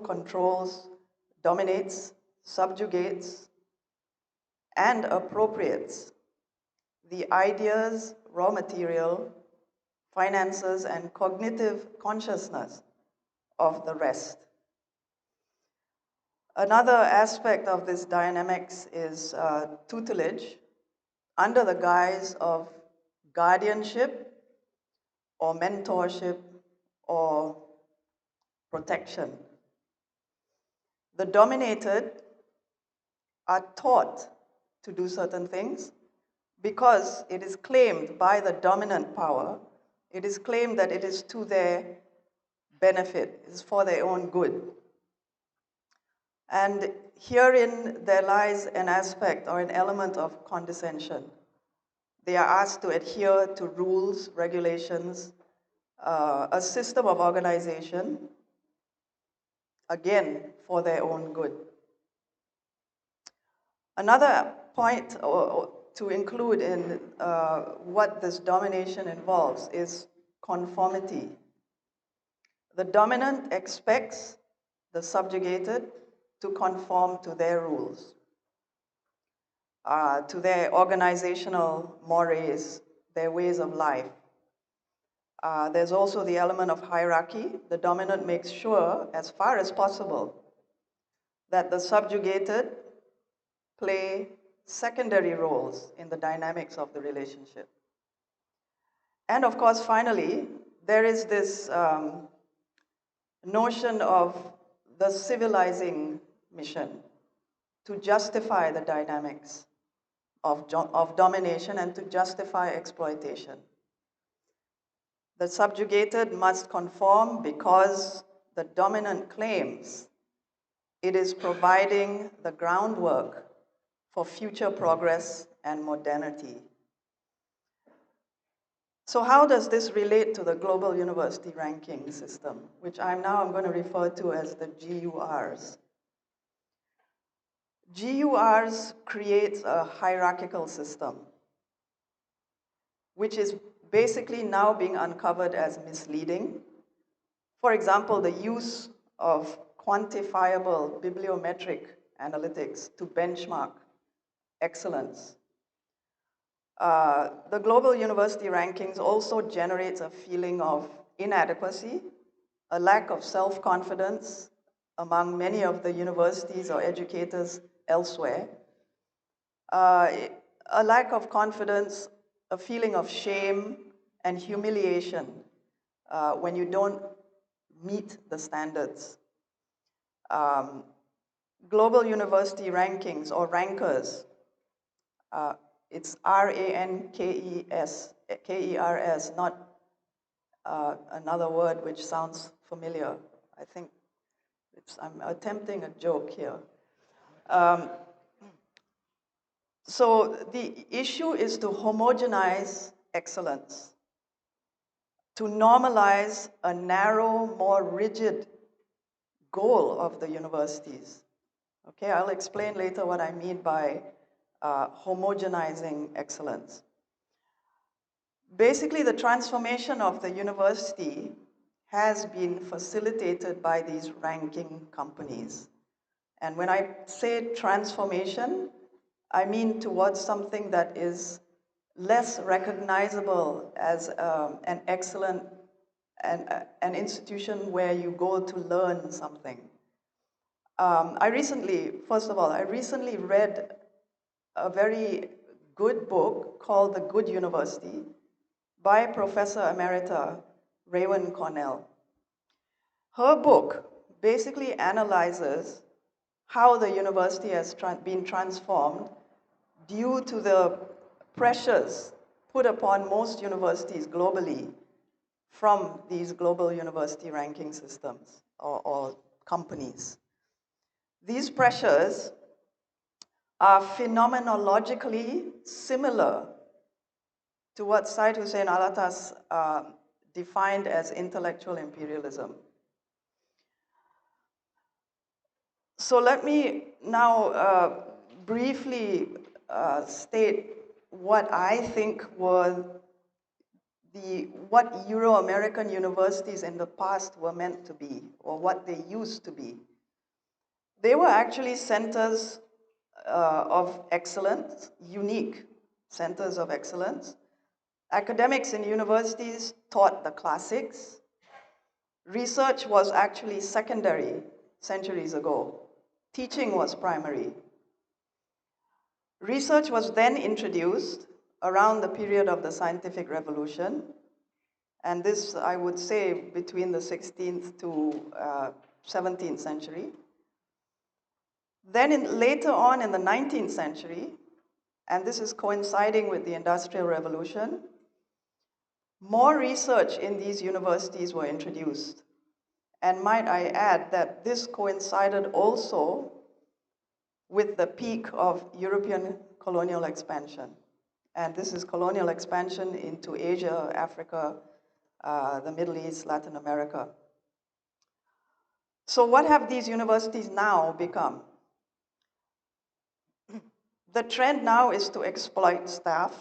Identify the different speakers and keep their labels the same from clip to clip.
Speaker 1: controls, dominates, subjugates, and appropriates the ideas, raw material, finances, and cognitive consciousness of the rest. Another aspect of this dynamics is tutelage under the guise of guardianship or mentorship or protection. The dominated are taught to do certain things because it is claimed by the dominant power, it is claimed that it is to their benefit, it is for their own good. And herein there lies an aspect or an element of condescension. They are asked to adhere to rules, regulations, a system of organization, again, for their own good. Another point to include in what this domination involves is conformity. The dominant expects the subjugated to conform to their rules, to their organizational mores, their ways of life. There's also the element of hierarchy. The dominant makes sure, as far as possible, that the subjugated play secondary roles in the dynamics of the relationship. And of course, finally, there is this notion of the civilizing mission to justify the dynamics of domination and to justify exploitation. The subjugated must conform because the dominant claims it is providing the groundwork for future progress and modernity. So how does this relate to the global university ranking system, which I'm going to refer to as the GURs? GURs creates a hierarchical system, which is basically now being uncovered as misleading. For example, the use of quantifiable bibliometric analytics to benchmark excellence. The global university rankings also generates a feeling of inadequacy, a lack of self-confidence among many of the universities or educators elsewhere, a lack of confidence, a feeling of shame and humiliation when you don't meet the standards. Global university rankings or rankers, it's R-A-N-K-E-R-S, not another word which sounds familiar. I think I'm attempting a joke here. So the issue is to homogenize excellence, to normalize a narrow, more rigid goal of the universities. Okay, I'll explain later what I mean by homogenizing excellence. Basically, the transformation of the university has been facilitated by these ranking companies. And when I say transformation, I mean towards something that is less recognizable as an excellent, an institution where you go to learn something. First of all, I recently read a very good book called The Good University by Professor Emerita Raewyn Cornell. Her book basically analyzes how the university has been transformed due to the pressures put upon most universities globally from these global university ranking systems or companies. These pressures are phenomenologically similar to what Syed Hussein Alatas defined as intellectual imperialism. So let me now briefly state what I think were what Euro-American universities in the past were meant to be, or what they used to be. They were actually centers of excellence, unique centers of excellence. Academics in universities taught the classics. Research was actually secondary centuries ago. Teaching was primary. Research was then introduced around the period of the scientific revolution, and this, I would say, between the 16th to 17th century. Then later on in the 19th century, and this is coinciding with the Industrial Revolution, more research in these universities were introduced. And might I add that this coincided also with the peak of European colonial expansion. And this is colonial expansion into Asia, Africa, the Middle East, Latin America. So what have these universities now become? The trend now is to exploit staff.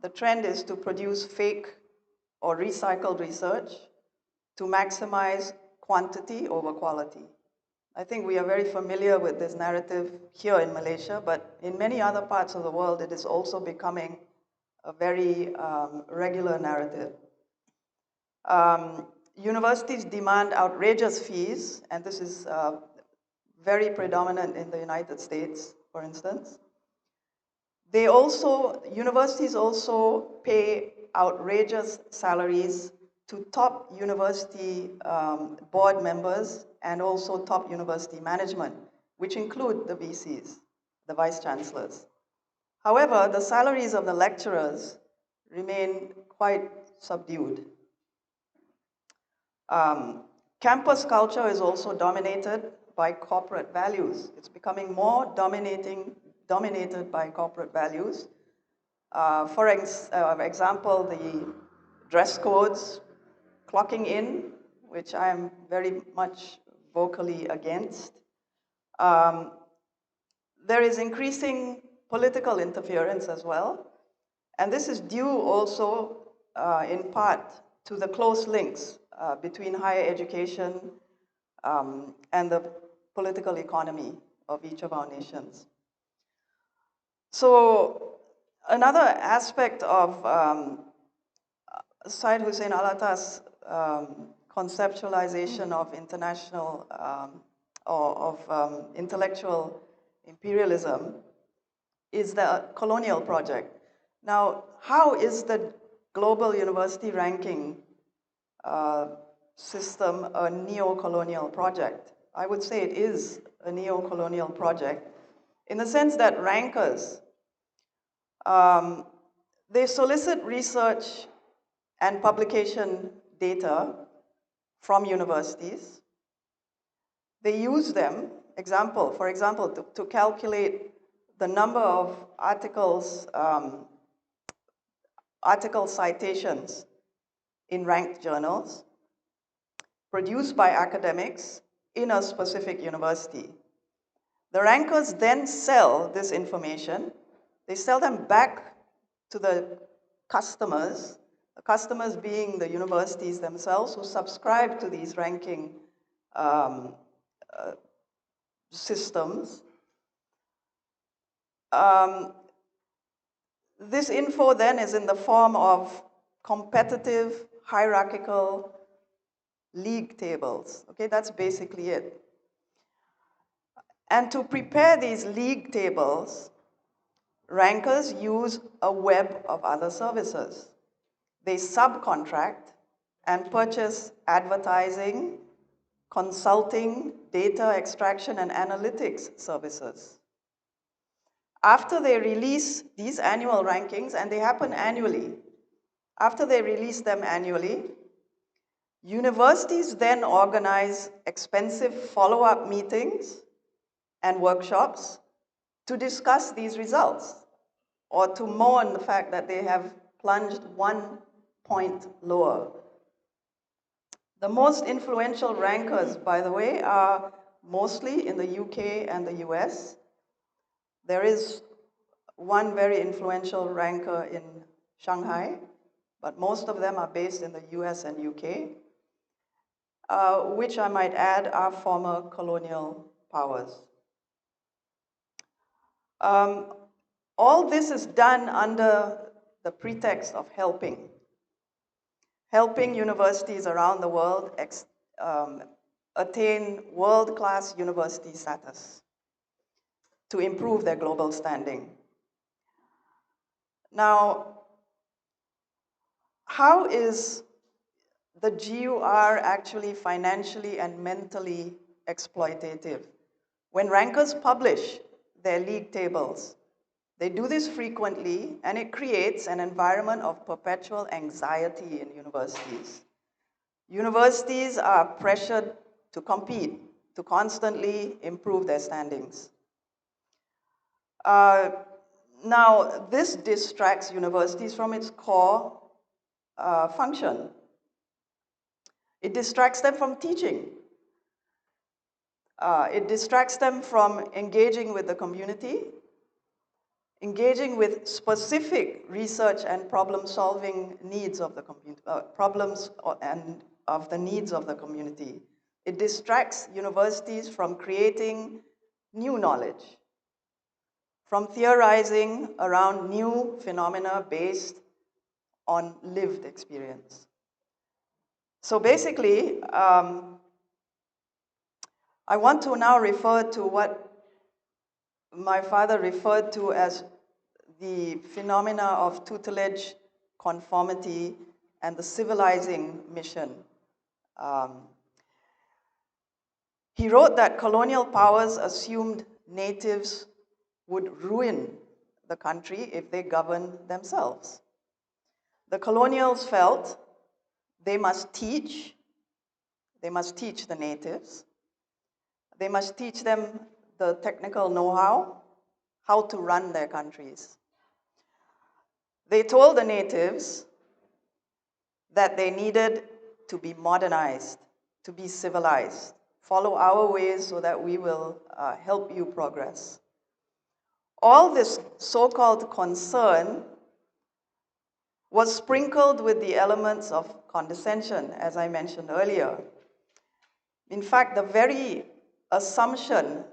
Speaker 1: The trend is to produce fake or recycled research to maximize quantity over quality. I think we are very familiar with this narrative here in Malaysia, but in many other parts of the world, it is also becoming a very regular narrative. Universities demand outrageous fees, and this is very predominant in the United States, for instance. Universities also pay outrageous salaries to top university board members and also top university management, which include the VCs, the vice chancellors. However, the salaries of the lecturers remain quite subdued. Campus culture is also dominated by corporate values. It's becoming more dominated by corporate values. For example, the dress codes, clocking in, which I am very much vocally against. There is increasing political interference as well, and this is due also in part to the close links between higher education and the political economy of each of our nations. So another aspect of Syed Hussein Alatas' conceptualization of international intellectual imperialism is the colonial project. Now, how is the global university ranking system a neo-colonial project? I would say it is a neo-colonial project in the sense that rankers, they solicit research and publication data from universities. They use them, for example, to calculate the number of article citations in ranked journals produced by academics in a specific university. The rankers then sell this information. They sell them back to the customers being the universities themselves who subscribe to these ranking systems. This info then is in the form of competitive, hierarchical league tables. Okay, that's basically it. And to prepare these league tables, rankers use a web of other services. They subcontract and purchase advertising, consulting, data extraction, and analytics services. After they release these annual rankings, and they happen annually, after they release them annually, universities then organize expensive follow-up meetings and workshops to discuss these results or to mourn the fact that they have plunged 1 point lower. The most influential rankers, by the way, are mostly in the UK and the US. There is one very influential ranker in Shanghai, but most of them are based in the US and UK. which I might add are former colonial powers. All this is done under the pretext of helping universities around the world attain world-class university status to improve their global standing. Now, how is the GUR actually financially and mentally exploitative? When rankers publish their league tables, they do this frequently, and it creates an environment of perpetual anxiety in universities. Universities are pressured to compete, to constantly improve their standings. Now, this distracts universities from its core function. It distracts them from teaching. It distracts them from engaging with the community, engaging with specific research and problem-solving needs of the community, of the needs of the community. It distracts universities from creating new knowledge, from theorizing around new phenomena based on lived experience. So basically, I want to now refer to what my father referred to as the phenomena of tutelage, conformity, and the civilizing mission. He wrote that colonial powers assumed natives would ruin the country if they governed themselves. The colonials felt they must teach the natives, they must teach them the technical know-how, how to run their countries. They told the natives that they needed to be modernized, to be civilized. Follow our ways so that we will help you progress. All this so-called concern was sprinkled with the elements of condescension, as I mentioned earlier. In fact, the very assumption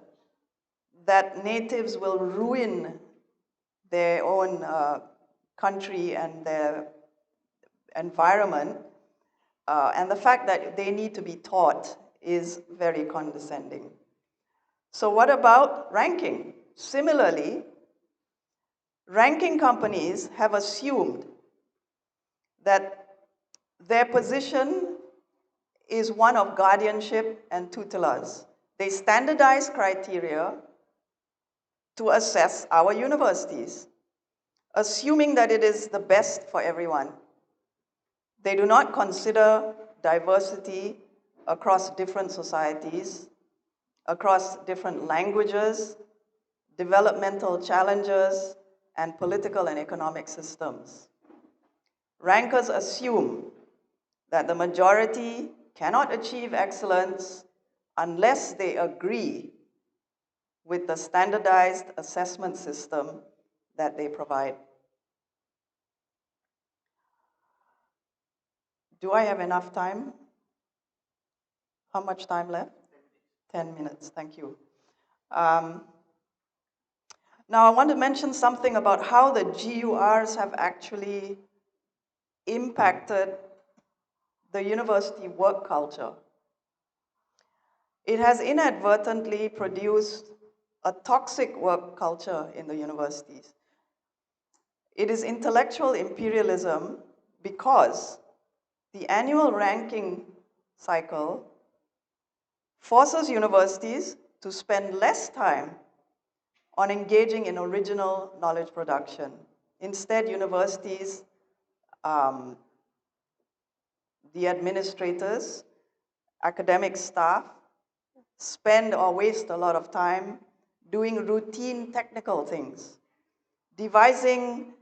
Speaker 1: that natives will ruin their own country and their environment, and the fact that they need to be taught is very condescending. So what about ranking? Similarly, ranking companies have assumed that their position is one of guardianship and tutelage. They standardize criteria to assess our universities, assuming that it is the best for everyone. They do not consider diversity across different societies, across different languages, developmental challenges, and political and economic systems. Rankers assume that the majority cannot achieve excellence unless they agree with the standardized assessment system that they provide. Do I have enough time? How much time left? 10 minutes, thank you. Now I want to mention something about how the GURs have actually impacted the university work culture. It has inadvertently produced a toxic work culture in the universities. It is intellectual imperialism because the annual ranking cycle forces universities to spend less time on engaging in original knowledge production. Instead, universities, the administrators, academic staff, spend or waste a lot of time doing routine technical things, devising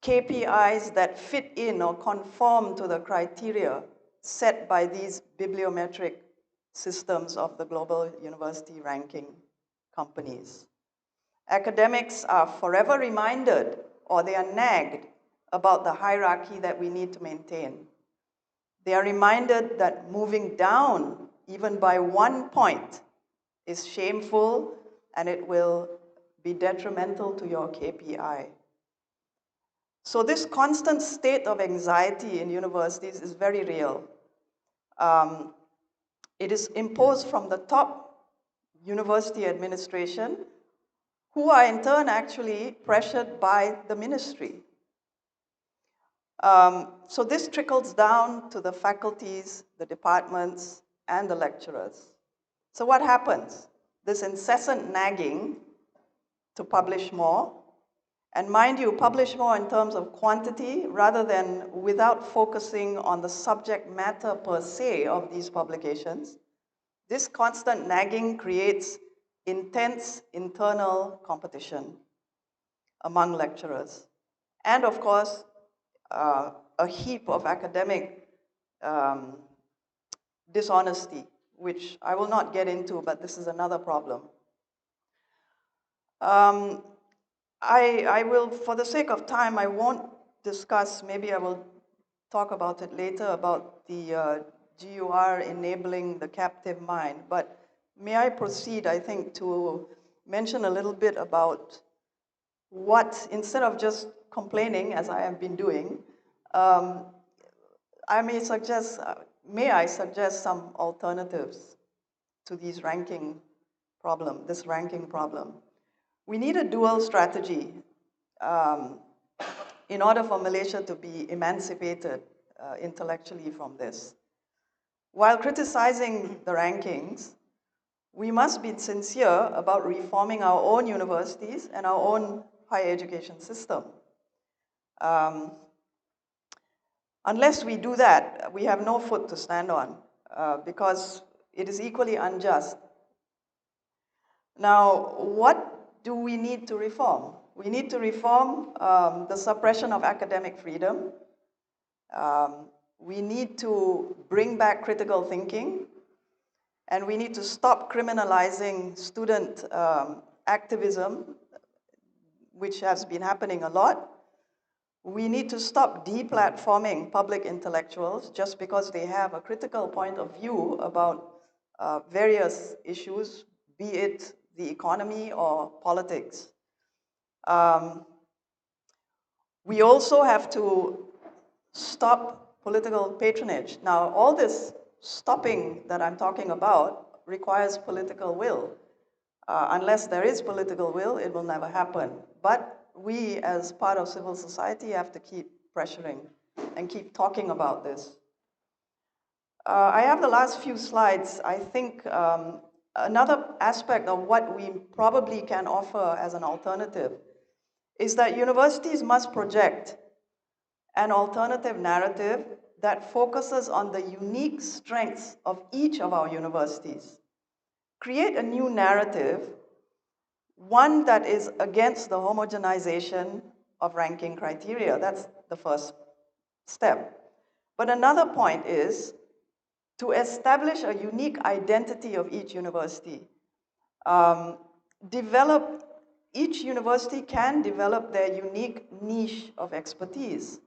Speaker 1: KPIs that fit in or conform to the criteria set by these bibliometric systems of the global university ranking companies. Academics are forever reminded, or they are nagged, about the hierarchy that we need to maintain. They are reminded that moving down, even by 1 point, is shameful and it will be detrimental to your KPI. So this constant state of anxiety in universities is very real. It is imposed from the top university administration, who are in turn actually pressured by the ministry. So this trickles down to the faculties, the departments, and the lecturers. So what happens? This incessant nagging to publish more, and mind you, publish more in terms of quantity rather than without focusing on the subject matter per se of these publications. This constant nagging creates intense internal competition among lecturers. And of course, a heap of academic dishonesty, which I will not get into, but this is another problem. I will, for the sake of time, I won't discuss, maybe I will talk about it later, about the GUR enabling the captive mind. But may I proceed, I think, to mention a little bit about what, instead of just complaining, as I have been doing, I may I suggest some alternatives to this ranking problem. We need a dual strategy in order for Malaysia to be emancipated intellectually from this. While criticizing the rankings, we must be sincere about reforming our own universities and our own higher education system. Unless we do that, we have no foot to stand on because it is equally unjust. Now, what do we need to reform? We need to reform the suppression of academic freedom. We need to bring back critical thinking, and we need to stop criminalizing student activism, which has been happening a lot. We need to stop deplatforming public intellectuals just because they have a critical point of view about various issues, be it the economy or politics. We also have to stop political patronage. Now, all this stopping that I'm talking about requires political will. Unless there is political will, it will never happen. But we, as part of civil society, have to keep pressuring and keep talking about this. I have the last few slides. I think another aspect of what we probably can offer as an alternative is that universities must project an alternative narrative that focuses on the unique strengths of each of our universities. Create a new narrative, one that is against the homogenization of ranking criteria. That's the first step. But another point is to establish a unique identity of each university. Each university can develop their unique niche of expertise.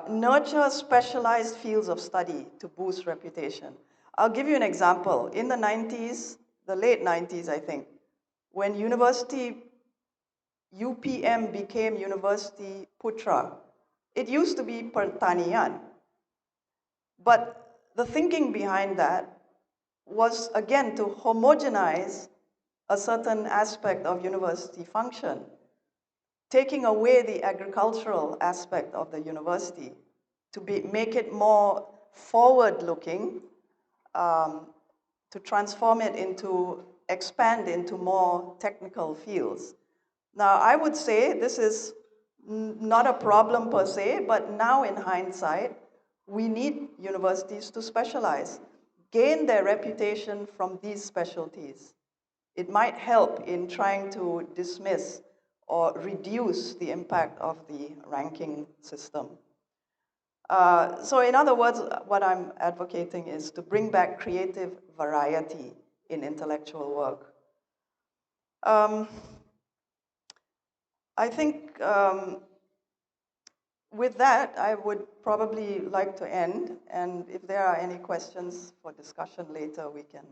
Speaker 1: Nurture specialized fields of study to boost reputation. I'll give you an example. In the 90s, the late 90s, I think, when UPM became University Putra, it used to be Pertanian. But the thinking behind that was, again, to homogenize a certain aspect of university function, taking away the agricultural aspect of the university to make it more forward-looking, to transform it expand into more technical fields. Now, I would say this is not a problem per se, but now in hindsight, we need universities to specialize, gain their reputation from these specialties. It might help in trying to dismiss or reduce the impact of the ranking system. So in other words, what I'm advocating is to bring back creative variety in intellectual work. I think with that, I would probably like to end, and if there are any questions for discussion later, we can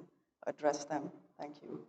Speaker 1: address them. Thank you.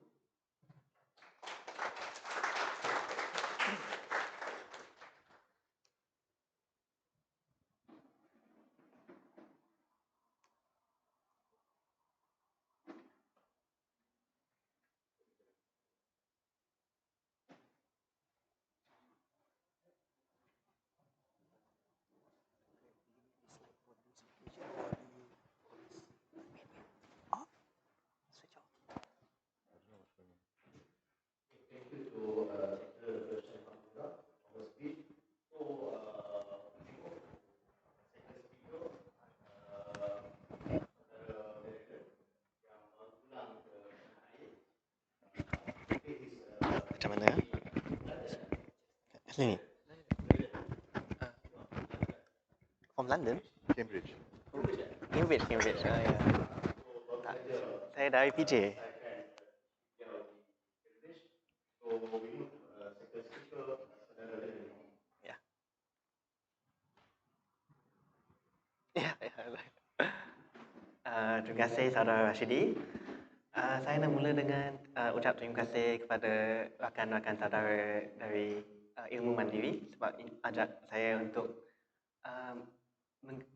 Speaker 2: Macam mana? Sini. From London?
Speaker 3: Cambridge.
Speaker 2: Cambridge. Ya. Tak, saya dari PJ. Ya. Ya. Terima kasih saudara Rashidi. Saya nak mula dengan ucap terima kasih kepada rakan-rakan saudara dari Ilmu Mandiri sebab ajak saya untuk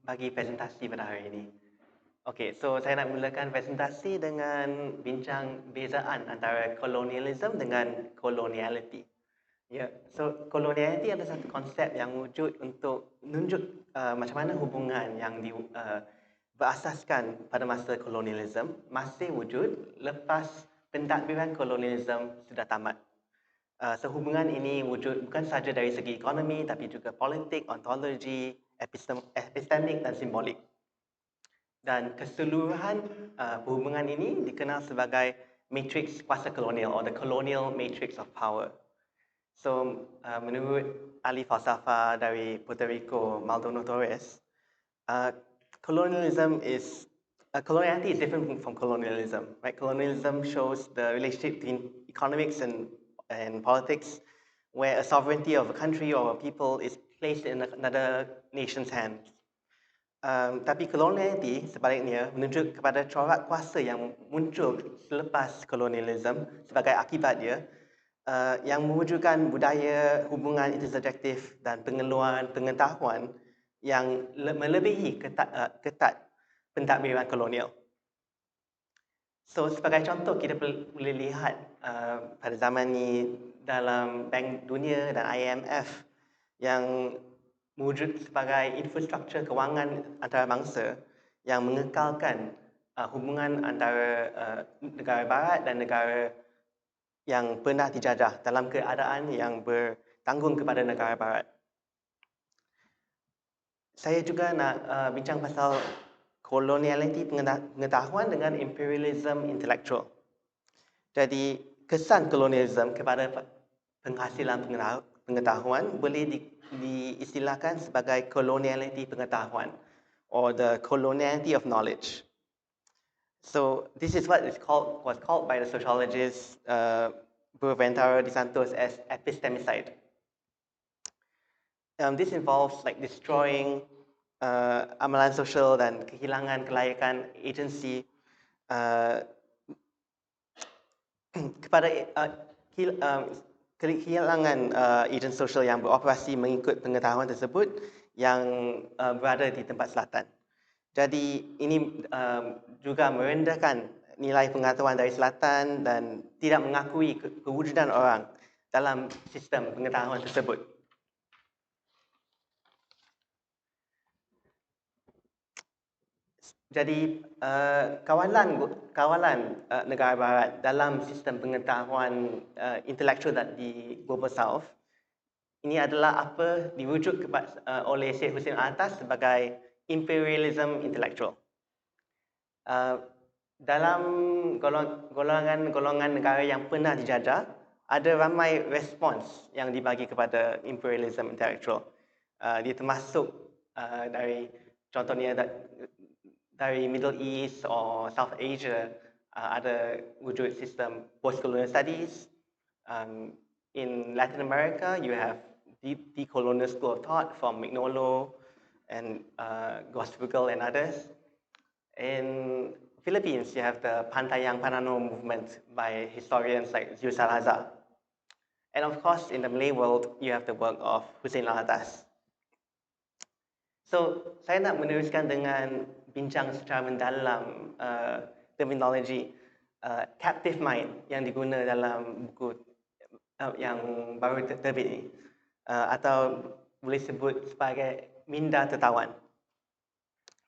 Speaker 2: bagi presentasi pada hari ini. Okey, so saya nak mulakan presentasi dengan bincang bezaan antara colonialism dengan coloniality. Ya, so coloniality adalah satu konsep yang wujud untuk menunjuk macam mana hubungan yang berasaskan pada masa kolonialisme masih wujud lepas pentadbiran kolonialisme sudah tamat. Sehubungan ini wujud bukan sahaja dari segi ekonomi tapi juga politik, ontologi, epistemik dan simbolik. Dan keseluruhan hubungan ini dikenal sebagai matrix kuasa kolonial atau the colonial matrix of power. So, menurut ahli falsafah dari Puerto Rico, Maldonado Torres, colonialism is coloniality is different from colonialism. Right? Colonialism shows the relationship between economics and politics, where a sovereignty of a country or a people is placed in another nation's hands. Tapi coloniality sebaliknya menunjuk kepada corak kuasa yang muncul selepas kolonialisme sebagai akibat dia, yang mewujudkan budaya hubungan intersubjektif dan pengeluaran pengetahuan yang melebihi ketat pentadbiran kolonial. So sebagai contoh kita boleh lihat pada zaman ini dalam Bank Dunia dan IMF yang mewujud sebagai infrastruktur kewangan antarabangsa yang mengekalkan hubungan antara negara barat dan negara yang pernah dijajah dalam keadaan yang bertanggung kepada negara barat. Saya juga nak bincang pasal kolonialiti pengetahuan dengan imperialisme intelektual. Jadi kesan kolonialisme kepada penghasilan pengetahuan boleh diistilahkan sebagai kolonialiti pengetahuan or the coloniality of knowledge. So this is what was called by the sociologist Boaventaro de Santos as epistemicide. This involves like destroying amalan sosial dan kehilangan kelayakan agensi kepada kehilangan agen sosial yang beroperasi mengikut pengetahuan tersebut yang berada di tempat selatan. Jadi ini juga merendahkan nilai pengetahuan dari selatan dan tidak mengakui kewujudan orang dalam sistem pengetahuan tersebut. Jadi kawalan negara barat dalam sistem pengetahuan intelektual di Global South ini adalah apa diwujud oleh Syed Hussein Alatas sebagai imperialism intellectual. Dalam golongan negara yang pernah dijajah, ada ramai respons yang dibagi kepada imperialism intellectual. Dia termasuk dari contohnya dari Middle East or South Asia, ada wujud sistem post-colonial studies. In Latin America, you have decolonial school of thought from Mignolo and Goswigel and others. In Philippines, you have the Pantayang Panano movement by historians like Zul Salazar. And of course, in the Malay world, you have the work of Hussein Alatas. So, saya nak meneruskan dengan bincang secara mendalam terminologi captive mind yang diguna dalam buku yang baru terbit ini, atau boleh sebut sebagai minda tertawan.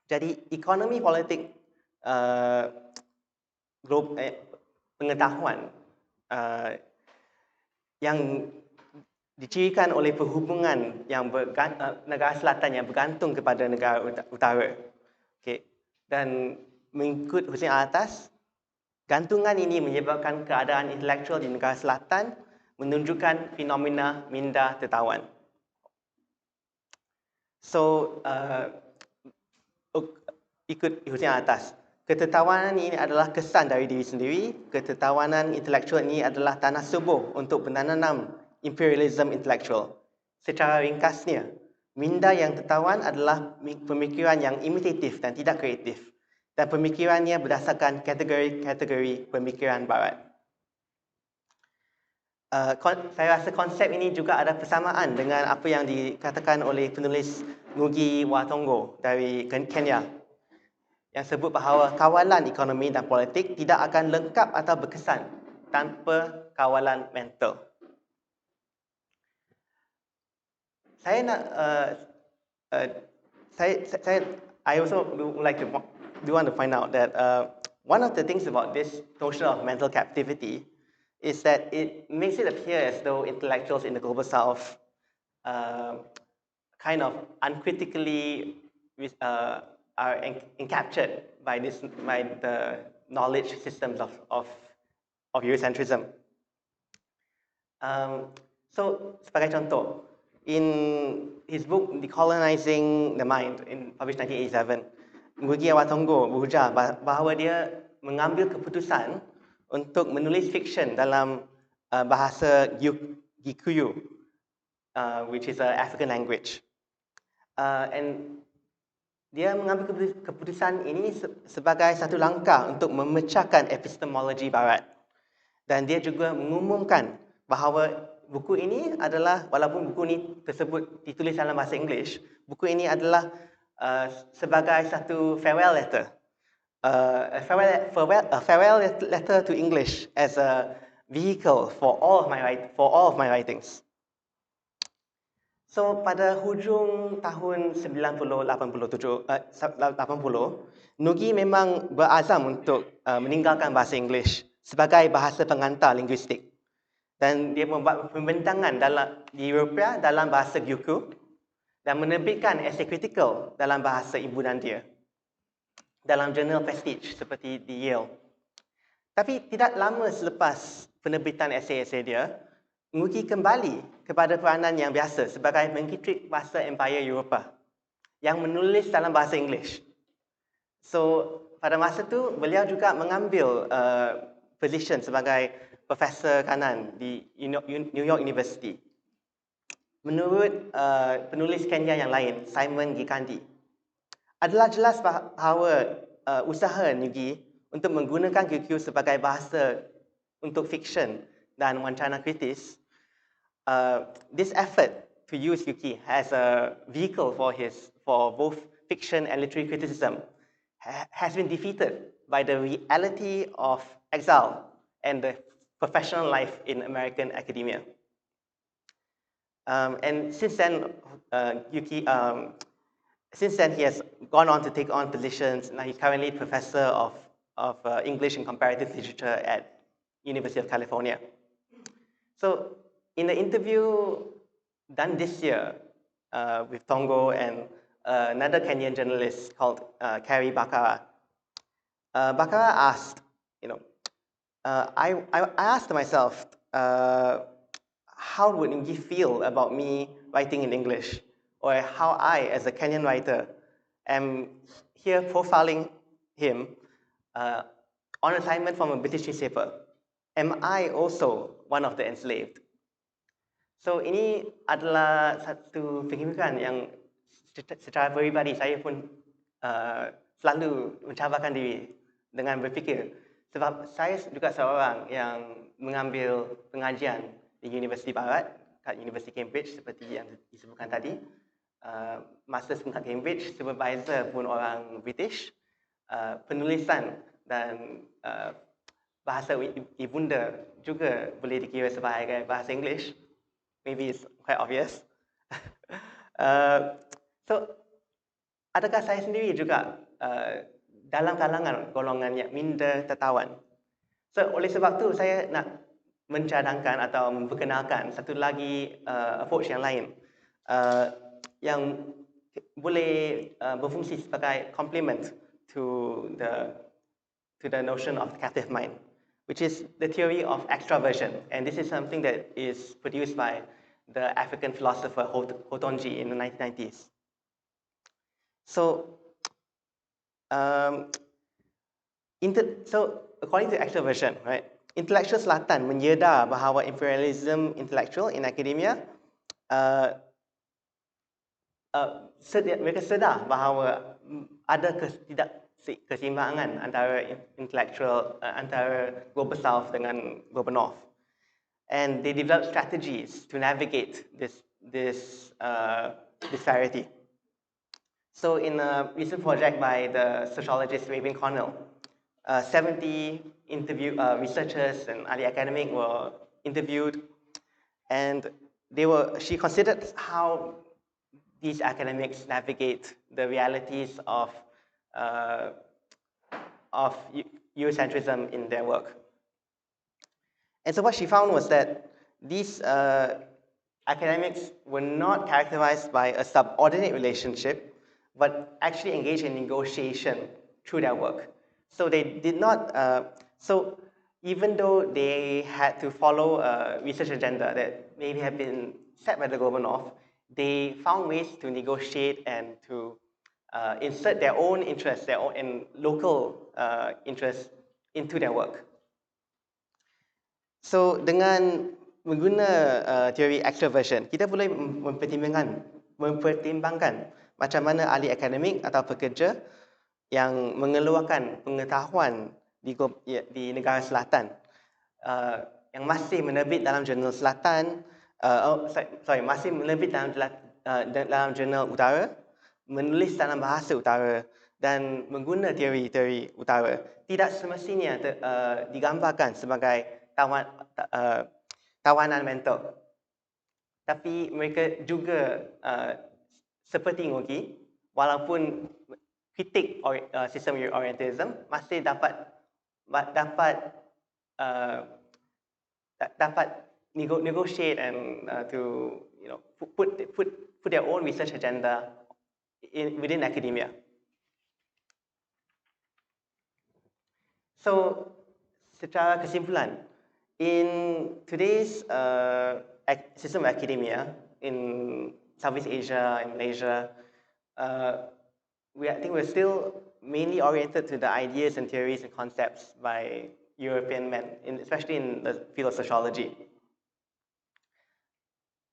Speaker 2: Jadi, ekonomi politik pengetahuan yang dicirikan oleh perhubungan yang negara selatan yang bergantung kepada negara utara. Okay. Dan mengikut Hussein Alatas, gantungan ini menyebabkan keadaan intelektual di negara selatan menunjukkan fenomena minda tertawan. So, ikut Hussein Alatas, ketertawanan ini adalah kesan dari diri sendiri. Ketertawanan intelektual ini adalah tanah subur untuk menanam imperialisme intelektual. Secara ringkasnya, minda yang tertawan adalah pemikiran yang imitatif dan tidak kreatif, dan pemikirannya berdasarkan kategori-kategori pemikiran barat. Saya rasa konsep ini juga ada persamaan dengan apa yang dikatakan oleh penulis Ngugi Wa Thiong'o dari Kenya, yang sebut bahawa kawalan ekonomi dan politik tidak akan lengkap atau berkesan tanpa kawalan mental. Saya nak, I also want to find out that one of the things about this notion of mental captivity is that it makes it appear as though intellectuals in the global south kind of uncritically are encaptured by the knowledge systems of Eurocentrism. So, sebagai contoh, in his book Decolonizing the Mind, published 1987, Ngugi Wa Thiong'o berujar bahawa dia mengambil keputusan untuk menulis fiction dalam bahasa Gikuyu, which is an African language. And dia mengambil keputusan ini sebagai satu langkah untuk memecahkan epistemologi barat. Dan dia juga mengumumkan bahawa buku ini adalah, walaupun buku ini tersebut ditulis dalam bahasa Inggeris, buku ini adalah sebagai satu farewell letter. A farewell letter to English as a vehicle for all of my writings. So, pada hujung tahun 80, Ngugi memang berazam untuk meninggalkan bahasa Inggeris sebagai bahasa pengantar linguistik. Dan dia membuat pembentangan di Eropah dalam bahasa Buku dan menerbitkan esei kritikal dalam bahasa ibunan dia dalam jurnal prestige seperti di Yale. Tapi tidak lama selepas penerbitan esei-esei dia, Ngugi kembali kepada peranan yang biasa sebagai mengkritik bahasa Empire Eropah yang menulis dalam bahasa Inggeris. So, pada masa itu, beliau juga mengambil position sebagai profesor kanan di New York University. Menurut penulis Kenya yang lain, Simon Gikandi, adalah jelas bahawa usaha Ngugi untuk menggunakan QQ sebagai bahasa untuk fiction dan wacana kritis, this effort to use QQ as a vehicle for both fiction and literary criticism has been defeated by the reality of exile and the professional life in American academia. And since then, he has gone on to take on positions. Now he's currently professor of English and comparative literature at University of California. So, in the interview done this year with Tongo and another Kenyan journalist called Carrie Bakara, Bakara asked, I asked myself, how would Ngugi feel about me writing in English? Or how I, as a Kenyan writer, am here profiling him on assignment from a British newspaper. Am I also one of the enslaved? So ini adalah satu fikiran yang secara peribadi saya pun selalu mencabarkan diri dengan berfikir. Sebab saya juga seorang yang mengambil pengajian di Universiti Barat, kat Universiti Cambridge seperti yang disebutkan tadi. Masa kat Cambridge, supervisor pun orang British. Penulisan dan bahasa ibunda juga boleh dikira sebagai bahasa English. Maybe it's quite obvious. So, adakah saya sendiri juga dalam kalangan golongan yang minda tertawan? So, oleh sebab tu saya nak mencadangkan atau memperkenalkan satu lagi approach yang lain yang boleh berfungsi sebagai complement to the notion of the captive mind, which is the theory of extraversion. And this is something that is produced by the African philosopher Hotonji in the 1990s. So, according to extraversion, right, intellectual selatan menyedar bahawa imperialism intellectual in academia, mereka sedar bahawa ada keseimbangan antara intellectual, antara global south dengan global north. And they develop strategies to navigate this disparity. So in a recent project by the sociologist Raven Connell, 70 researchers and early academics were interviewed, and she considered how these academics navigate the realities of Eurocentrism in their work. And so what she found was that these academics were not characterized by a subordinate relationship, but actually engaged in negotiation through their work. So they did not, so even though they had to follow a research agenda that maybe had been set by the global north, they found ways to negotiate and to insert their own interests, their own and local interests into their work. So dengan mengguna teori extraversion, kita boleh mempertimbangkan macam mana ahli akademik atau pekerja yang mengeluarkan pengetahuan di negara selatan yang masih menerbit dalam jurnal selatan, masih menerbit dalam jurnal utara, menulis dalam bahasa utara dan mengguna teori-teori utara tidak semestinya digambarkan sebagai tawanan mental. Tapi mereka juga seperti Ngogi, walaupun kritik sistem Orientalism masih dapat negotiate and to put their own research agenda within academia. So, secara kesimpulan, in today's system of academia in Southeast Asia, in Malaysia, I think we're still mainly oriented to the ideas and theories and concepts by European men, especially in the field of sociology.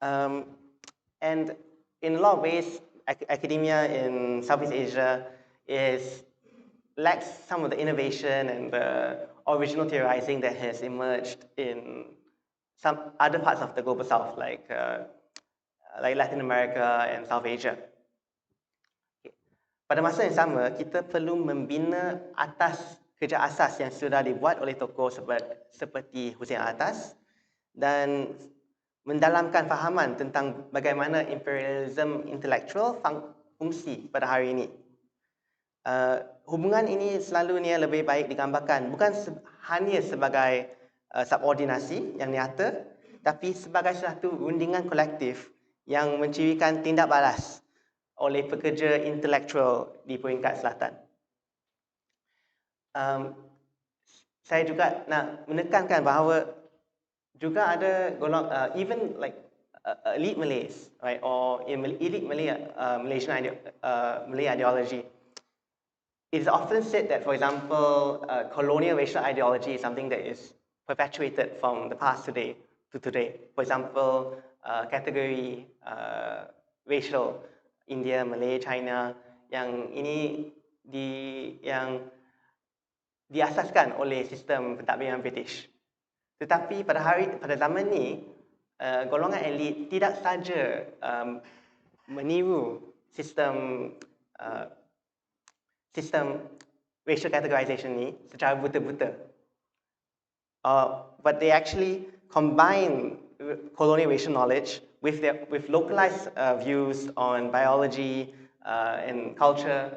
Speaker 2: And in a lot of ways, academia in Southeast Asia lacks some of the innovation and the original theorizing that has emerged in some other parts of the global south, like Latin America and South Asia. Pada masa yang sama, kita perlu membina atas kerja asas yang sudah dibuat oleh tokoh seperti Hussein Alatas dan mendalamkan fahaman tentang bagaimana imperialism intelektual fungsi pada hari ini. Hubungan ini selalunya lebih baik digambarkan bukan hanya sebagai subordinasi yang nyata, tapi sebagai satu rundingan kolektif yang mencirikan tindak balas oleh pekerja intelektual di peringkat selatan. Saya juga nak menekankan bahawa juga ada even like elite Malays, right, or elite Malaysian Malay ideology. It is often said that, for example, colonial racial ideology is something that is perpetuated from the past to today. For example, kategori racial, India, Malay, China, yang ini yang diasaskan oleh sistem pentadbiran British. Tetapi pada zaman ni, golongan elit tidak saja meniru sistem racial categorization ni secara buta-buta. But they actually combine colonial racial knowledge with localized views on biology and culture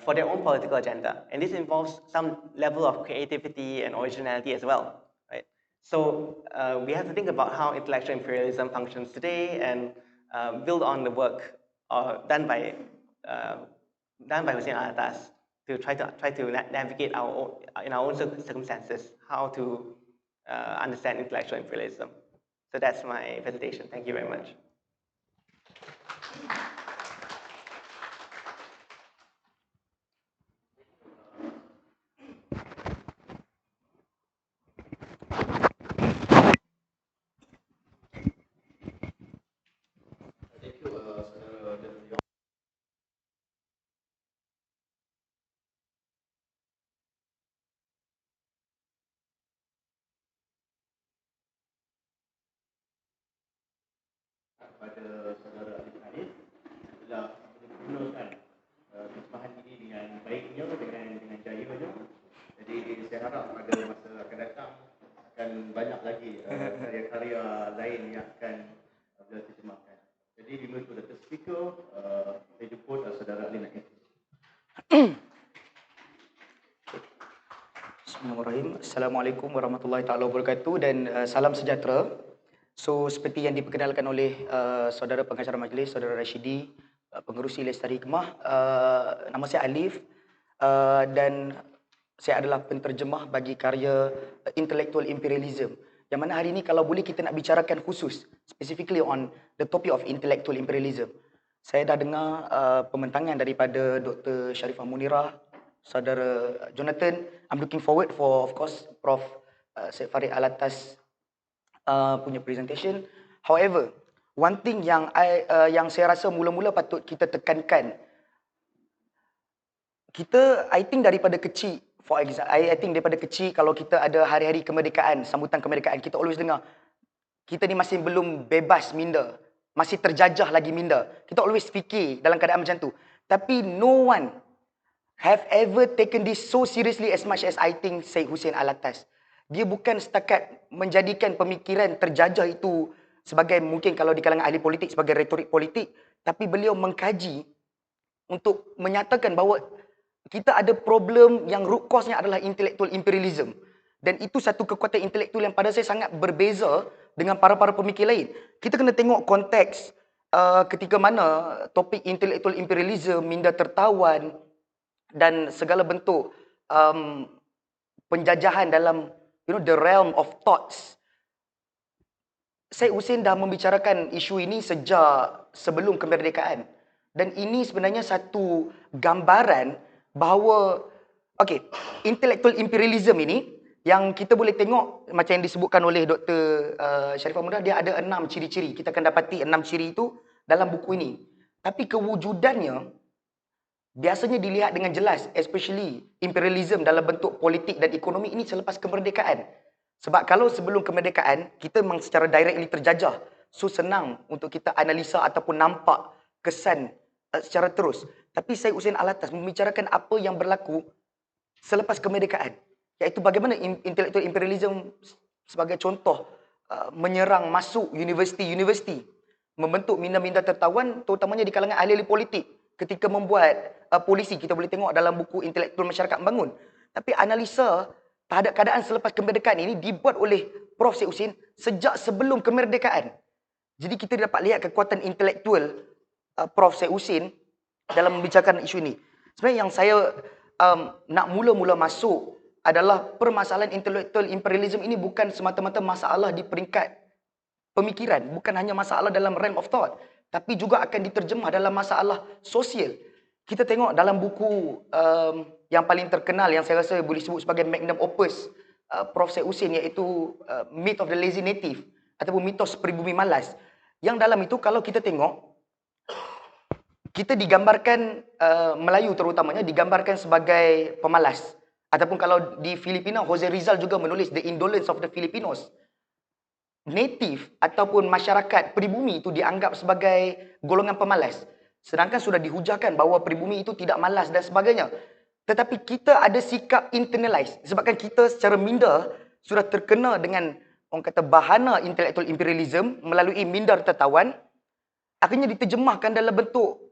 Speaker 2: for their own political agenda. And this involves some level of creativity and originality as well, right? So we have to think about how intellectual imperialism functions today and build on the work done by Hussein Alatas to try to navigate in our own circumstances how to understand intellectual imperialism. So that's my presentation. Thank you very much.
Speaker 3: Kepada saudara Arif yang telah menggunakan terjemahan ini dengan baiknya, dengan jayanya. Jadi saya harap pada masa akan datang akan banyak lagi karya-karya lain yang akan diterjemahkan. Jadi di mute the speaker, saya jemput saudara Arif.
Speaker 4: Bismillahirrahmanirrahim. Assalamualaikum warahmatullahi taala wabarakatuh dan salam sejahtera. So seperti yang diperkenalkan oleh saudara pengacara majlis, saudara Rashidi, pengerusi Lestari Hikmah, nama saya Alif dan saya adalah penterjemah bagi karya Intelektual Imperialism. Yang mana hari ini kalau boleh kita nak bicarakan khusus specifically on the topic of Intellectual Imperialism. Saya dah dengar pembentangan daripada Dr. Sharifah Munirah, saudara Jonathan. I'm looking forward for, of course, Prof. Syed Farid Alatas punya presentation. However, one thing yang saya rasa mula-mula patut kita tekankan, I think daripada kecil, for example, I think daripada kecil kalau kita ada hari-hari kemerdekaan, sambutan kemerdekaan, kita always dengar, kita ni masih belum bebas minda, masih terjajah lagi minda. Kita always fikir dalam keadaan macam tu. Tapi no one have ever taken this so seriously as much as I think Syed Hussein Alatas. Dia bukan setakat menjadikan pemikiran terjajah itu sebagai, mungkin kalau di kalangan ahli politik, sebagai retorik politik, tapi beliau mengkaji untuk menyatakan bahawa kita ada problem yang root cause-nya adalah intellectual imperialism. Dan itu satu kekuatan intelektual yang pada saya sangat berbeza dengan para-para pemikir lain. Kita kena tengok konteks ketika mana topik intellectual imperialism, minda tertawan dan segala bentuk penjajahan dalam the realm of thoughts. Syed Hussein dah membicarakan isu ini sejak sebelum kemerdekaan. Dan ini sebenarnya satu gambaran bahawa, intellectual imperialism ini, yang kita boleh tengok macam yang disebutkan oleh Dr. Sharifah Munirah, dia ada 6 ciri-ciri. Kita akan dapati 6 ciri itu dalam buku ini. Tapi kewujudannya biasanya dilihat dengan jelas, especially imperialism dalam bentuk politik dan ekonomi ini selepas kemerdekaan. Sebab kalau sebelum kemerdekaan, kita memang secara directly terjajah. So senang untuk kita analisa ataupun nampak kesan secara terus. Tapi Syed Hussein Alatas membicarakan apa yang berlaku selepas kemerdekaan. Iaitu bagaimana intellectual imperialism sebagai contoh menyerang masuk universiti-universiti. Membentuk minda-minda tertawan terutamanya di kalangan ahli-ahli politik. Ketika membuat polisi, kita boleh tengok dalam buku Intelektual Masyarakat Membangun. Tapi analisa terhadap keadaan selepas kemerdekaan ini dibuat oleh Prof. Syed Hussein sejak sebelum kemerdekaan. Jadi kita dapat lihat kekuatan intelektual Prof. Syed Hussein dalam membicarakan isu ini. Sebenarnya yang saya nak mula-mula masuk adalah permasalahan intellectual imperialism ini bukan semata-mata masalah di peringkat pemikiran, bukan hanya masalah dalam realm of thought, tapi juga akan diterjemah dalam masalah sosial. Kita tengok dalam buku yang paling terkenal yang saya rasa boleh sebut sebagai magnum opus Prof. Syed Hussein, iaitu Myth of the Lazy Native ataupun mitos pribumi malas. Yang dalam itu kalau kita tengok, kita digambarkan, Melayu terutamanya, digambarkan sebagai pemalas. Ataupun kalau di Filipina, Jose Rizal juga menulis The Indolence of the Filipinos. Native ataupun masyarakat pribumi itu dianggap sebagai golongan pemalas. Sedangkan sudah dihujahkan bahawa pribumi itu tidak malas dan sebagainya. Tetapi kita ada sikap internalize. Sebabkan kita secara minda sudah terkena dengan orang kata bahana intelektual imperialism melalui minda tertawan. Akhirnya diterjemahkan dalam bentuk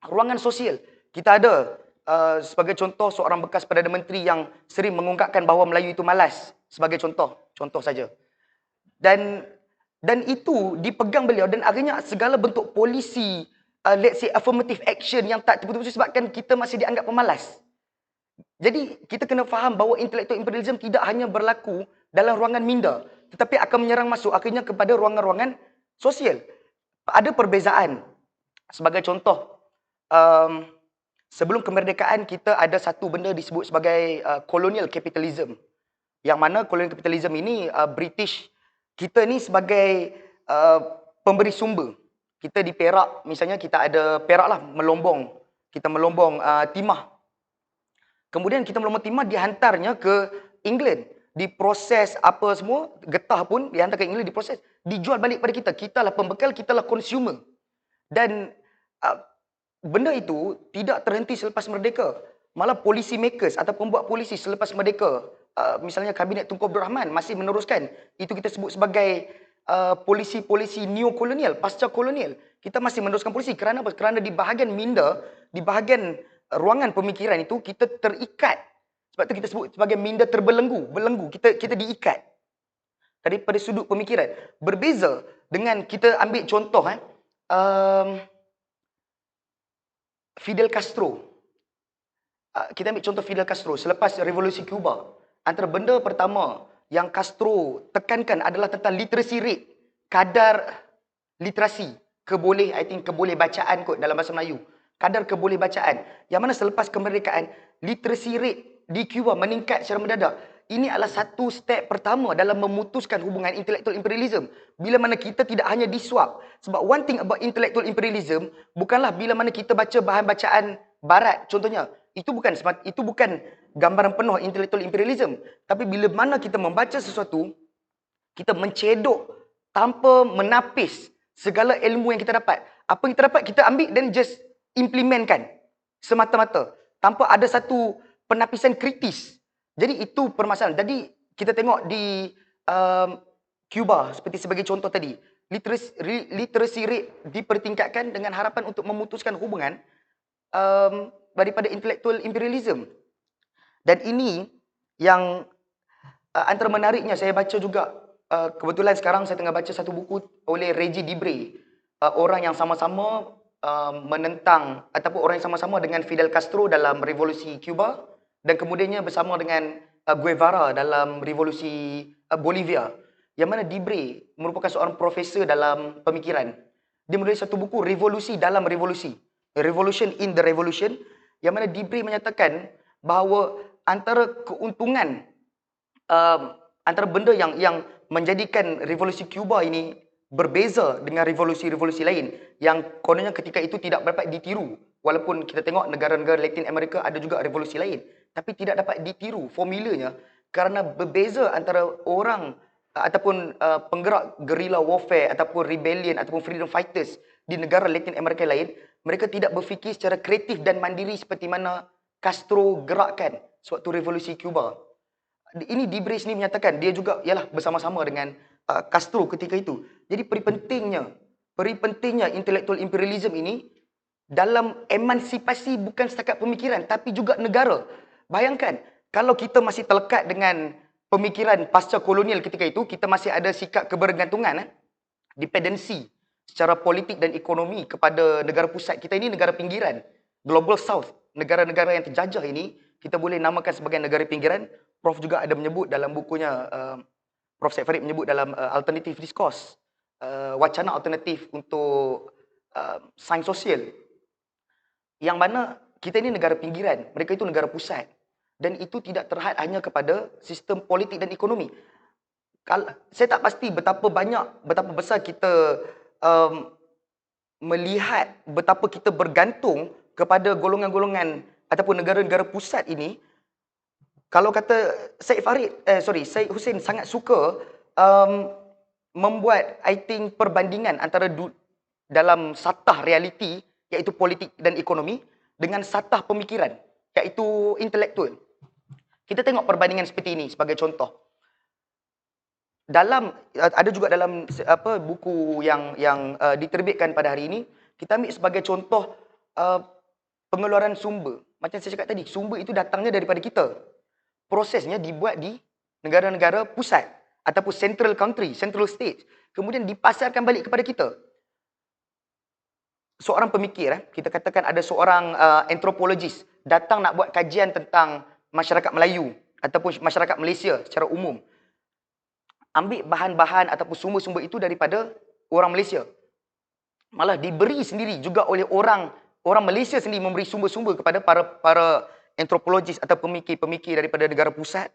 Speaker 4: ruangan sosial. Kita ada sebagai contoh seorang bekas Perdana Menteri yang sering mengungkapkan bahawa Melayu itu malas. Sebagai contoh saja. Dan itu dipegang beliau dan akhirnya segala bentuk polisi, let's say affirmative action yang tak betul-betul sebabkan kita masih dianggap pemalas. Jadi kita kena faham bahawa intellectual imperialism tidak hanya berlaku dalam ruangan minda, tetapi akan menyerang masuk akhirnya kepada ruangan-ruangan sosial. Ada perbezaan. Sebagai contoh, sebelum kemerdekaan kita ada satu benda disebut sebagai colonial capitalism. Yang mana colonial capitalism ini British, kita ni sebagai pemberi sumber. Kita di Perak, misalnya kita ada Perak lah, melombong. Kita melombong timah. Kemudian kita melombong timah dihantarnya ke England. Diproses apa semua, getah pun dihantar ke England, diproses. Dijual balik pada kita. Kita lah pembekal, kita lah consumer. Dan benda itu tidak terhenti selepas merdeka. Malah policy makers atau pembuat polisi selepas merdeka, misalnya Kabinet Tunku Abdul Rahman masih meneruskan. Itu kita sebut sebagai polisi-polisi neo-kolonial, pasca kolonial. Kita masih meneruskan polisi. Kerana apa? Kerana di bahagian minda, di bahagian ruangan pemikiran itu, kita terikat. Sebab itu kita sebut sebagai minda terbelenggu. Belenggu. Kita diikat. Daripada sudut pemikiran. Berbeza dengan kita ambil contoh, Fidel Castro. Kita ambil contoh Fidel Castro selepas revolusi Cuba. Antara benda pertama yang Castro tekankan adalah tentang literacy rate, kadar literasi, keboleh bacaan kot dalam bahasa Melayu. Kadar keboleh bacaan. Yang mana selepas kemerdekaan, literacy rate di Cuba meningkat secara mendadak. Ini adalah satu step pertama dalam memutuskan hubungan intellectual imperialism. Bila mana kita tidak hanya disuap. Sebab one thing about intellectual imperialism, bukanlah bila mana kita baca bahan bacaan barat contohnya. Itu bukan gambaran penuh intellectual imperialism. Tapi bila mana kita membaca sesuatu, kita mencedok tanpa menapis segala ilmu yang kita dapat. Apa yang kita dapat, kita ambil dan just implementkan semata-mata. Tanpa ada satu penapisan kritis. Jadi itu permasalahan. Jadi kita tengok di Cuba seperti sebagai contoh tadi. Literacy rate dipertingkatkan dengan harapan untuk memutuskan hubungan daripada intellectual imperialism. Dan ini yang antara menariknya saya baca juga, kebetulan sekarang saya tengah baca satu buku oleh Reggie Debray, orang yang sama-sama menentang ataupun orang yang sama-sama dengan Fidel Castro dalam revolusi Cuba dan kemudiannya bersama dengan Guevara dalam revolusi Bolivia. Yang mana Debray merupakan seorang profesor dalam pemikiran. Dia menulis satu buku Revolusi dalam Revolusi, Revolution in the Revolution, yang mana Debray menyatakan bahawa antara keuntungan, antara benda yang menjadikan revolusi Cuba ini berbeza dengan revolusi-revolusi lain yang kononnya ketika itu tidak dapat ditiru. Walaupun kita tengok negara-negara Latin America ada juga revolusi lain, tapi tidak dapat ditiru formulanya kerana berbeza antara orang ataupun penggerak guerrilla warfare ataupun rebellion ataupun freedom fighters di negara Latin America lain. Mereka tidak berfikir secara kreatif dan mandiri seperti mana Castro gerakkan sewaktu revolusi Cuba. Ini Debray sendiri menyatakan dia juga ialah bersama-sama dengan Castro ketika itu. Jadi peri pentingnya intellectual imperialism ini dalam emansipasi bukan setakat pemikiran tapi juga negara. Bayangkan kalau kita masih terlekat dengan pemikiran pasca kolonial ketika itu, kita masih ada sikap kebergantungan, dependensi secara politik dan ekonomi kepada negara pusat. Kita ini negara pinggiran, Global South. Negara-negara yang terjajah ini kita boleh namakan sebagai negara pinggiran. Prof juga ada menyebut dalam bukunya, Prof Syed Farid menyebut dalam Alternative Discourse, wacana alternatif untuk sains sosial. Yang mana kita ini negara pinggiran, mereka itu negara pusat. Dan itu tidak terhad hanya kepada sistem politik dan ekonomi. Saya tak pasti betapa besar kita melihat betapa kita bergantung kepada golongan-golongan ataupun negara-negara pusat ini. Kalau kata Syed Hussein sangat suka membuat perbandingan antara dalam satah realiti iaitu politik dan ekonomi dengan satah pemikiran iaitu intelektual. Kita tengok perbandingan seperti ini sebagai contoh. Ada juga dalam buku yang diterbitkan pada hari ini, kita ambil sebagai contoh pengeluaran sumber. Macam saya cakap tadi, sumber itu datangnya daripada kita. Prosesnya dibuat di negara-negara pusat ataupun central country, central state. Kemudian dipasarkan balik kepada kita. Seorang pemikir, kita katakan ada seorang antropologis datang nak buat kajian tentang masyarakat Melayu ataupun masyarakat Malaysia secara umum. Ambil bahan-bahan ataupun sumber-sumber itu daripada orang Malaysia. Malah diberi sendiri juga oleh orang Malaysia sendiri memberi sumber-sumber kepada para antropologis atau pemikir-pemikir daripada negara pusat.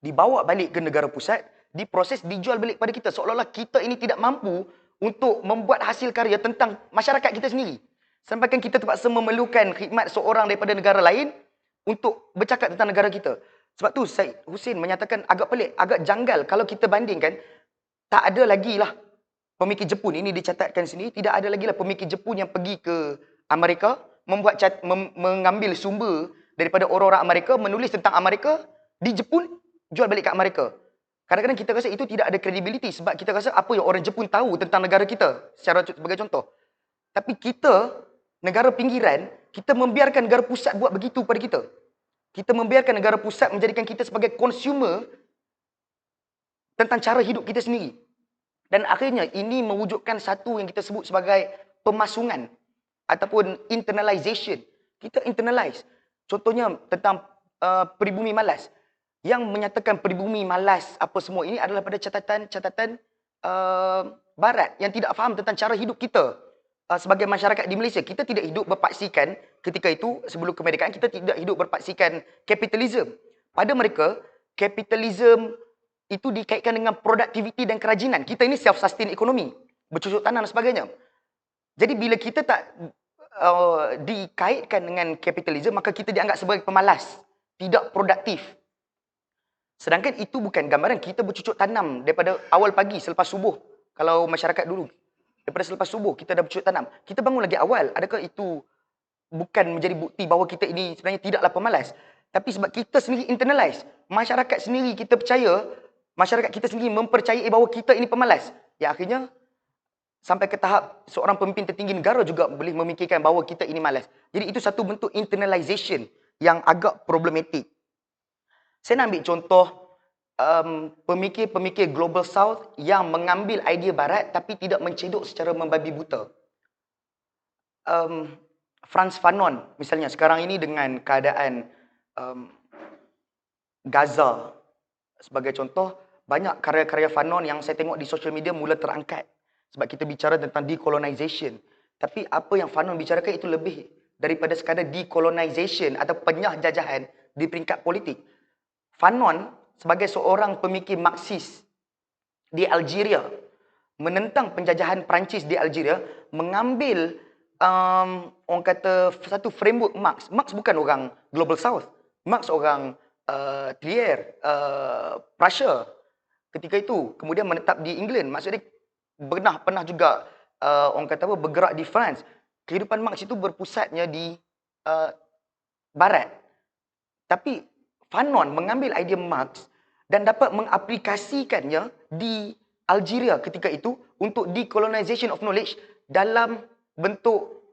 Speaker 4: Dibawa balik ke negara pusat, diproses, dijual balik kepada kita. Seolah-olah kita ini tidak mampu untuk membuat hasil karya tentang masyarakat kita sendiri. Sampaikan kita terpaksa memerlukan khidmat seorang daripada negara lain untuk bercakap tentang negara kita. Sebab tu Syed Hussein menyatakan agak pelik, agak janggal kalau kita bandingkan, tak ada lagi lah pemikir Jepun, ini dicatatkan sini, tidak ada lagi lah pemikir Jepun yang pergi ke Amerika, mengambil sumber daripada orang-orang Amerika, menulis tentang Amerika di Jepun, jual balik ke Amerika. Kadang-kadang kita rasa itu tidak ada credibility sebab kita rasa apa yang orang Jepun tahu tentang negara kita, sebagai contoh. Tapi kita, negara pinggiran, kita membiarkan negara pusat buat begitu pada kita. Kita membiarkan negara pusat menjadikan kita sebagai consumer tentang cara hidup kita sendiri. Dan akhirnya ini mewujudkan satu yang kita sebut sebagai pemasungan ataupun internalization. Kita internalize. Contohnya tentang peribumi malas. Yang menyatakan peribumi malas apa semua ini adalah pada catatan Barat yang tidak faham tentang cara hidup kita sebagai masyarakat di Malaysia. Kita tidak hidup berpaksikan ketika itu, sebelum kemerdekaan, kita tidak hidup berpaksikan kapitalisme. Pada mereka, kapitalisme itu dikaitkan dengan produktiviti dan kerajinan. Kita ini self-sustain ekonomi, bercucuk tanam dan sebagainya. Jadi bila kita tak dikaitkan dengan kapitalisme, maka kita dianggap sebagai pemalas, tidak produktif. Sedangkan itu bukan gambaran kita bercucuk tanam daripada awal pagi selepas subuh. Kalau masyarakat dulu, daripada selepas subuh kita dah bercucuk tanam. Kita bangun lagi awal. Adakah itu bukan menjadi bukti bahawa kita ini sebenarnya tidaklah pemalas? Tapi sebab kita sendiri internalize, masyarakat sendiri kita percaya, masyarakat kita sendiri mempercayai bahawa kita ini pemalas. Ya akhirnya sampai ke tahap seorang pemimpin tertinggi negara juga boleh memikirkan bahawa kita ini malas. Jadi itu satu bentuk internalization yang agak problematik. Saya nak ambil contoh pemikir-pemikir Global South yang mengambil idea Barat tapi tidak mencedok secara membabi buta. Frantz Fanon misalnya sekarang ini dengan keadaan Gaza sebagai contoh, banyak karya-karya Fanon yang saya tengok di social media mula terangkat. Sebab kita bicara tentang decolonization. Tapi apa yang Fanon bicarakan itu lebih daripada sekadar decolonization atau penyahjajahan di peringkat politik. Fanon sebagai seorang pemikir Marxis di Algeria, menentang penjajahan Perancis di Algeria, mengambil orang kata satu framework Marx. Marx bukan orang Global South. Marx orang Trier, Prussia ketika itu. Kemudian menetap di England. Maksudnya pernah juga orang kata apa, bergerak di France. Kehidupan Marx itu berpusatnya di Barat. Tapi Fanon mengambil idea Marx dan dapat mengaplikasikannya di Algeria ketika itu untuk decolonization of knowledge dalam bentuk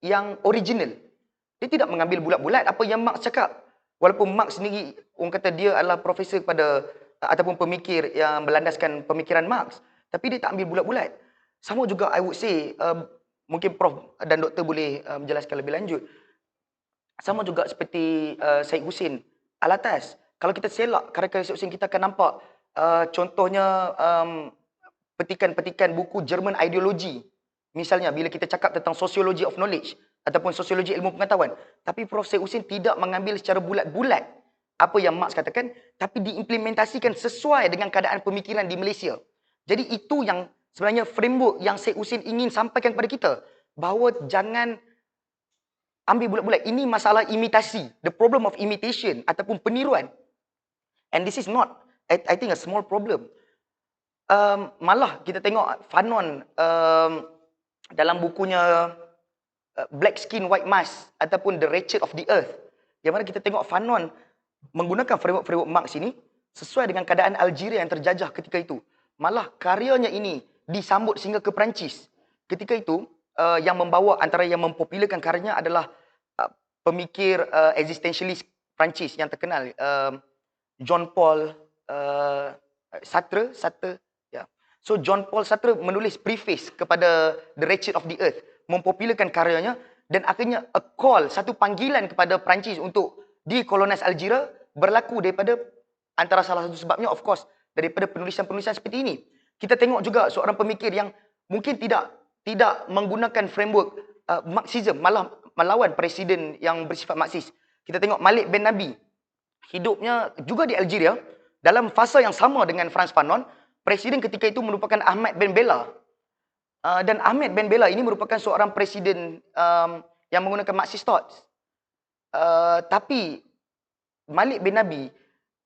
Speaker 4: yang original. Dia tidak mengambil bulat-bulat apa yang Marx cakap. Walaupun Marx sendiri, orang kata dia adalah profesor pada ataupun pemikir yang berlandaskan pemikiran Marx. Tapi dia tak ambil bulat-bulat. Sama juga I would say, mungkin Prof dan Doktor boleh menjelaskan lebih lanjut. Sama juga seperti Syed Hussein Alatas. Kalau kita selak karya-karya Syed Hussein, kita akan nampak contohnya petikan-petikan buku German ideology. Misalnya bila kita cakap tentang sociology of knowledge ataupun sosiologi ilmu pengetahuan. Tapi Prof. Syed Hussein tidak mengambil secara bulat-bulat apa yang Marx katakan, tapi diimplementasikan sesuai dengan keadaan pemikiran di Malaysia. Jadi itu yang sebenarnya framework yang Syed Hussein ingin sampaikan kepada kita, bahawa jangan ambil bulat-bulat. Ini masalah imitasi, the problem of imitation ataupun peniruan. And this is not, I think, a small problem. Malah kita tengok Fanon dalam bukunya Black Skin, White Mask ataupun The Wretched of the Earth, yang mana kita tengok Fanon menggunakan framework Marx ini sesuai dengan keadaan Algeria yang terjajah ketika itu. Malah karyanya ini disambut sehingga ke Perancis. Ketika itu, yang membawa, antara yang mempopularkan karyanya adalah pemikir existentialist Perancis yang terkenal, John Paul Sartre. Ya. So John Paul Sartre menulis preface kepada The Wretched of the Earth, mempopularkan karyanya, dan akhirnya a call, satu panggilan kepada Perancis untuk dekolonize Algeria berlaku daripada, antara salah satu sebabnya of course daripada penulisan-penulisan seperti ini. Kita tengok juga seorang pemikir yang mungkin tidak menggunakan framework Marxism, malah melawan presiden yang bersifat Marxis. Kita tengok Malik bin Nabi, hidupnya juga di Algeria dalam fasa yang sama dengan Frantz Fanon. Presiden ketika itu merupakan Ahmad Ben Bella. Dan Ahmad Ben Bella ini merupakan seorang presiden yang menggunakan Marxist thoughts. Tapi Malik bin Nabi,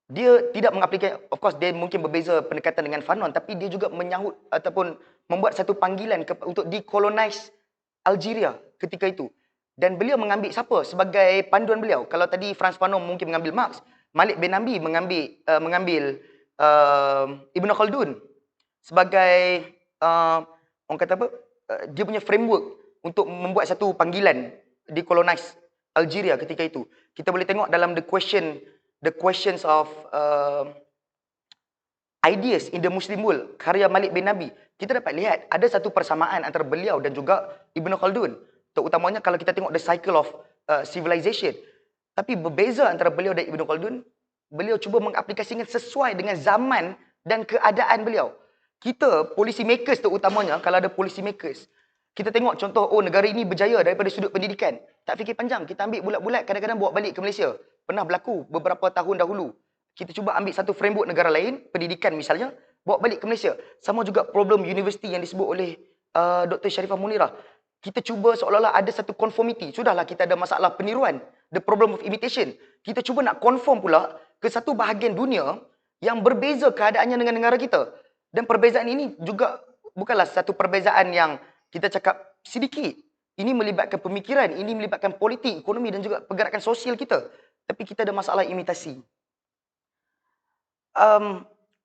Speaker 4: dia tidak mengaplikasi, of course dia mungkin berbeza pendekatan dengan Fanon, tapi dia juga menyahut ataupun membuat satu panggilan untuk dekolonize Algeria ketika itu. Dan beliau mengambil siapa sebagai panduan beliau? Kalau tadi Frantz Fanon mungkin mengambil Marx, Malik bin Nabi mengambil Ibn Khaldun sebagai orang kata apa? Dia punya framework untuk membuat satu panggilan dekolonize Algeria ketika itu. Kita boleh tengok dalam the questions of ideas in the Muslim world, karya Malik bin Nabi, kita dapat lihat ada satu persamaan antara beliau dan juga Ibn Khaldun, terutamanya kalau kita tengok the cycle of civilization. Tapi berbeza antara beliau dan Ibn Khaldun, beliau cuba mengaplikasikan sesuai dengan zaman dan keadaan beliau. Kita policy makers terutamanya, kalau ada policy makers, kita tengok contoh, oh negara ini berjaya daripada sudut pendidikan. Tak fikir panjang, kita ambil bulat-bulat, kadang-kadang bawa balik ke Malaysia. Pernah berlaku beberapa tahun dahulu. Kita cuba ambil satu framework negara lain, pendidikan misalnya, bawa balik ke Malaysia. Sama juga problem universiti yang disebut oleh Dr. Sharifah Munirah. Kita cuba seolah-olah ada satu conformity. Sudahlah kita ada masalah peniruan, the problem of imitation. Kita cuba nak conform pula ke satu bahagian dunia yang berbeza keadaannya dengan negara kita. Dan perbezaan ini juga bukanlah satu perbezaan yang kita cakap sedikit. Ini melibatkan pemikiran, ini melibatkan politik, ekonomi dan juga pergerakan sosial kita. Tapi kita ada masalah imitasi.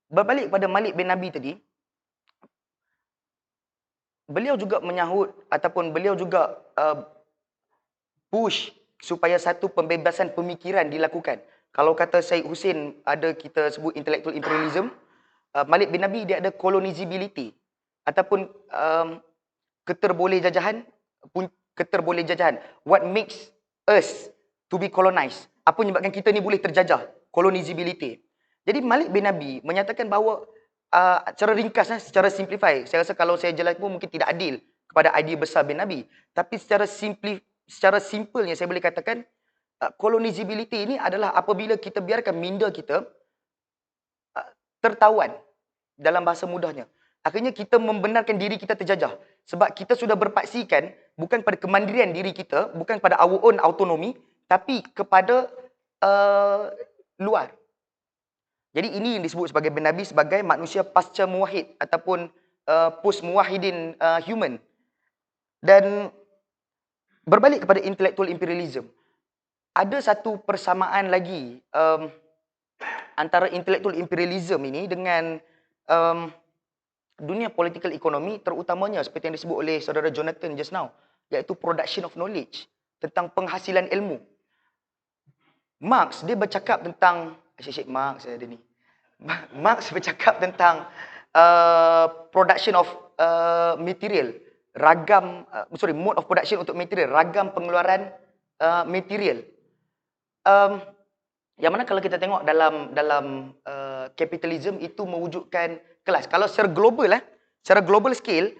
Speaker 4: Berbalik pada Malik bin Nabi tadi, beliau juga menyahut ataupun beliau juga push supaya satu pembebasan pemikiran dilakukan. Kalau kata Syed Hussein, ada kita sebut intellectual imperialism, Malik bin Nabi dia ada colonizability ataupun keterbolehjajahan. What makes us to be colonized? Apa yang menyebabkan kita ni boleh terjajah? Colonizability. Jadi Malik bin Nabi menyatakan bahawa secara ringkas, secara simplify, saya rasa kalau saya jelas pun mungkin tidak adil kepada idea besar bin Nabi. Tapi secara simpelnya saya boleh katakan colonizability ini adalah apabila kita biarkan minda kita tertawan, dalam bahasa mudahnya. Akhirnya kita membenarkan diri kita terjajah. Sebab kita sudah berpaksikan bukan pada kemandirian diri kita, bukan pada our own autonomy, tapi kepada luar. Jadi ini yang disebut sebagai bin Nabi sebagai manusia pasca muwahhid ataupun post muwahhidin human. Dan berbalik kepada intelektual imperialism, ada satu persamaan lagi antara intelektual imperialism ini dengan dunia political economy, terutamanya seperti yang disebut oleh saudara Jonathan just now, iaitu production of knowledge, tentang penghasilan ilmu. Marx dia bercakap tentang Marx ada ni. Marx bercakap tentang production of material, mode of production untuk material, ragam pengeluaran material. Yang mana kalau kita tengok dalam capitalism itu mewujudkan kelas. Kalau secara global scale,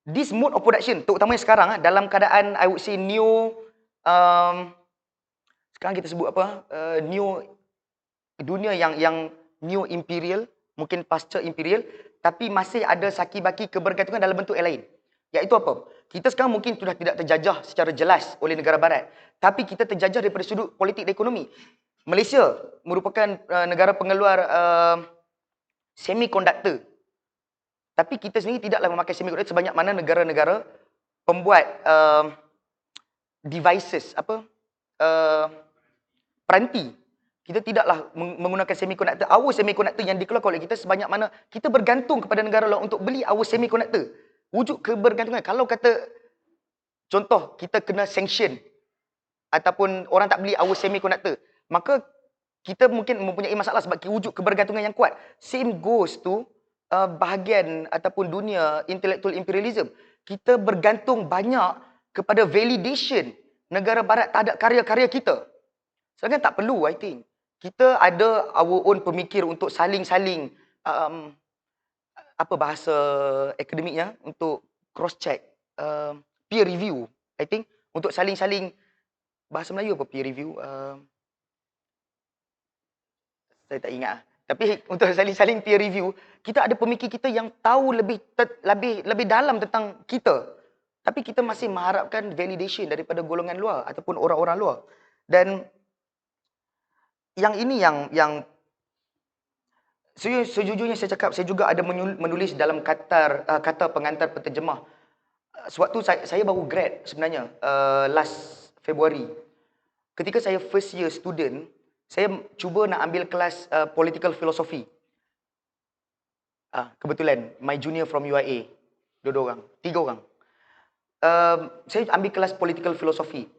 Speaker 4: this mode of production, terutamanya sekarang dalam keadaan I would say sekarang kita sebut apa? New dunia yang new imperial, mungkin pasca imperial, tapi masih ada saki-baki kebergantungan dalam bentuk yang lain. Iaitu apa? Kita sekarang mungkin sudah tidak terjajah secara jelas oleh negara barat, tapi kita terjajah daripada sudut politik dan ekonomi. Malaysia merupakan negara pengeluar semiconductor. Tapi kita sendiri tidaklah memakai semiconductor sebanyak mana negara-negara pembuat devices, peranti. Kita tidaklah menggunakan semiconductor. Our semiconductor yang dikeluarkan oleh kita sebanyak mana kita bergantung kepada negara lain untuk beli our semiconductor. Wujud kebergantungan. Kalau kata, contoh, kita kena sanction ataupun orang tak beli our semiconductor, maka kita mungkin mempunyai masalah sebab wujud kebergantungan yang kuat. Same goes to bahagian ataupun dunia intelektual imperialism. Kita bergantung banyak kepada validation negara barat terhadap karya-karya kita. Sedangkan tak perlu, I think. Kita ada our own pemikir untuk saling-saling, apa bahasa akademiknya, untuk cross-check, peer review, I think. Untuk saling-saling, bahasa Melayu apa peer review? Saya tak ingat. Tapi untuk saling-saling peer review, kita ada pemikir kita yang tahu lebih dalam tentang kita. Tapi kita masih mengharapkan validation daripada golongan luar ataupun orang-orang luar. Dan yang ini yang sejujurnya saya cakap, saya juga ada menulis dalam kata pengantar penterjemah. Sewaktu saya baru grad sebenarnya, last Februari. Ketika saya first year student, saya cuba nak ambil kelas political philosophy. Kebetulan, my junior from UIA. 2 orang, 3 orang. Saya ambil kelas political philosophy.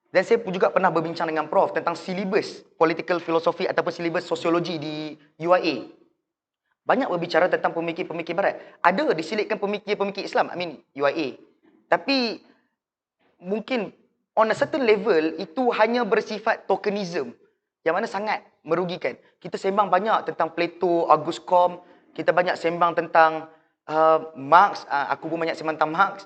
Speaker 4: Dan saya juga pernah berbincang dengan Prof tentang silibus political philosophy ataupun silibus sosiologi di UIA. Banyak berbicara tentang pemikir-pemikir barat. Ada diselitkan pemikir-pemikir Islam, UIA. Tapi mungkin on a certain level itu hanya bersifat tokenism yang mana sangat merugikan. Kita sembang banyak tentang Plato, Auguste Comte, kita banyak sembang tentang Marx, aku pun banyak sembang tentang Marx.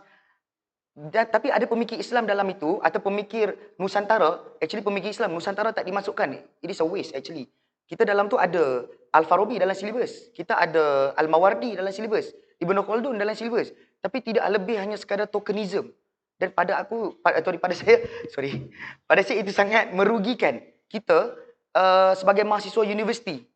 Speaker 4: Tapi ada pemikir Islam dalam itu atau pemikir Nusantara, actually pemikir Islam Nusantara tak dimasukkan. It is a waste actually. Kita dalam tu ada Al-Farabi dalam silibus, kita ada Al-Mawardi dalam silibus, Ibn Khaldun dalam silibus, tapi tidak lebih hanya sekadar tokenism. Dan pada saya itu sangat merugikan kita sebagai mahasiswa universiti.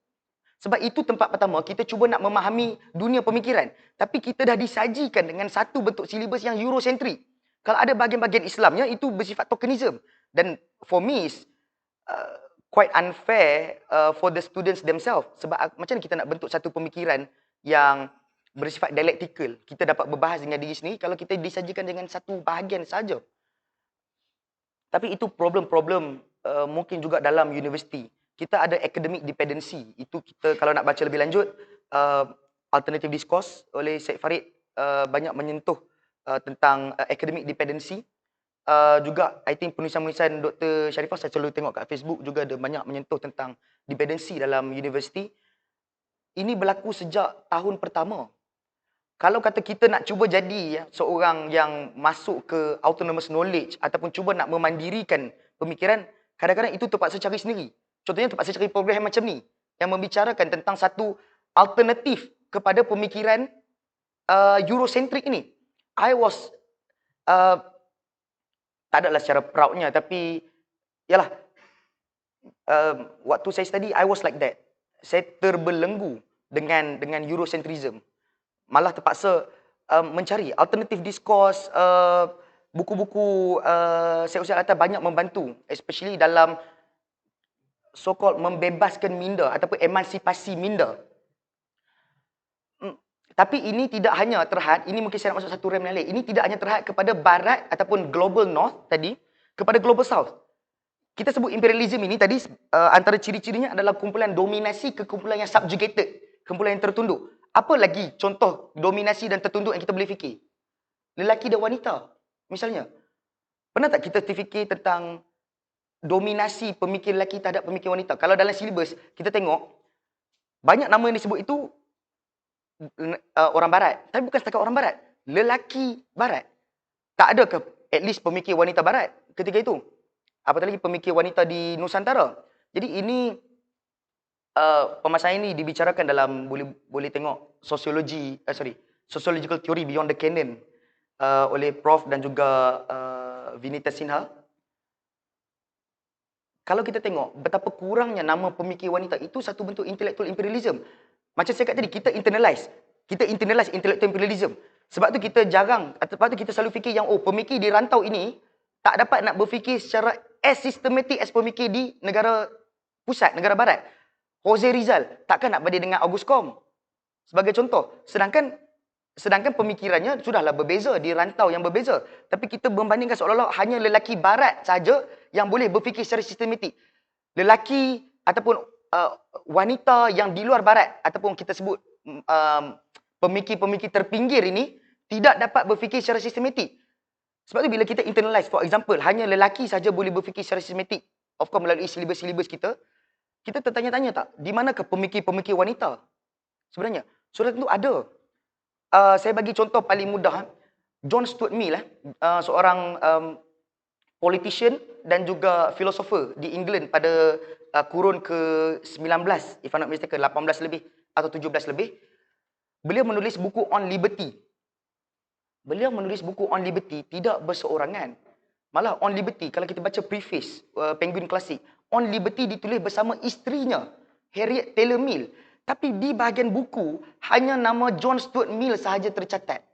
Speaker 4: Sebab itu tempat pertama kita cuba nak memahami dunia pemikiran. Tapi kita dah disajikan dengan satu bentuk silibus yang Eurocentric. Kalau ada bahagian-bahagian Islamnya, itu bersifat tokenism. Dan for me, quite unfair for the students themselves. Sebab macam mana kita nak bentuk satu pemikiran yang bersifat dialektikal. Kita dapat berbahas dengan diri sendiri kalau kita disajikan dengan satu bahagian saja. Tapi itu problem-problem mungkin juga dalam universiti. Kita ada academic dependency. Itu kita kalau nak baca lebih lanjut, alternative discourse oleh Syed Farid banyak menyentuh tentang academic dependency. Juga I think penulisan-penulisan Dr. Sharifah saya selalu tengok kat Facebook juga ada banyak menyentuh tentang dependency dalam universiti. Ini berlaku sejak tahun pertama. Kalau kata kita nak cuba jadi seorang yang masuk ke autonomous knowledge ataupun cuba nak memandirikan pemikiran, kadang-kadang itu terpaksa cari sendiri. Contohnya terpaksa cari program macam ni yang membicarakan tentang satu alternatif kepada pemikiran Eurocentric ini. I was tak adalah secara proudnya, tapi yalah, waktu saya study I was like that. Saya terbelenggu dengan Eurocentrism. Malah terpaksa mencari alternative discourse, buku-buku Syed Hussein Alatas banyak membantu, especially dalam so-called membebaskan minda ataupun emansipasi minda. Tapi ini tidak hanya terhad, ini mungkin saya nak masuk satu rem yang lain. Ini tidak hanya terhad kepada barat ataupun global north tadi, kepada global south. Kita sebut imperialism ini tadi, antara ciri-cirinya adalah kumpulan dominasi ke kumpulan yang subjugated, kumpulan yang tertunduk. Apa lagi contoh dominasi dan tertunduk yang kita boleh fikir? Lelaki dan wanita, misalnya. Pernah tak kita terfikir tentang dominasi pemikir lelaki terhadap pemikir wanita? Kalau dalam silibus, kita tengok, banyak nama yang disebut itu orang barat. Tapi bukan setakat orang barat. Lelaki barat. Tak ada ke at least pemikir wanita barat ketika itu? Apatah lagi pemikir wanita di Nusantara. Jadi ini Permasalahan ini dibicarakan dalam boleh tengok sociological theory beyond the canon oleh Prof dan juga Vinita Sinha. Kalau kita tengok betapa kurangnya nama pemikir wanita, itu satu bentuk intellectual imperialism. Macam saya kata tadi, kita internalize intellectual imperialism. Sebab tu kita sebab tu kita selalu fikir yang pemikir di rantau ini tak dapat nak berfikir secara as systematic as pemikir di negara pusat, negara barat. Jose Rizal takkan nak banding dengan Auguste Comte sebagai contoh. Sedangkan pemikirannya sudahlah berbeza di rantau yang berbeza. Tapi kita membandingkan seolah-olah hanya lelaki barat saja yang boleh berfikir secara sistematik. Lelaki ataupun wanita yang di luar barat ataupun kita sebut pemikir-pemikir terpinggir ini tidak dapat berfikir secara sistematik. Sebab tu bila kita internalize, for example, hanya lelaki saja boleh berfikir secara sistematik, of course melalui silibus-silibus kita tertanya-tanya tak, di manakah pemikir-pemikir wanita? Sebenarnya, surat itu ada. Saya bagi contoh paling mudah. John Stuart Mill, seorang politician dan juga filosofer di England pada kurun ke-19, if I'm not mistaken, 18 lebih atau 17 lebih. Beliau menulis buku on liberty. Beliau menulis buku on liberty tidak berseorangan. Malah on liberty, kalau kita baca preface Penguin Klasik, on liberty ditulis bersama isterinya, Harriet Taylor Mill. Tapi di bahagian buku, hanya nama John Stuart Mill sahaja tercatat.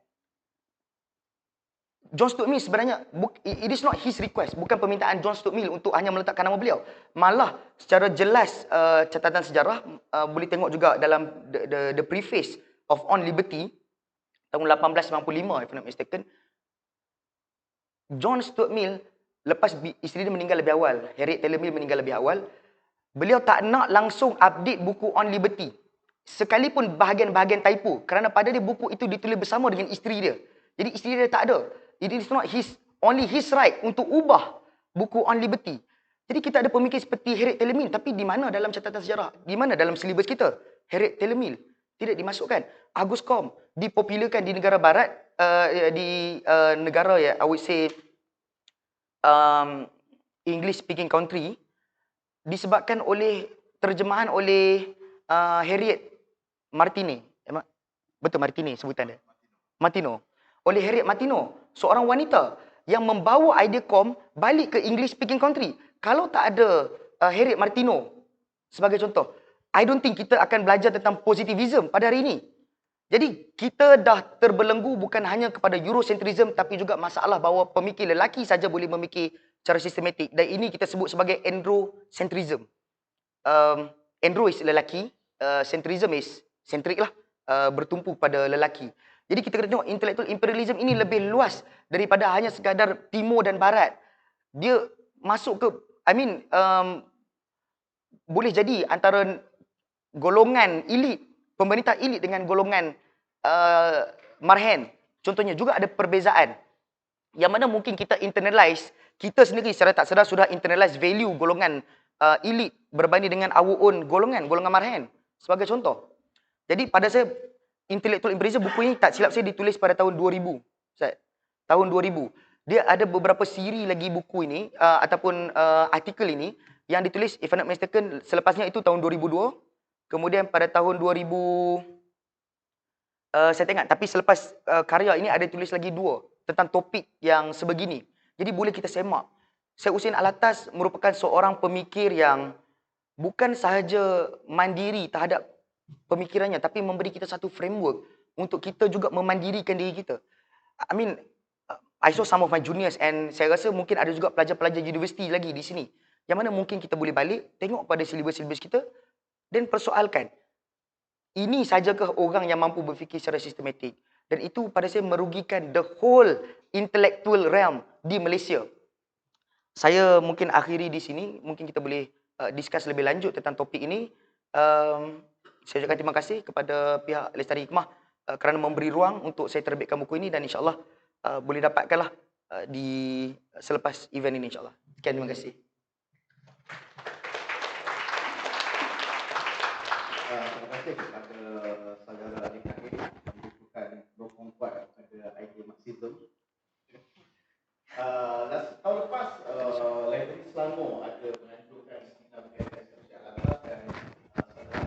Speaker 4: John Stuart Mill sebenarnya, it is not his request, bukan permintaan John Stuart Mill untuk hanya meletakkan nama beliau. Malah secara jelas catatan sejarah, boleh tengok juga dalam the preface of On Liberty, tahun 1895 if I'm not mistaken, John Stuart Mill, lepas isteri dia meninggal lebih awal, Harriet Taylor Mill meninggal lebih awal, beliau tak nak langsung update buku On Liberty. Sekalipun bahagian-bahagian typo, kerana pada dia buku itu ditulis bersama dengan isteri dia. Jadi isteri dia tak ada. It is not only his right untuk ubah buku On Liberty. Jadi kita ada pemikir seperti Harriet Taylor Mill, tapi di mana dalam catatan sejarah? Di mana dalam silibus kita? Harriet Taylor Mill tidak dimasukkan. Auguste Comte dipopularkan di negara barat, di negara I would say English speaking country, disebabkan oleh terjemahan oleh Harriet Martineau. Betul Martineau sebutan dia. Martineau. Oleh Harriet Martineau, seorang wanita yang membawa idea kom balik ke English speaking country. Kalau tak ada Harriet Martineau sebagai contoh, I don't think kita akan belajar tentang positivism pada hari ini. Jadi kita dah terbelenggu bukan hanya kepada Eurocentrism, tapi juga masalah bahawa pemikir lelaki saja boleh memikir secara sistematik. Dan ini kita sebut sebagai androcentrism. Andro is lelaki, centrism is centric lah, bertumpu pada lelaki. Jadi kita kena tengok intellectual imperialism ini lebih luas daripada hanya sekadar timur dan barat. Dia masuk ke, boleh jadi antara golongan elit, pemerintah elit dengan golongan marhen. Contohnya juga ada perbezaan. Yang mana mungkin kita internalize, kita sendiri secara tak sedar sudah internalize value golongan elit berbanding dengan our own golongan marhen. Sebagai contoh. Jadi pada saya, Intelektual Imperialisme, buku ini tak silap saya ditulis pada tahun 2000. Tahun 2000. Dia ada beberapa siri lagi buku ini, ataupun artikel ini, yang ditulis, if I'm not mistaken, selepasnya itu tahun 2002. Kemudian pada tahun 2000, saya tengok, tapi selepas karya ini ada tulis lagi 2 tentang topik yang sebegini. Jadi boleh kita semak. Syed Hussein Alatas merupakan seorang pemikir yang bukan sahaja mandiri terhadap pemikirannya, tapi memberi kita satu framework untuk kita juga memandirikan diri kita. I saw some of my juniors and saya rasa mungkin ada juga pelajar-pelajar universiti lagi di sini. Yang mana mungkin kita boleh balik, tengok pada silibus-silibus kita dan persoalkan. Ini sajakah orang yang mampu berfikir secara sistematik? Dan itu pada saya merugikan the whole intellectual realm di Malaysia. Saya mungkin akhiri di sini, mungkin kita boleh discuss lebih lanjut tentang topik ini. Saya ucapkan terima kasih kepada pihak Lestari Hikmah kerana memberi ruang untuk saya terbitkan buku ini dan insyaAllah boleh dapatkanlah di selepas event ini insyaAllah. Sekian, terima kasih.
Speaker 3: Terima kasih kepada saudara adik Kahir yang menunjukkan dokong kuat kepada idea Marxism. Tahun lepas, Library Selangor ada menganjurkan seminar berkaitan sosial atas dan saudara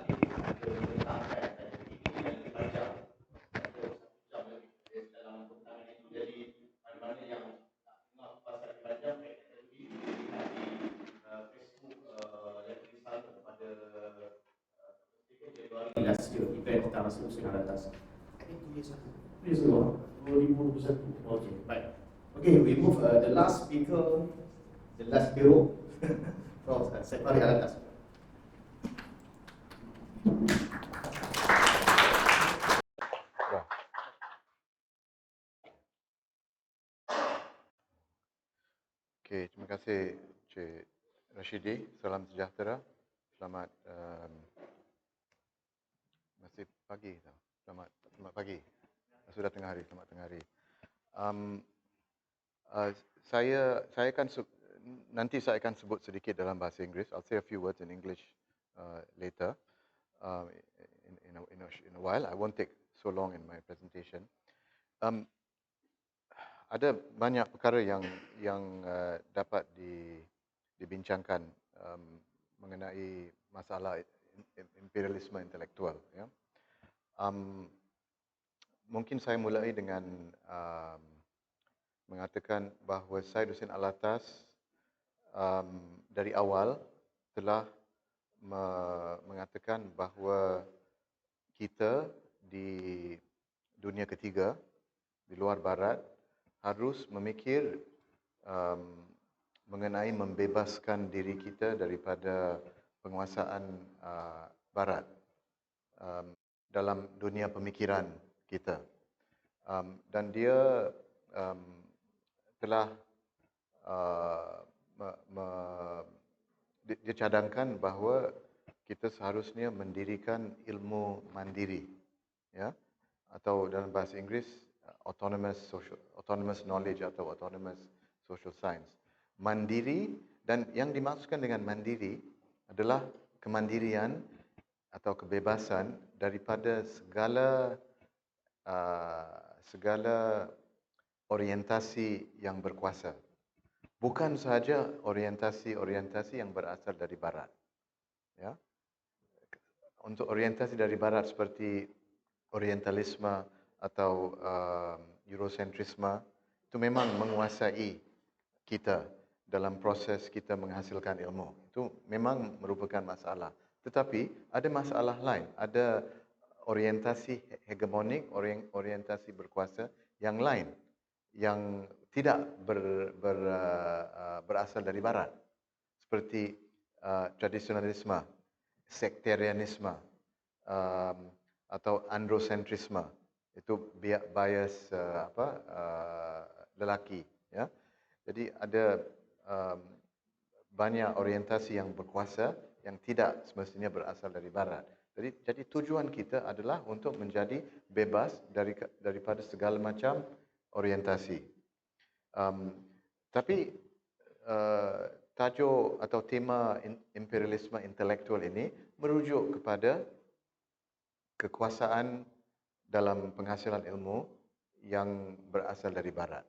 Speaker 3: Januari last year, event kita masuk musim atas. I think 2 years ago. 2 years ago, 2021. Okay, baik. Okay, we move the last speaker, the last hero from Separi Alatas.
Speaker 5: Okey, terima kasih Cik Rashidi. Salam sejahtera. Selamat masih pagi tau. Selamat pagi. Sudah tengah hari. Selamat tengah hari. Saya akan nanti saya akan sebut sedikit dalam bahasa Inggeris. I'll say a few words in English later. In a while. I won't take so long in my presentation. Ada banyak perkara yang dapat dibincangkan mengenai masalah imperialisme intelektual. Ya. Mungkin saya mulai dengan mengatakan bahawa Syed Hussein Alatas dari awal telah mengatakan bahawa kita di dunia ketiga, di luar barat, harus memikir mengenai membebaskan diri kita daripada penguasaan barat dalam dunia pemikiran kita. Dan dia telah dia cadangkan bahawa kita seharusnya mendirikan ilmu mandiri, ya, atau dalam bahasa Inggeris autonomous knowledge atau autonomous social science. Mandiri, dan yang dimaksudkan dengan mandiri adalah kemandirian atau kebebasan daripada segala orientasi yang berkuasa. Bukan sahaja orientasi yang berasal dari barat. Ya. Untuk orientasi dari barat seperti orientalisme atau eurocentrisme, itu memang menguasai kita dalam proses kita menghasilkan ilmu. Itu memang merupakan masalah. Tetapi ada masalah lain, ada orientasi hegemonik, orientasi berkuasa yang lain, yang tidak berasal dari barat. Seperti tradisionalisme, sektarianisme, atau androcentrisme. Itu bias lelaki, ya. Jadi ada banyak orientasi yang berkuasa yang tidak semestinya berasal dari barat. Jadi tujuan kita adalah untuk menjadi bebas daripada segala macam orientasi. Tapi tajuk atau tema imperialisme intelektual ini merujuk kepada kekuasaan dalam penghasilan ilmu yang berasal dari barat.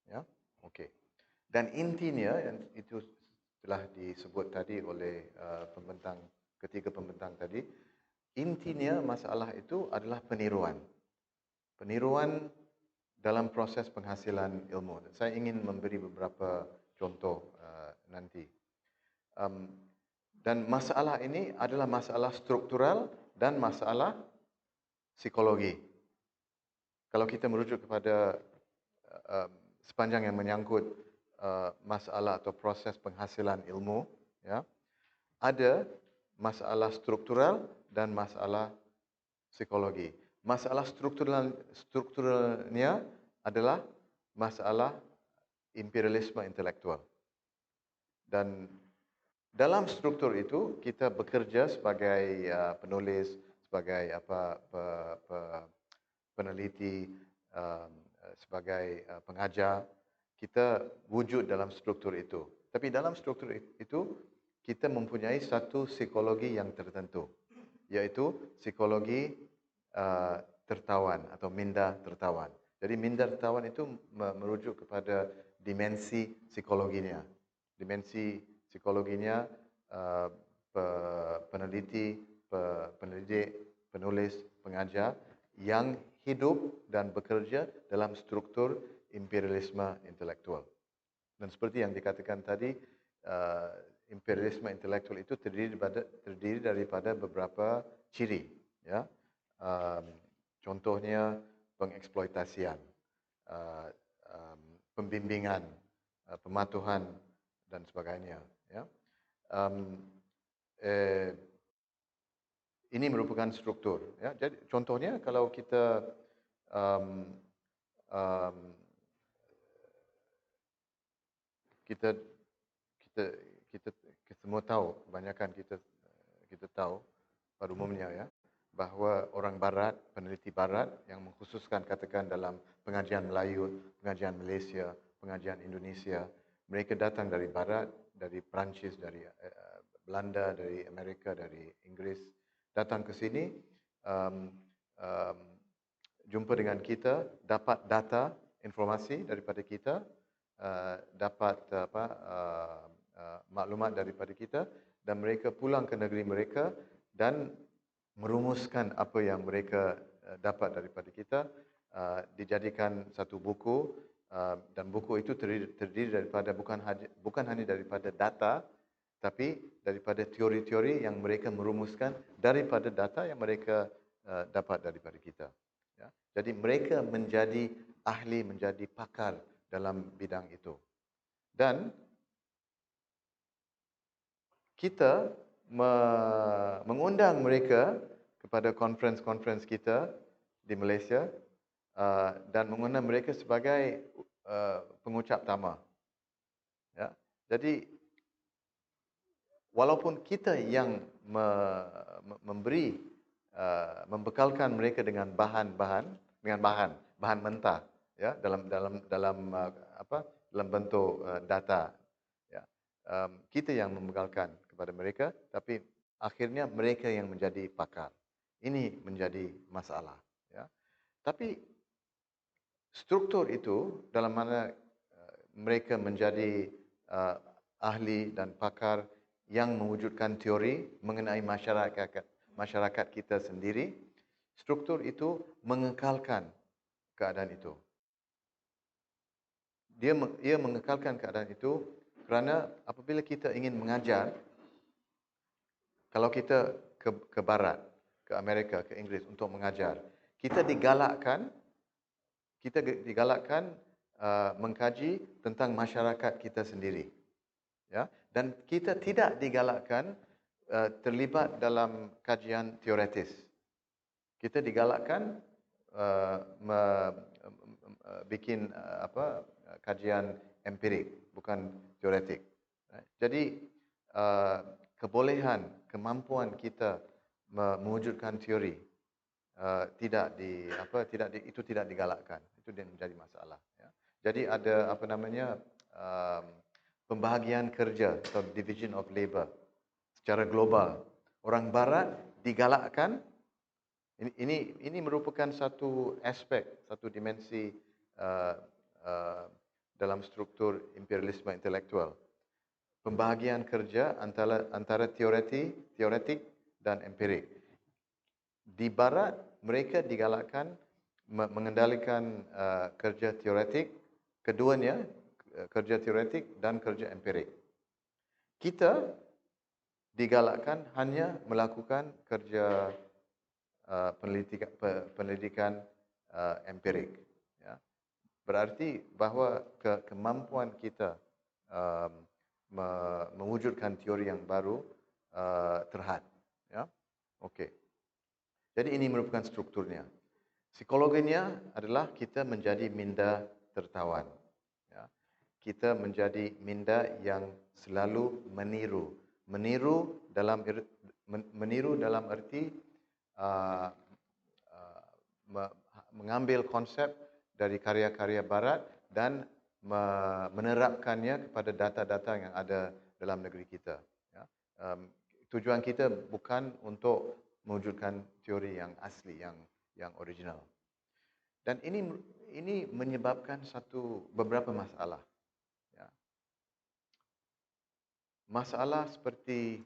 Speaker 5: Ya, okey. Dan intinya, yang itu telah disebut tadi oleh ketiga pembentang tadi, intinya masalah itu adalah peniruan. Peniruan dalam proses penghasilan ilmu. Saya ingin memberi beberapa contoh nanti. Dan masalah ini adalah masalah struktural dan masalah psikologi. Kalau kita merujuk kepada sepanjang yang menyangkut masalah atau proses penghasilan ilmu, ya, ada masalah struktural dan masalah psikologi. Masalah strukturalnya adalah masalah imperialisme intelektual. Dan dalam struktur itu kita bekerja sebagai penulis, sebagai peneliti, sebagai pengajar, kita wujud dalam struktur itu. Tapi dalam struktur itu kita mempunyai satu psikologi yang tertentu, iaitu psikologi tertawan atau minda tertawan. Jadi minda tertawan itu merujuk kepada dimensi psikologinya. Dimensi psikologinya peneliti, pendidik, penulis, pengajar yang hidup dan bekerja dalam struktur imperialisme intelektual. Dan seperti yang dikatakan tadi, imperialisme intelektual itu terdiri daripada beberapa ciri. ya. Contohnya pengeksploitasian, uh, pembimbingan, pematuhan dan sebagainya, ya. Um, ini merupakan struktur, ya. Jadi contohnya kalau kita um, um, kita kita kita kita semua tahu, kebanyakan kita tahu pada umumnya, ya, bahawa orang barat, peneliti barat yang mengkhususkan katakan dalam pengajian Melayu, pengajian Malaysia, pengajian Indonesia, mereka datang dari barat, dari Perancis, dari Belanda, dari Amerika, dari Inggris, datang ke sini, um, um, jumpa dengan kita, dapat data, informasi daripada kita, dapat maklumat daripada kita, dan mereka pulang ke negeri mereka dan merumuskan apa yang mereka dapat daripada kita, dijadikan satu buku, dan buku itu terdiri daripada bukan hanya daripada data, tapi daripada teori-teori yang mereka merumuskan daripada data yang mereka dapat daripada kita. Ya. Jadi mereka menjadi ahli, menjadi pakar dalam bidang itu. Dan kita mengundang mereka kepada konferens-konferens kita di Malaysia, dan mengundang mereka sebagai pengucap tama. Ya. Jadi walaupun kita yang membekalkan mereka dengan bahan mentah, ya, dalam bentuk data, ya. Kita yang membekalkan kepada mereka, tapi akhirnya mereka yang menjadi pakar. Ini menjadi masalah, ya. Tapi struktur itu dalam mana mereka menjadi ahli dan pakar yang mewujudkan teori mengenai masyarakat kita sendiri, struktur itu mengekalkan keadaan itu. Ia mengekalkan keadaan itu kerana apabila kita ingin mengajar, kalau kita ke barat, ke Amerika, ke Inggeris untuk mengajar, kita digalakkan mengkaji tentang masyarakat kita sendiri, ya, dan kita tidak digalakkan terlibat dalam kajian teoretis. Kita digalakkan bikin kajian empirik, bukan teoretik. Jadi kemampuan kita mewujudkan teori itu tidak digalakkan. Itu dia menjadi masalah, ya. Jadi ada pembahagian kerja atau division of labor secara global. Orang barat digalakkan. Ini merupakan satu aspek, satu dimensi dalam struktur imperialisme intelektual. Pembahagian kerja antara teoretik dan empirik. Di barat, mereka digalakkan mengendalikan kerja teoretik, keduanya, kerja teoretik dan kerja empirik. Kita digalakkan hanya melakukan kerja pendidikan empirik. Ya. Berarti bahawa kemampuan kita mewujudkan teori yang baru terhad. Ya. Okey. Jadi ini merupakan strukturnya. Psikologinya adalah kita menjadi minda tertawan. Ya. Kita menjadi minda yang selalu meniru. Meniru dalam arti mengambil konsep dari karya-karya barat dan menerapkannya kepada data-data yang ada dalam negeri kita. Ya. Tujuan kita bukan untuk mewujudkan teori yang asli, yang original. Dan ini menyebabkan beberapa masalah. Ya. Masalah seperti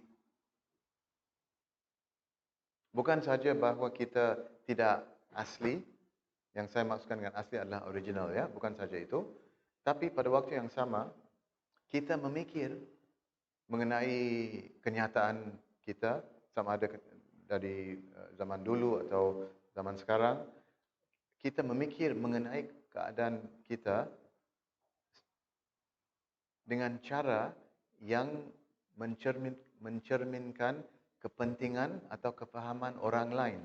Speaker 5: bukan saja bahawa kita tidak asli, yang saya maksudkan dengan asli adalah original, ya, bukan saja itu, tapi pada waktu yang sama kita memikir mengenai kenyataan kita, sama ada dari zaman dulu atau zaman sekarang, kita memikir mengenai keadaan kita dengan cara yang mencerminkan kepentingan atau kefahaman orang lain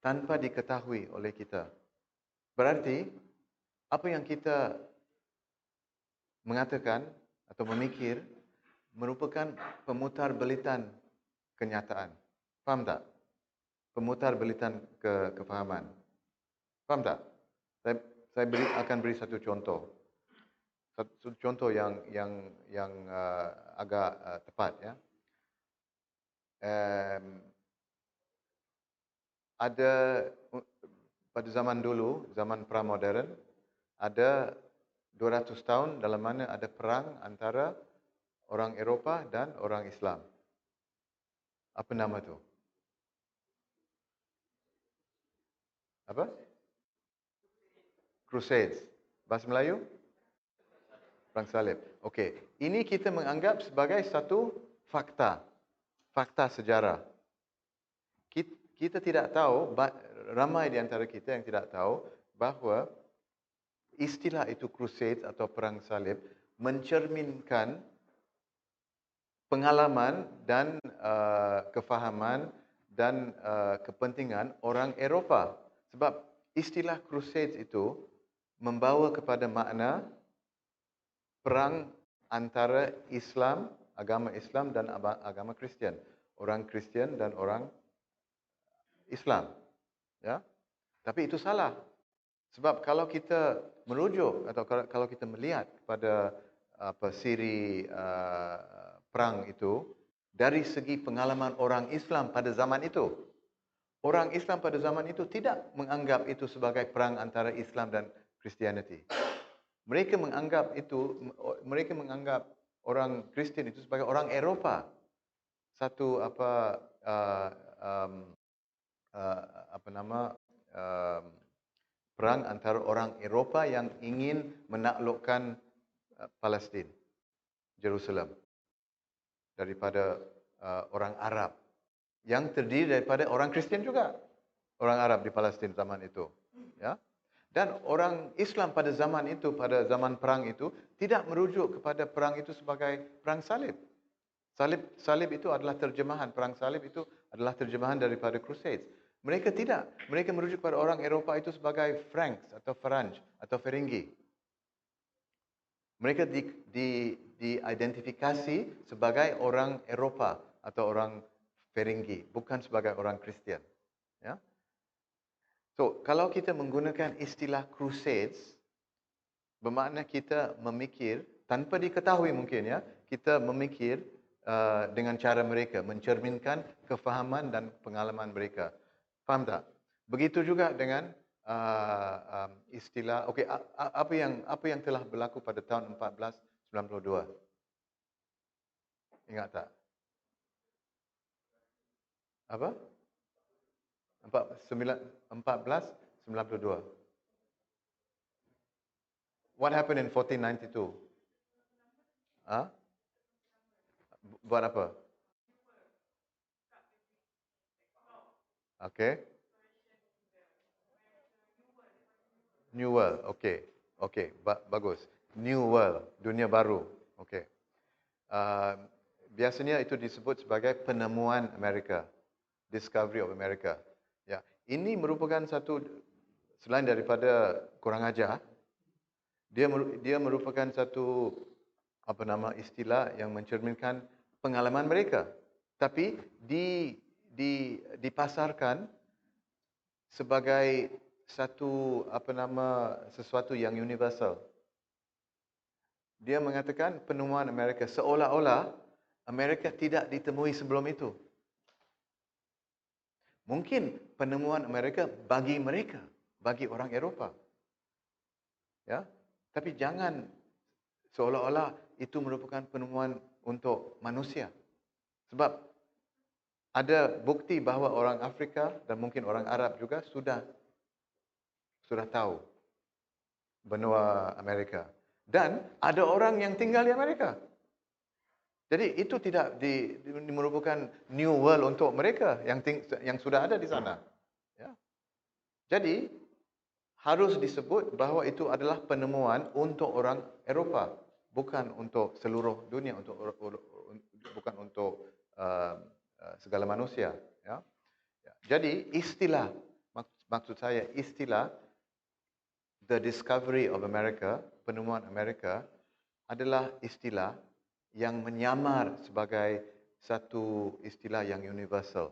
Speaker 5: tanpa diketahui oleh kita. Berarti, apa yang kita mengatakan atau memikir merupakan pemutarbalitan kenyataan. Faham tak? Pemutarbalitan kefahaman. Faham tak? Saya akan beri satu contoh. Satu contoh yang agak tepat, ya. Ada pada zaman dulu, zaman pra-modern, ada 200 tahun dalam mana ada perang antara orang Eropah dan orang Islam. Apa nama tu? Apa? Crusades. Bahasa Melayu? Perang salib. Okey. Ini kita menganggap sebagai satu fakta. Fakta sejarah. Kita tidak tahu, ramai di antara kita yang tidak tahu bahawa istilah itu crusades atau perang salib mencerminkan pengalaman dan kefahaman dan kepentingan orang Eropah. Sebab istilah crusades itu membawa kepada makna perang antara Islam, agama Islam dan agama Kristian. Orang Kristian dan orang Islam. Ya. Tapi itu salah. Sebab kalau kita merujuk atau kalau kita melihat kepada Siri perang itu dari segi pengalaman orang Islam pada zaman itu. Orang Islam pada zaman itu tidak menganggap itu sebagai perang antara Islam dan Kristianiti. Mereka menganggap orang Kristian itu sebagai orang Eropah. Satu perang antara orang Eropah yang ingin menaklukkan Palestin, Jerusalem daripada orang Arab yang terdiri daripada orang Kristian juga, orang Arab di Palestin zaman itu, ya. Dan orang Islam pada zaman itu, pada zaman perang itu tidak merujuk kepada perang itu sebagai perang salib. Salib itu adalah terjemahan, perang salib itu adalah terjemahan daripada Crusades. Mereka tidak. Mereka merujuk kepada orang Eropah itu sebagai Franks atau Farange atau Ferengi. Mereka diidentifikasi sebagai orang Eropah atau orang Ferengi, bukan sebagai orang Kristian. Ya. So, kalau kita menggunakan istilah Crusades, bermakna kita memikir, tanpa diketahui mungkin, ya, kita memikir dengan cara mereka, mencerminkan kefahaman dan pengalaman mereka. Faham tak? Begitu juga dengan istilah, okey, apa yang telah berlaku pada tahun 1492? Ingat tak? Apa? 1492. What happened in 1492? Huh? Buat apa? Okay. New World. Okay. Okay. Bagus. New World. Dunia baru. Okay. Biasanya itu disebut sebagai penemuan Amerika. Discovery of America. Ya. Ini merupakan satu, selain daripada kurang ajar, dia merupakan satu istilah yang mencerminkan pengalaman mereka. Tapi dipasarkan sebagai satu sesuatu yang universal. Dia mengatakan penemuan Amerika seolah-olah Amerika tidak ditemui sebelum itu. Mungkin penemuan Amerika bagi mereka, bagi orang Eropah. Ya, tapi jangan seolah-olah itu merupakan penemuan untuk manusia. Sebab ada bukti bahawa orang Afrika dan mungkin orang Arab juga sudah tahu benua Amerika. Dan ada orang yang tinggal di Amerika. Jadi itu tidak merupakan new world untuk mereka yang sudah ada di sana. Ya. Jadi harus disebut bahawa itu adalah penemuan untuk orang Eropah, bukan untuk seluruh dunia, bukan untuk segala manusia. Ya. Jadi istilah, maksud saya istilah the discovery of America, penemuan Amerika adalah istilah yang menyamar sebagai satu istilah yang universal.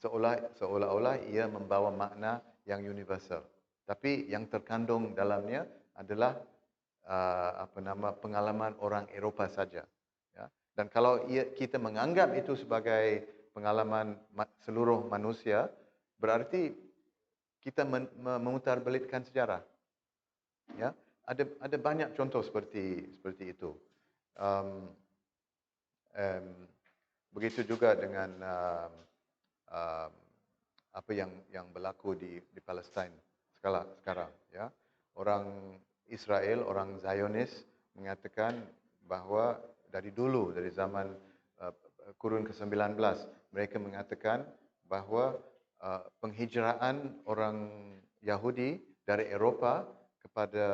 Speaker 5: Seolah-olah ia membawa makna yang universal. Tapi yang terkandung dalamnya adalah pengalaman orang Eropah saja. Ya. Dan kalau kita menganggap itu sebagai pengalaman seluruh manusia, berarti kita memutarbalikkan sejarah. Ya, ada banyak contoh seperti itu. Begitu juga dengan apa yang berlaku di Palestin sekarang. Ya, orang Israel, orang Zionis mengatakan bahawa dari dulu, dari zaman kurun ke-19, mereka mengatakan bahawa penghijraan orang Yahudi dari Eropah kepada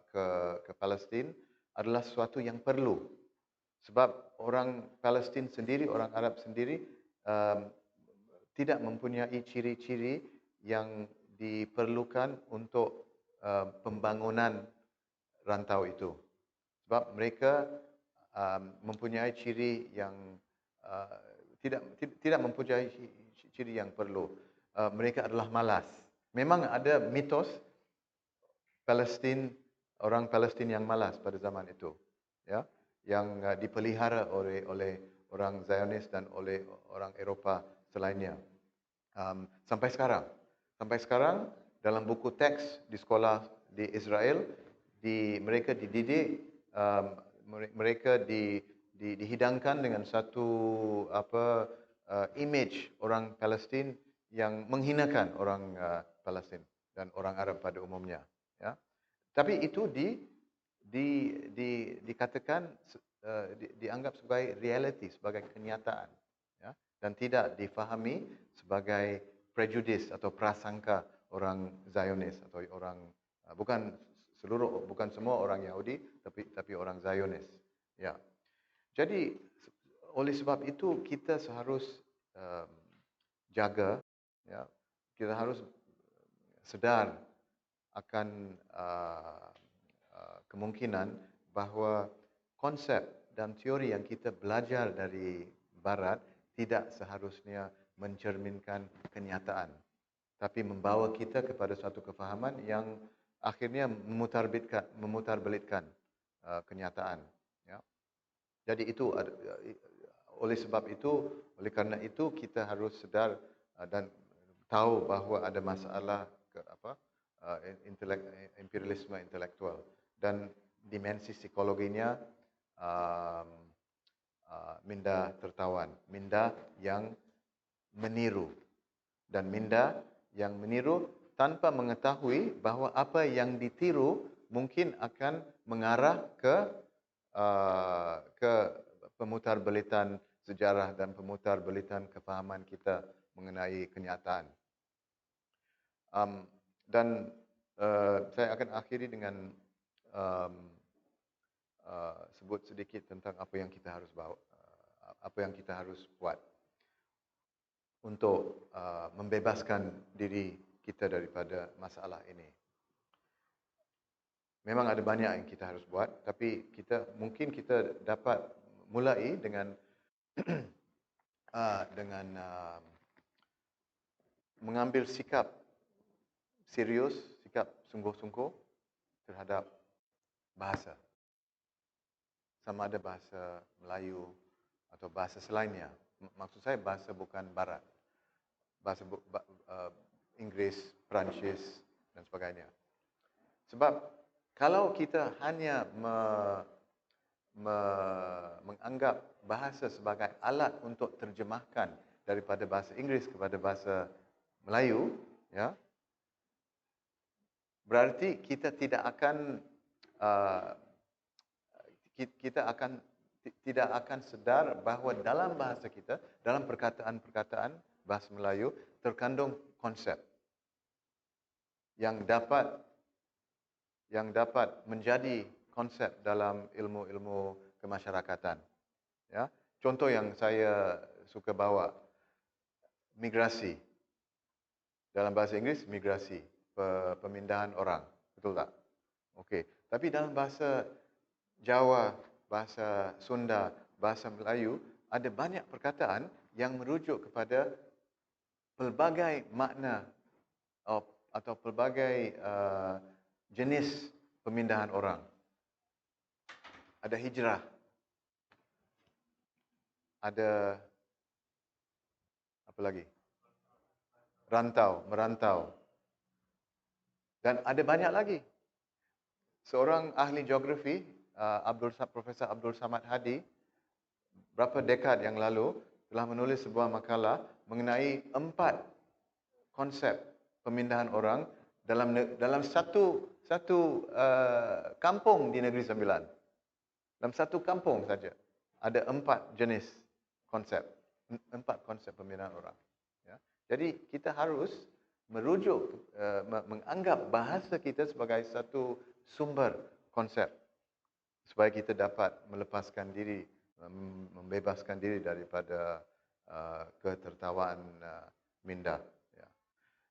Speaker 5: ke Palestin adalah sesuatu yang perlu. Sebab orang Palestin sendiri, orang Arab sendiri tidak mempunyai ciri-ciri yang diperlukan untuk pembangunan rantau itu. Sebab mereka mempunyai ciri yang tidak mempunyai ciri yang perlu. Mereka adalah malas. Memang ada mitos orang Palestin yang malas pada zaman itu, ya, yang dipelihara oleh orang Zionis dan oleh orang Eropah selainnya. Sampai sekarang dalam buku teks di sekolah di Israel, mereka dididik, mereka dihidangkan dengan satu image orang Palestin yang menghinakan orang Palestin dan orang Arab pada umumnya. Ya. Tapi itu dikatakan dianggap sebagai reality, sebagai kenyataan, ya, dan tidak difahami sebagai prejudice atau prasangka orang Zionis atau orang bukan semua orang Yahudi, tapi orang Zionis. Ya. Jadi oleh sebab itu kita seharus jaga, ya, kita harus sedar akan kemungkinan bahawa konsep dan teori yang kita belajar dari Barat tidak seharusnya mencerminkan kenyataan, tapi membawa kita kepada suatu kefahaman yang akhirnya memutarbelitkan kenyataan. Ya. Jadi itu oleh karena itu kita harus sedar dan tahu bahawa ada masalah imperialisme intelektual dan dimensi psikologinya minda tertawan, minda yang meniru, dan minda yang meniru tanpa mengetahui bahawa apa yang ditiru mungkin akan mengarah ke pemutarbelitan sejarah dan pemutarbelitan kefahaman kita mengenai kenyataan. Dan saya akan akhiri dengan sebut sedikit tentang apa yang kita harus buat untuk membebaskan diri kita daripada masalah ini. Memang ada banyak yang kita harus buat, tapi mungkin kita dapat mulai dengan mengambil sikap serius, sikap sungguh-sungguh terhadap bahasa. Sama ada bahasa Melayu atau bahasa selainnya. Maksud saya bahasa bukan Barat. Bahasa Inggris, Perancis dan sebagainya. Sebab kalau kita hanya menganggap bahasa sebagai alat untuk terjemahkan daripada bahasa Inggris kepada bahasa Melayu, ya, berarti kita tidak akan tidak akan sedar bahawa dalam bahasa kita, dalam perkataan-perkataan bahasa Melayu terkandung konsep yang dapat menjadi konsep dalam ilmu-ilmu kemasyarakatan. Ya, contoh yang saya suka bawa, migrasi. Dalam bahasa Inggeris, migrasi, pemindahan orang, betul tak? Okey. Tapi dalam bahasa Jawa, bahasa Sunda, bahasa Melayu, ada banyak perkataan yang merujuk kepada pelbagai makna atau pelbagai jenis pemindahan orang. Ada hijrah, ada apa lagi? Merantau. Dan ada banyak lagi. Seorang ahli geografi, Profesor Abdul Samad Hadi, berapa dekad yang lalu telah menulis sebuah makalah mengenai 4 konsep pemindahan orang dalam satu kampung di Negeri Sembilan. Dalam satu kampung saja ada 4 jenis konsep, 4 konsep pemindahan orang. Ya. Jadi kita harus merujuk, menganggap bahasa kita sebagai satu sumber konsep supaya kita dapat melepaskan diri, membebaskan diri daripada ketertawaan minda. Yeah.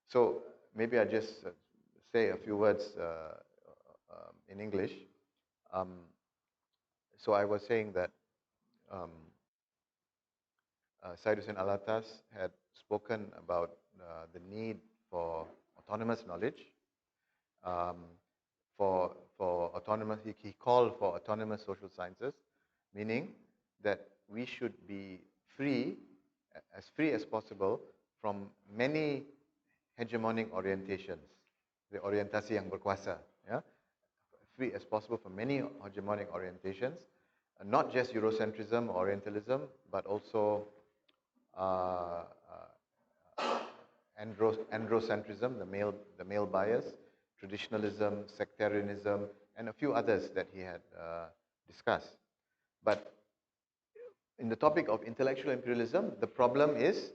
Speaker 5: So maybe I just say a few words in English. So I was saying that Syed Hussein Alatas had spoken about the need for autonomous knowledge, for autonomous, he called for autonomous social sciences, meaning that we should be free as possible from many hegemonic orientations, the orientasi yang berkuasa, ya, free as possible from many hegemonic orientations, not just Eurocentrism or Orientalism, but also androcentrism, the male bias, traditionalism, sectarianism, and a few others that he had discussed. But in the topic of intellectual imperialism, the problem is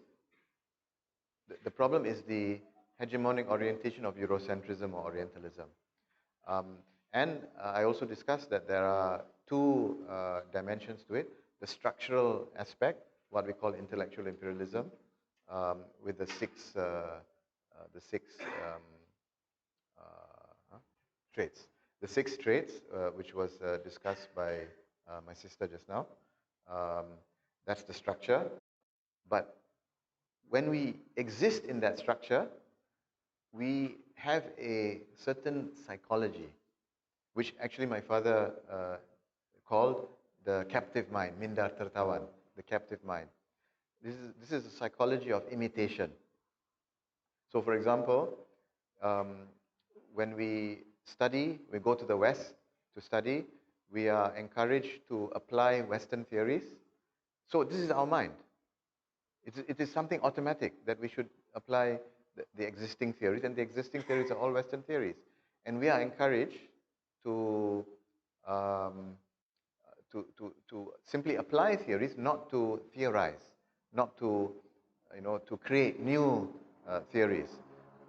Speaker 5: the hegemonic orientation of Eurocentrism or Orientalism. And I also discussed that there are 2 dimensions to it: the structural aspect, what we call intellectual imperialism, with the six traits. The 6 traits, which was discussed by my sister just now. That's the structure. But when we exist in that structure, we have a certain psychology, which actually my father called the captive mind, mindar tertawan, the captive mind. This is a psychology of imitation. So, for example, when we study, we go to the West to study, we are encouraged to apply Western theories. So, this is our mind. It is something automatic that we should apply the existing theories, and the existing theories are all Western theories. And we are encouraged to simply apply theories, not to theorize, not to create new theories.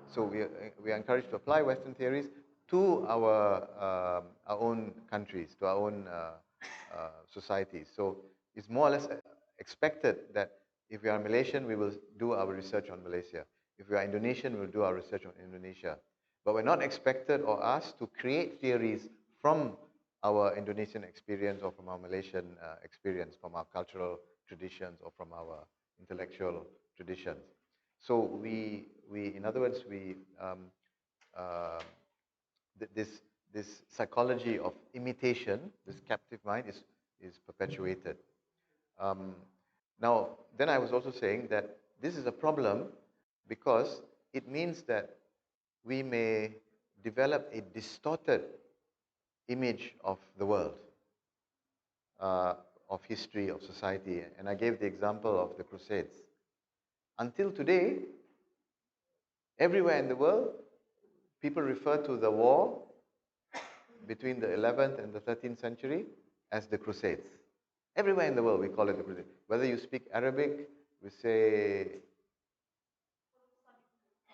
Speaker 5: So we are encouraged to apply Western theories to our own countries, to our own societies. So it's more or less expected that if we are Malaysian, we will do our research on Malaysia. If we are Indonesian, we will do our research on Indonesia. But we're not expected or asked to create theories from our Indonesian experience or from our Malaysian experience, from our cultural traditions or from our intellectual traditions. So in other words, this psychology of imitation, this captive mind is perpetuated. Now, then I was also saying that this is a problem because it means that we may develop a distorted image of the world, of history, of society. And I gave the example of the Crusades. Until today, everywhere in the world, people refer to the war between the 11th and the 13th century as the Crusades. Everywhere in the world we call it the crusade. Whether you speak Arabic, we say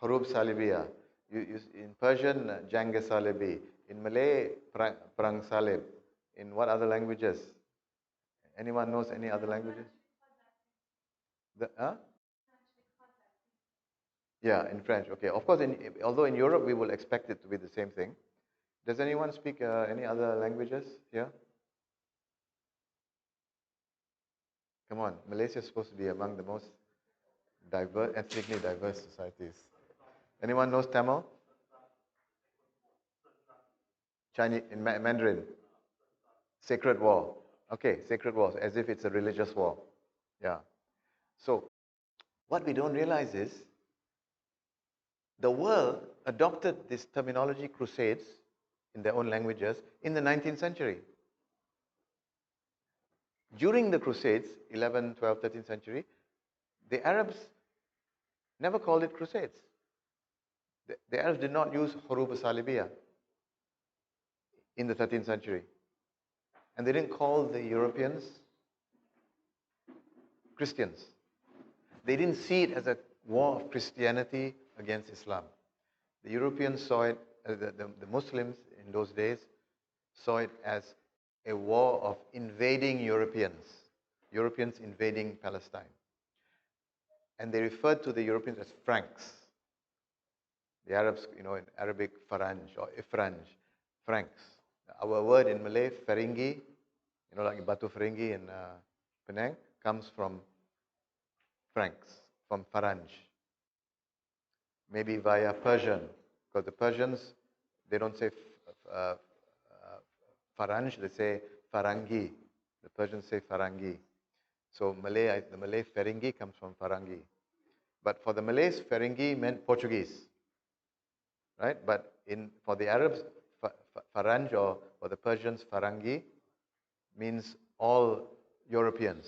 Speaker 5: Hurub Salibiyah. In Persian, Jang Salibi. In Malay, Perang Salib. In what other languages? Anyone knows any other languages? Yeah, in French. Okay. Of course, although in Europe we will expect it to be the same thing. Does anyone speak any other languages here? Come on, Malaysia is supposed to be among the most ethnically diverse societies. Anyone knows Tamil? Chinese, in Mandarin? Sacred War. Okay, Sacred War, as if it's a religious war. Yeah. So, what we don't realize is, the world adopted this terminology, crusades, in their own languages, in the 19th century. During the crusades, 11th, 12th, 13th century, the Arabs never called it crusades. The Arabs did not use Hurub Salibiyah in the 13th century. And they didn't call the Europeans Christians. They didn't see it as a war of Christianity against Islam. The Europeans saw it, the Muslims in those days saw it as a war of invading Europeans, Europeans invading Palestine. And they referred to the Europeans as Franks. The Arabs, in Arabic, Faranj or Ifranj, Franks. Our word in Malay, Feringgi, like Batu Feringgi in Penang, comes from Franks, from Faranj. Maybe via Persian, because the Persians, they don't say Faranj, they say Farangi. The Persians say Farangi. So the Malay Feringgi comes from Farangi. But for the Malays, Feringgi meant Portuguese. Right? But for the Arabs, Faranj or the Persians, Farangi, means all Europeans.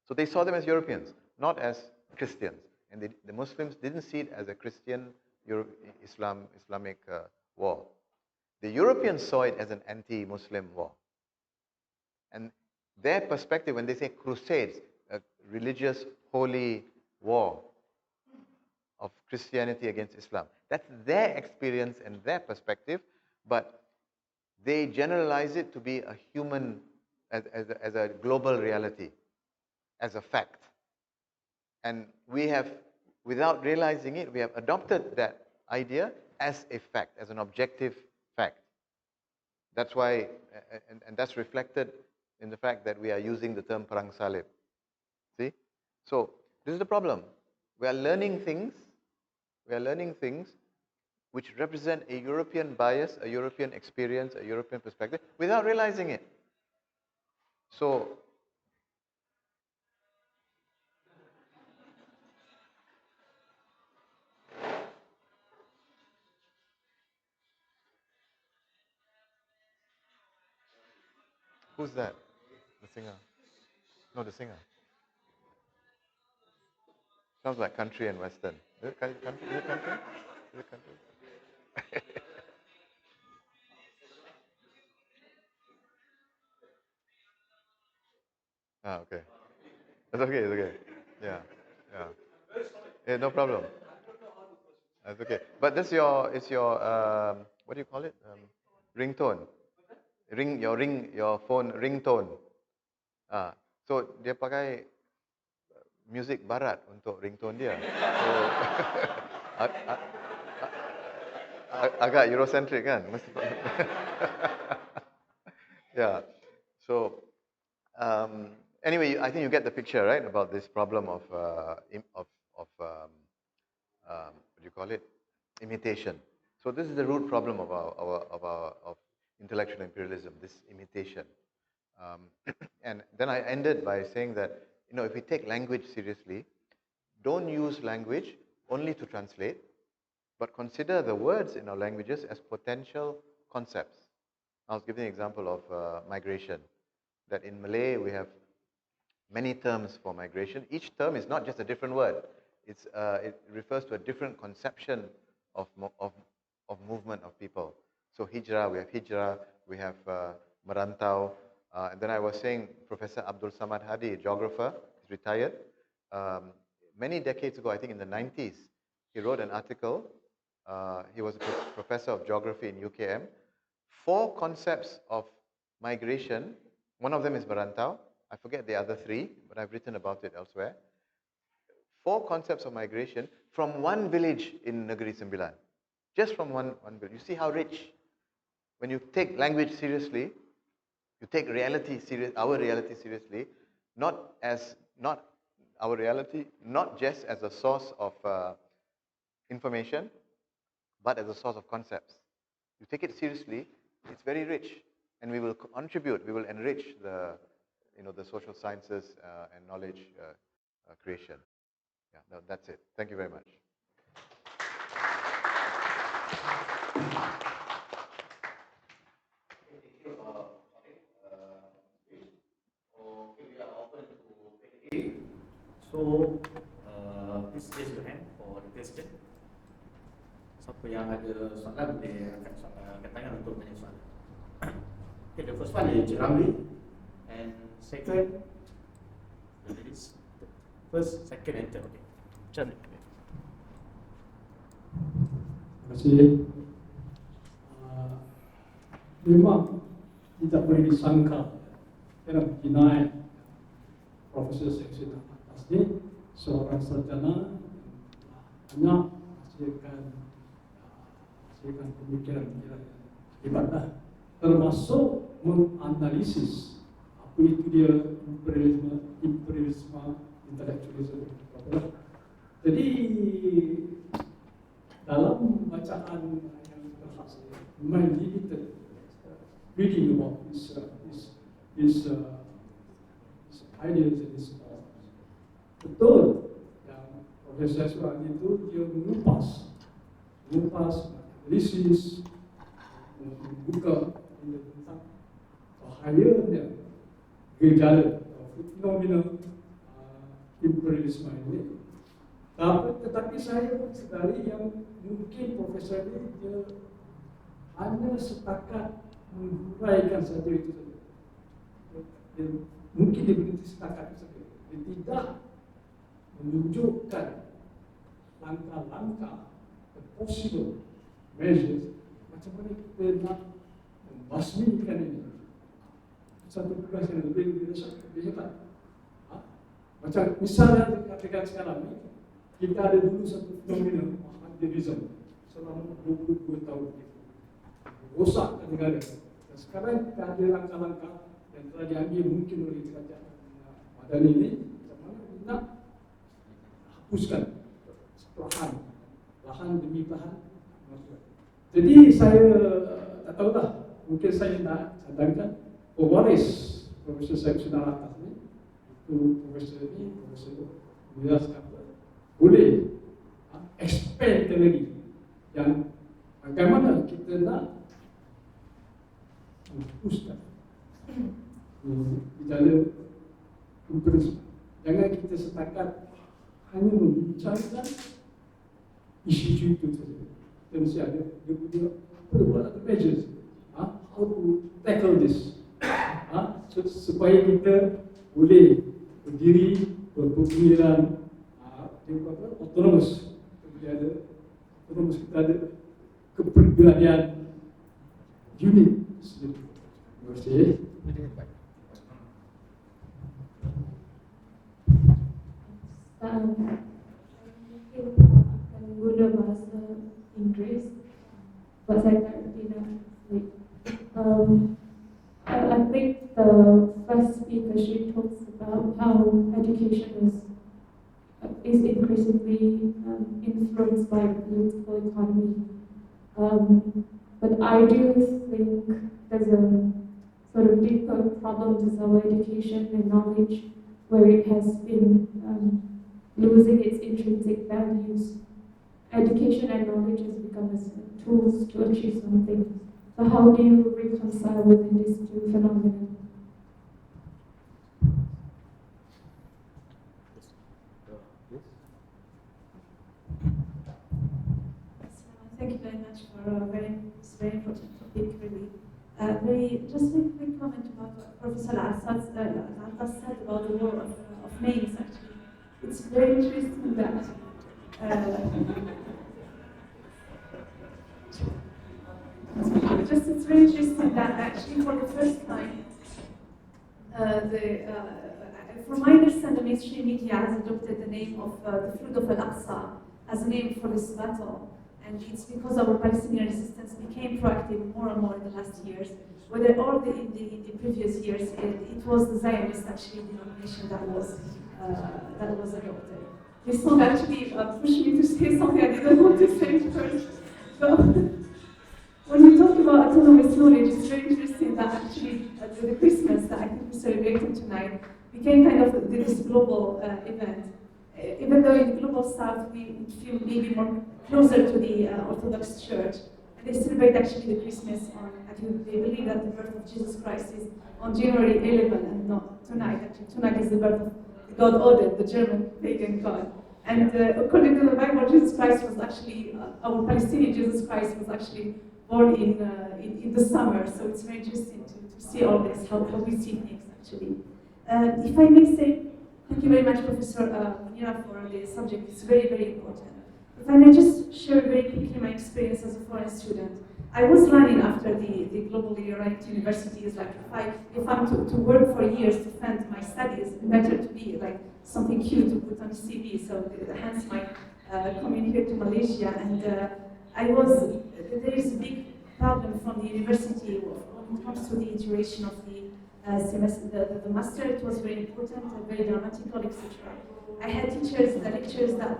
Speaker 5: So they saw them as Europeans, not as Christians. And the Muslims didn't see it as a Christian Islamic war. The Europeans saw it as an anti-Muslim war. And their perspective, when they say crusades, a religious holy war of Christianity against Islam, that's their experience and their perspective, but they generalize it to be a human, as a global reality, as a fact. And we have, without realizing it, we have adopted that idea as a fact, as an objective fact. That's why, and that's reflected in the fact that we are using the term Perang Salib. See? So, this is the problem. We are learning things which represent a European bias, a European experience, a European perspective, without realizing it. So, who's that? The singer? No, the singer. Sounds like country and western. Is it country? Is it country? Is it country? Okay. It's okay, it's okay. Yeah, yeah. Yeah, no problem. That's okay. But this it's your what do you call it? Ringtone. Your phone ringtone. So dia pakai music barat untuk ringtone dia. So agak Eurocentric kan? Yeah. So anyway, I think you get the picture, right, about this problem of what do you call it? Imitation. So this is the root problem of intellectual imperialism, this imitation. And then I ended by saying that, if we take language seriously, don't use language only to translate, but consider the words in our languages as potential concepts. I was giving an example of migration, that in Malay we have many terms for migration. Each term is not just a different word. It refers to a different conception of movement of people. So hijrah, we have merantau. And then I was saying Professor Abdul Samad Hadi, a geographer, is retired. Many decades ago, I think in the 90s, he wrote an article. He was a professor of geography in UKM. 4 concepts of migration. One of them is Barantau. I forget the other 3, but I've written about it elsewhere. 4 concepts of migration from one village in Negeri Sembilan. Just from one village. You see how rich. When you take language seriously, you take reality serious, our reality seriously, not our reality, not just as a source of information, but as a source of concepts. You take it seriously, it's very rich, and we will contribute, we will enrich the social sciences and knowledge creation. Yeah, no, that's it. Thank you very much.
Speaker 3: So, please raise your hand for the question. Siapa yang ada soalan boleh angkat tangan untuk tanya soalan. Okay, the first one is Encik Ramli, and second, the ladies. First, second, and third. Okay. Macam mana?
Speaker 6: Terima kasih. Memang tidak boleh disangka dalam hinaan Profesor Seksi atas ini seorang sarjana banyak hasilkan pemikiran-pemikiran yang hebat, termasuk menganalisis apa itu dia imperialisme, intelektualisme. Jadi dalam bacaan yang berhasil, memang limited reading about his ideas and his thoughts. Betul yang Profesor Syarahan itu dia mengupas analisis, membuka tentang bahayanya gejala atau fenomena imperialisme ini. Tetapi saya pun sedari yang mungkin Profesor ini dia hanya setakat menguraikan saja itu saja. Mungkin dia berhenti setakat itu saja. Dia tidak menunjukkan langkah-langkah possible measures macam mana kita nak membasmikan ini. Satu tugas yang lebih hebat. Macam misalnya katakan sekarang ni, kita ada dulu satu fenomena Mandirisme selama 22 tahun rosakkan negara. Dan sekarang kita ada langkah-langkah yang telah diambil mungkin oleh kerajaan Madani ini, macam mana nak hapuskan lahan demi lahan. Jadi saya tak tahulah, mungkin saya nak cadangkan pewaris Profesor Syarahan atas ni, itu Profesor Miras kata boleh expand lagi yang bagaimana kita nak menghapuskan gejala imperialisme. Jangan kita setakat hanya membicarakan isu-isu itu saja. Kita mesti ada dia punya what are the measures, how to tackle this, supaya kita boleh berdiri berpemikiran autonomous. Kita ada kepribadian unik sendiri. Terima kasih.
Speaker 7: Mungkin akan guna bahasa Inggeris, sebab saya tak tidak. I think the first speaker, she talks about how education is increasingly influenced by the political economy. But I do think there's a sort of deeper problem with our education and knowledge, where it has been losing its intrinsic values. Education and knowledge has become as tools to achieve something. So how do you reconcile within these two phenomena?
Speaker 8: Thank you very much for a very important topic, really.
Speaker 7: Just a quick comment about what Professor Assad said about the war of names, actually. It's very interesting that it's very interesting that actually for the first time, from my understanding, the mainstream media has adopted the name of the Flood of Al-Aqsa as a name for this battle. And it's because our Palestinian resistance became proactive more and more in the last years. Whether all in the previous years, it was the Zionist actually denomination that was adopted. This song actually pushed me to say something I didn't want to say first. So, when we talk about autonomous knowledge, it's very interesting that actually the Christmas that I think we're celebrating tonight became kind of this global event. Even though in the global south we feel maybe more closer to the Orthodox Church, and they celebrate actually the Christmas on, they believe that the birth of Jesus Christ is on January 11 and not tonight. Actually, tonight is the birth of the god Odin, the German pagan god. And according to the Bible, Jesus Christ was actually, our Palestinian Jesus Christ was actually born in the summer. So it's very interesting to see all this, how we see things actually. If I may say, thank you very much, Professor Munira, for the subject. It's very, very important. If I may just share very quickly my experience as a foreign student. I was running after the globally ranked universities, like if I'm to work for years to fund my studies, better to be like something cute to put on the CV, so hence my coming here to Malaysia. And there is a big problem from the university when it comes to the duration of the semester, the master. It was very important, very dramatical, etc. I had teachers, the lecturers that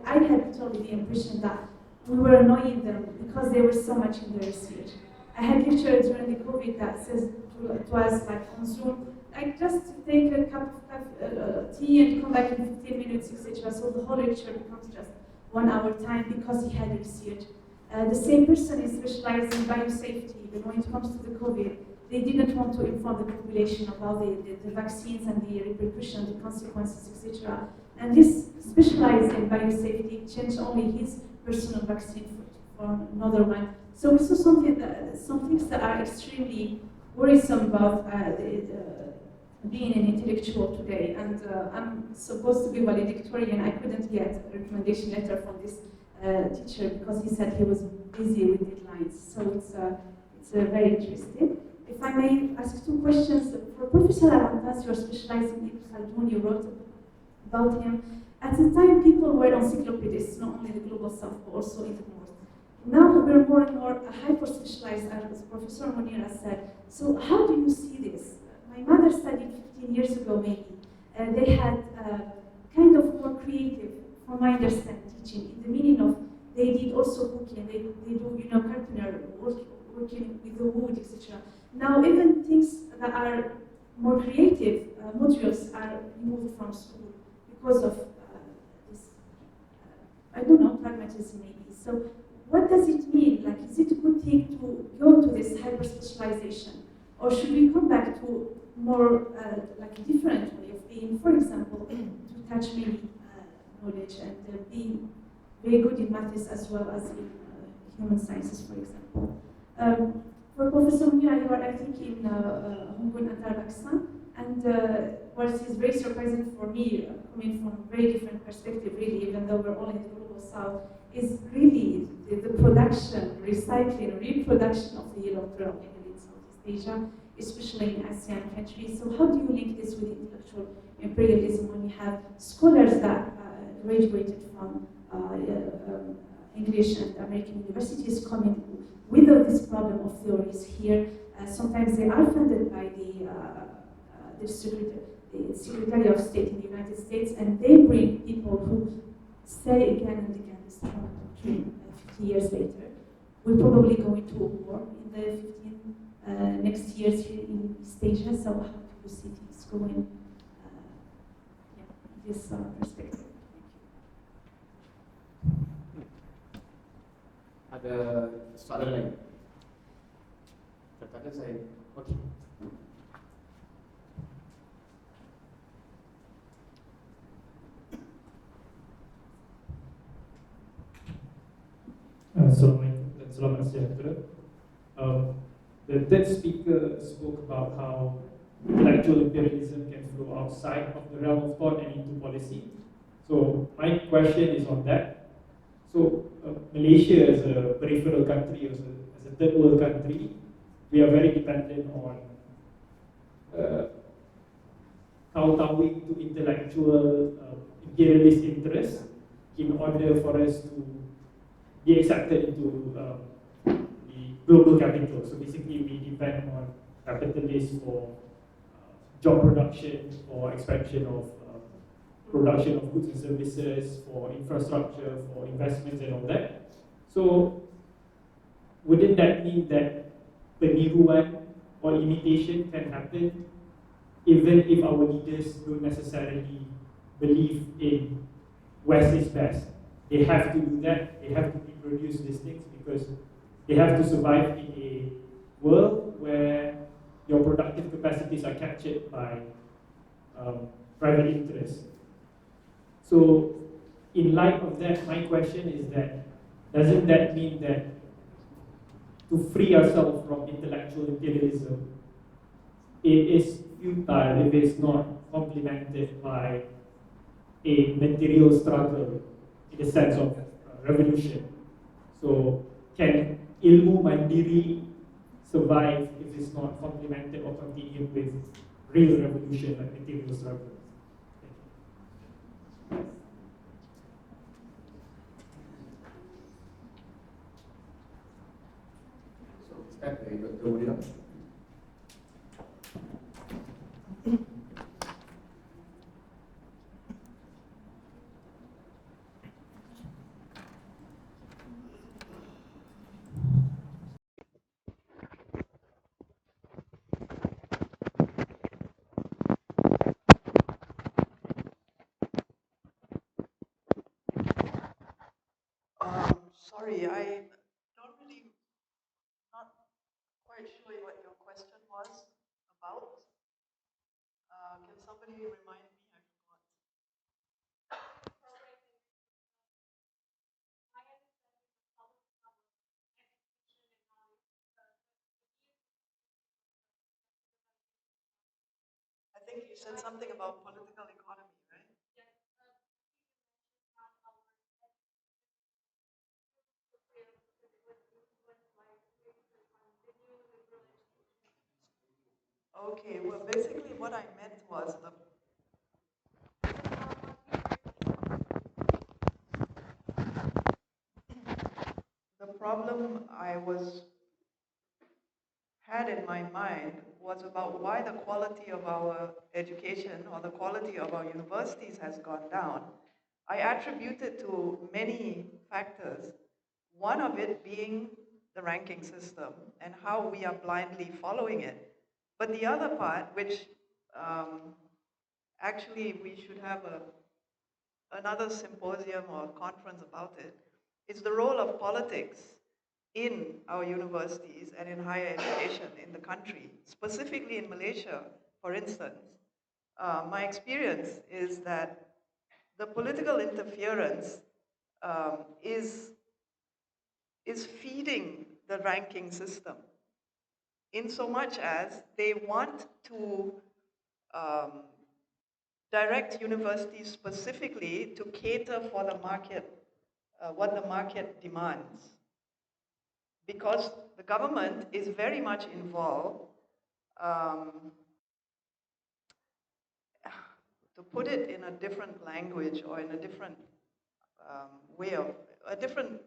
Speaker 7: I had totally the impression that we were annoying them because they were so much in their research. I had lecturers during the COVID that says to us, like on Zoom, like just take a cup of tea and come back in 15 minutes, etc. So the whole lecture becomes just 1 hour time because he had research. The same person is specialized in biosafety, but when it comes to the COVID, they didn't want to inform the population about the vaccines and the repercussions, the consequences, etc. And this specialized in biosafety changed only his personal vaccine for another one. So we saw some things that are extremely worrisome about being an intellectual today. And I'm supposed to be valedictorian. I couldn't get a recommendation letter from this teacher because he said he was busy with deadlines. So it's very interesting. If I may ask two questions. For Professor Arantas, you're specialized in Ibn Khaldun, you wrote about him. At the time, people were encyclopedists, not only in the global south, but also in the north. Now we're more and more hyper-specialized, as Professor Munira said. So how do you see this? My mother studied 15 years ago, maybe. They had kind of more creative, from my understanding, teaching, in the meaning of they did also cooking, they do, carpenter, working with the wood, etc. Now even things that are more creative modules are removed from school because of this, I don't know, pragmatism maybe. So what does it mean? Like, is it a good thing to go to this hyper-specialization? Or should we come back to more like a different way of being, for example, to touch many knowledge and being very good in maths as well as in human sciences, for example. For Professor Munira, you are, I think, in Hong Kong and Pakistan, and what is very surprising for me, coming from a very different perspective, really, even though we're all in the global south, is really the production, recycling, reproduction of the yellow pearl in Southeast Asia, especially in ASEAN countries. So how do you link this with intellectual imperialism when you have scholars that graduated from English and American universities coming with this problem of theories here? Sometimes they are funded by the Secretary of State in the United States, and they bring people who say again and again this doctrine 50 years later. We're probably going to a war in the 15 next years here in East Asia, so how do you see things going this perspective?
Speaker 3: Ada soalan lain? Tak ada saya. Okey.
Speaker 8: Assalamualaikum dan selamat sejahtera.
Speaker 6: The third speaker spoke about how intellectual imperialism can flow outside of the realm of thought and into policy. So my question is on that. So Malaysia as a peripheral country, as a third world country, we are very dependent on kowtowing to intellectual imperialist interests in order for us to be accepted into the global capital. So basically, we depend on capitalists for job production, for expansion of production of goods and services, for infrastructure, for investments and all that. So wouldn't that mean that peniruan or imitation can happen even if our leaders don't necessarily believe in West is best? They have to do that, they have to reproduce these things because they have to survive in a world where your productive capacities are captured by private interests. So, in light of that, my question is that doesn't that mean that to free ourselves from intellectual imperialism, it is futile if it's not complemented by a material struggle in the sense of revolution? So, can ilmu mandiri survive if it's not complemented or continued with real revolution like material struggle?
Speaker 3: Start dari Dr. William.
Speaker 1: Sorry, I don't really, not quite sure what your question was about. Can somebody remind me? I forgot. I think you said something about political economy, right? Okay, well, basically what I meant was the problem I had in my mind was about why the quality of our education or the quality of our universities has gone down. I attribute it to many factors, one of it being the ranking system and how we are blindly following it. But the other part, which actually we should have another symposium or conference about it, is the role of politics in our universities and in higher education in the country, specifically in Malaysia, for instance. My experience is that the political interference is feeding the ranking system in so much as they want to um, direct universities specifically to cater for the market, what the market demands. Because the government is very much involved, um, to put it in a different language or in a different different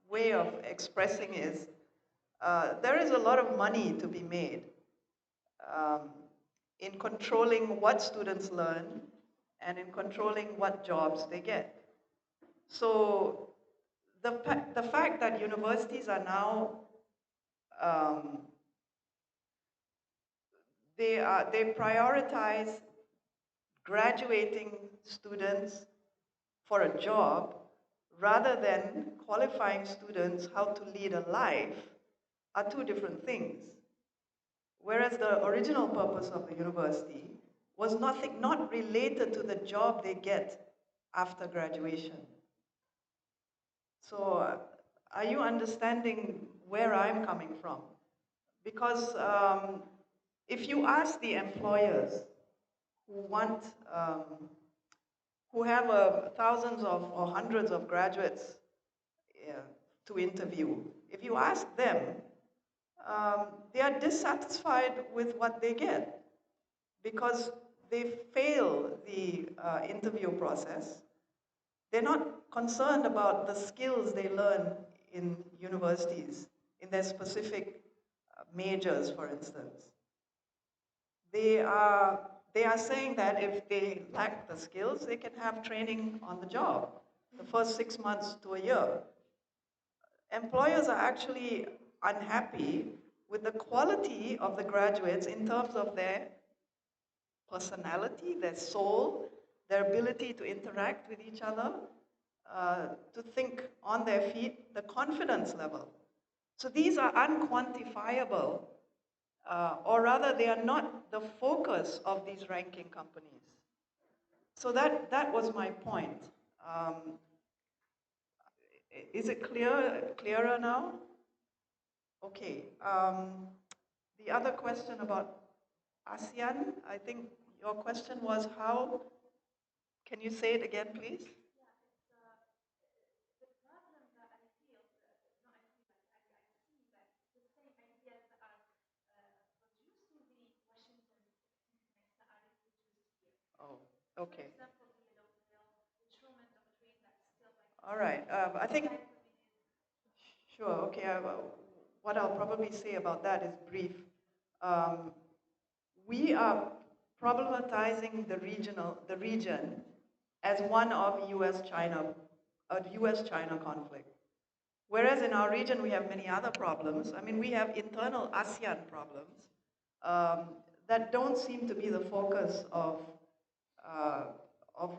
Speaker 1: way of expressing is, there is a lot of money to be made um, in controlling what students learn and in controlling what jobs they get. So the fact that universities are now um, they prioritize graduating students for a job rather than qualifying students how to lead a life are two different things. Whereas the original purpose of the university was not related to the job they get after graduation. So, are you understanding where I'm coming from? Because if you ask the employers who want, who have thousands of or hundreds of graduates to interview, if you ask them, they are dissatisfied with what they get because they fail the interview process. They're not concerned about the skills they learn in universities, in their specific majors, for instance. They are saying that if they lack the skills, they can have training on the job, the first 6 months to a year. Employers are actually unhappy with the quality of the graduates in terms of their personality, their soul, their ability to interact with each other, to think on their feet, the confidence level. So these are unquantifiable, or rather they are not the focus of these ranking companies. So that was my point. Is it clearer now? Okay. The other question about ASEAN, I think your question was how, can you say it again, please? Oh, okay. All right. I think, sure, okay. What I'll probably say about that is brief. We are problematizing the region as one of U.S.-China, a U.S.-China conflict. Whereas in our region, we have many other problems. I mean, we have internal ASEAN problems that don't seem to be the focus of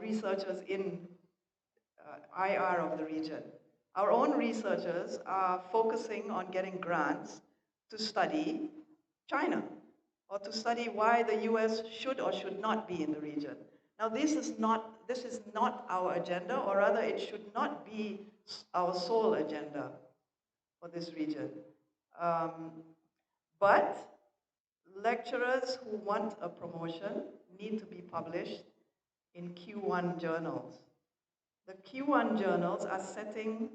Speaker 1: researchers in IR of the region. Our own researchers are focusing on getting grants to study China or to study why the US should or should not be in the region. Now, this is not our agenda, or rather it should not be our sole agenda for this region. But lecturers who want a promotion need to be published in Q1 journals. The Q1 journals are setting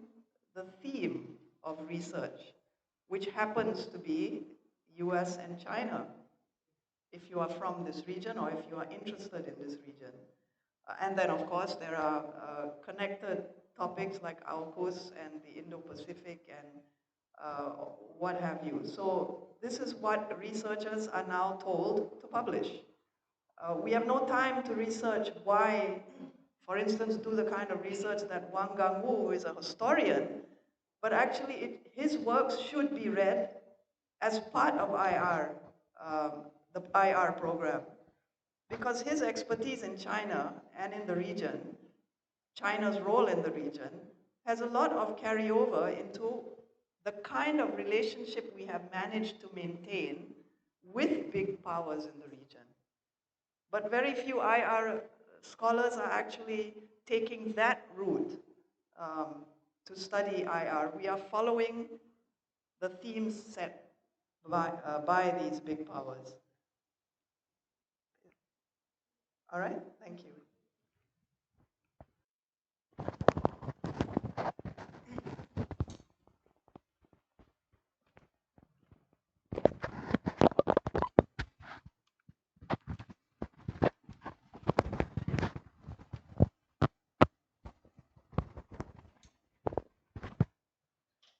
Speaker 1: the theme of research, which happens to be US and China, if you are from this region or if you are interested in this region. And then, of course, there are connected topics like AUKUS and the Indo-Pacific and what have you. So this is what researchers are now told to publish. We have no time to research why, for instance, do the kind of research that Wang Gangwu, who is a historian, but actually his works should be read as part of IR, the IR program. Because his expertise in China and in the region, China's role in the region, has a lot of carryover into the kind of relationship we have managed to maintain with big powers in the region. But very few IR scholars are actually taking that route to study IR. We are following the themes set by these big powers. All right, thank you.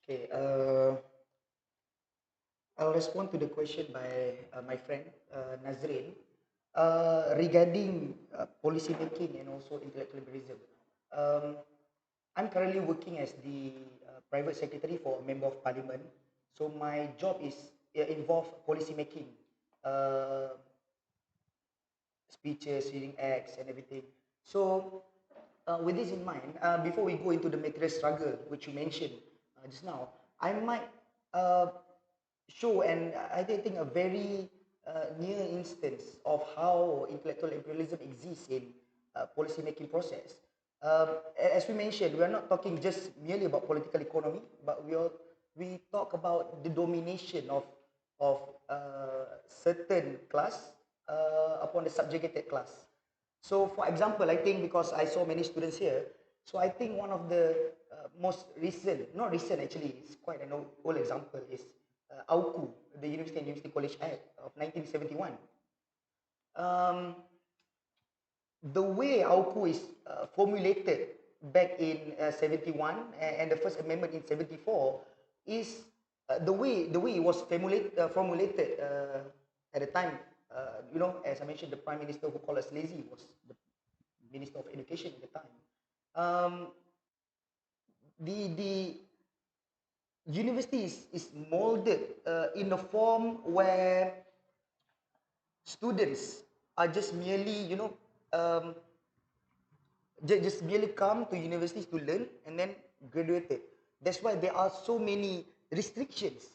Speaker 4: Okay, I'll respond to the question by my friend Nazrin regarding policy making and also intellectual liberalism. I'm currently working as the private secretary for a member of parliament. So my job is involve policy making, speeches, reading acts, and everything. So with this in mind, before we go into the material struggle, which you mentioned just now, I might show and I think a very near instance of how intellectual imperialism exists in policy making process. As we mentioned, we are not talking just merely about political economy, but we talk about the domination of of certain class upon the subjugated class. So for example, I think because I saw many students here, so I think one of the most recent, not recent actually, it's quite an old example is AUKU, the University and University College Act of 1971. Um, the way AUKU is formulated back in 71 and the first amendment in 74 is the way it was formulated at the time. As I mentioned, the prime minister who called us lazy was the minister of education at the time. The university is molded in a form where students are just merely just merely come to universities to learn and then graduated. That's why there are so many restrictions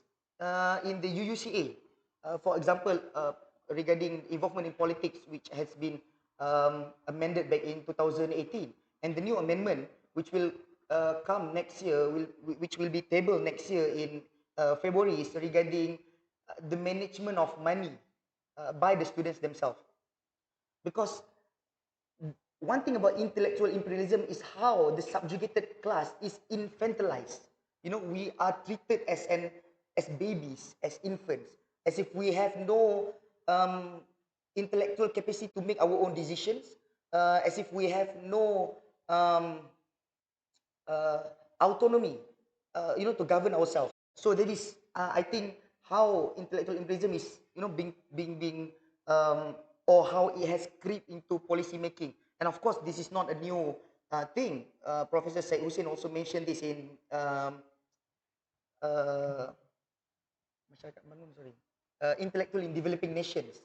Speaker 4: in the UUCA. For example, regarding involvement in politics, which has been amended back in 2018, and the new amendment, which will come next year, which will be tabled next year in February, is regarding the management of money by the students themselves. Because one thing about intellectual imperialism is how the subjugated class is infantilized. We are treated as babies, as infants, as if we have no intellectual capacity to make our own decisions, as if we have no um, autonomy, to govern ourselves. So that is, I think, how intellectual imperialism is, being, or how it has crept into policy making. And of course, this is not a new thing. Professor Syed Hussein also mentioned this in uh, masyarakat membangun, sorry, intellectual in developing nations,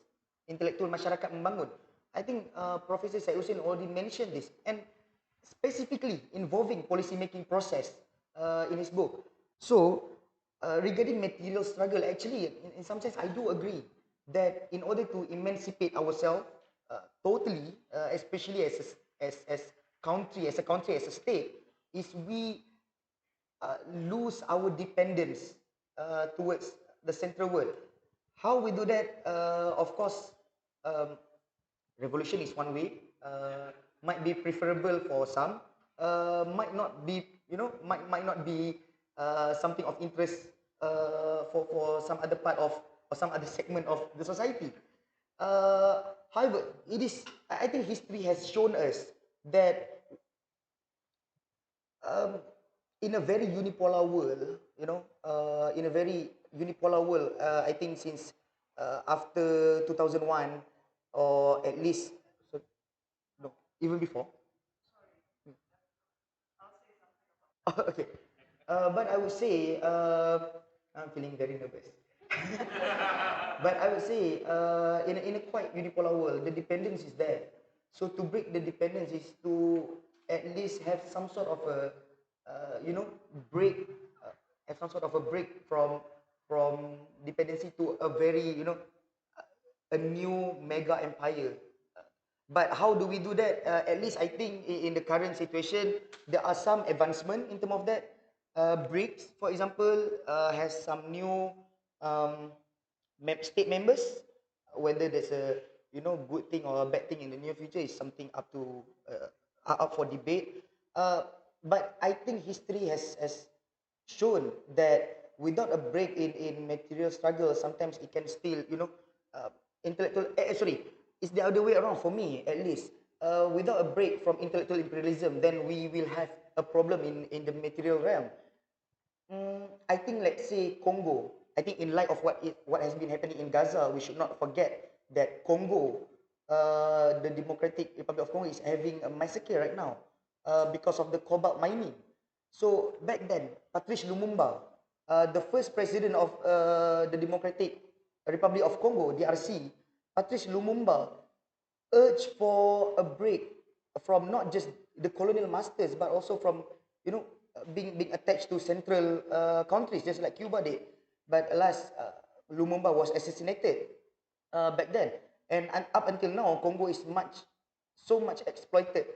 Speaker 4: intelektual masyarakat membangun. I think Professor Syed Hussein already mentioned this, and specifically involving policy making process in his book. So regarding material struggle, actually, in some sense, I do agree that in order to emancipate ourselves totally, especially as a country, as a state, is we lose our dependence towards the central world. How we do that? Of course, um, revolution is one way. Might be preferable for some. Might not be, might not be something of interest for some other part of or some other segment of the society. However, it is. I think history has shown us that um, in a very unipolar world, in a very unipolar world, I think since after 2001, or at least, so, no, even before. Okay. But I would say, I'm feeling very nervous. But I would say, in a quite unipolar world, the dependence is there. So to break the dependence is to at least have some sort of a, break, have some sort of a break from dependency to a very, a new mega empire. But how do we do that? At least I think in the current situation, there are some advancement in terms of that. BRICS, for example, has some new um, state members. Whether there's a good thing or a bad thing in the near future is something up for debate. But I think history has shown that without a break in material struggle, sometimes it can still, intellectual, sorry, it's the other way around for me, at least. Without a break from intellectual imperialism, then we will have a problem in the material realm. I think, let's say, Congo. I think in light of what has been happening in Gaza, we should not forget that Congo, the Democratic Republic of Congo, is having a massacre right now because of the cobalt mining. So back then, Patrice Lumumba, the first president of the Democratic Republic of Congo, DRC, Patrice Lumumba urged for a break from not just the colonial masters, but also from being attached to central countries, just like Cuba did. But alas, Lumumba was assassinated back then, and up until now, Congo is so much exploited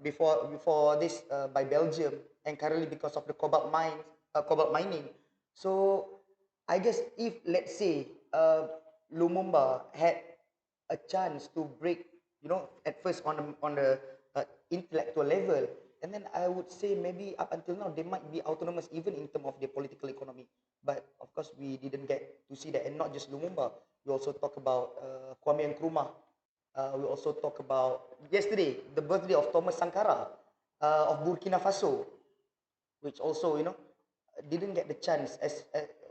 Speaker 4: before this by Belgium, and currently because of the cobalt mining. So I guess if let's say Lumumba had a chance to break, you know, at first on the intellectual level, and then I would say maybe up until now they might be autonomous even in terms of their political economy. But of course we didn't get to see that, and not just Lumumba. We also talk about Kwame Nkrumah. We also talk about yesterday the birthday of Thomas Sankara of Burkina Faso, which also, you know, didn't get the chance as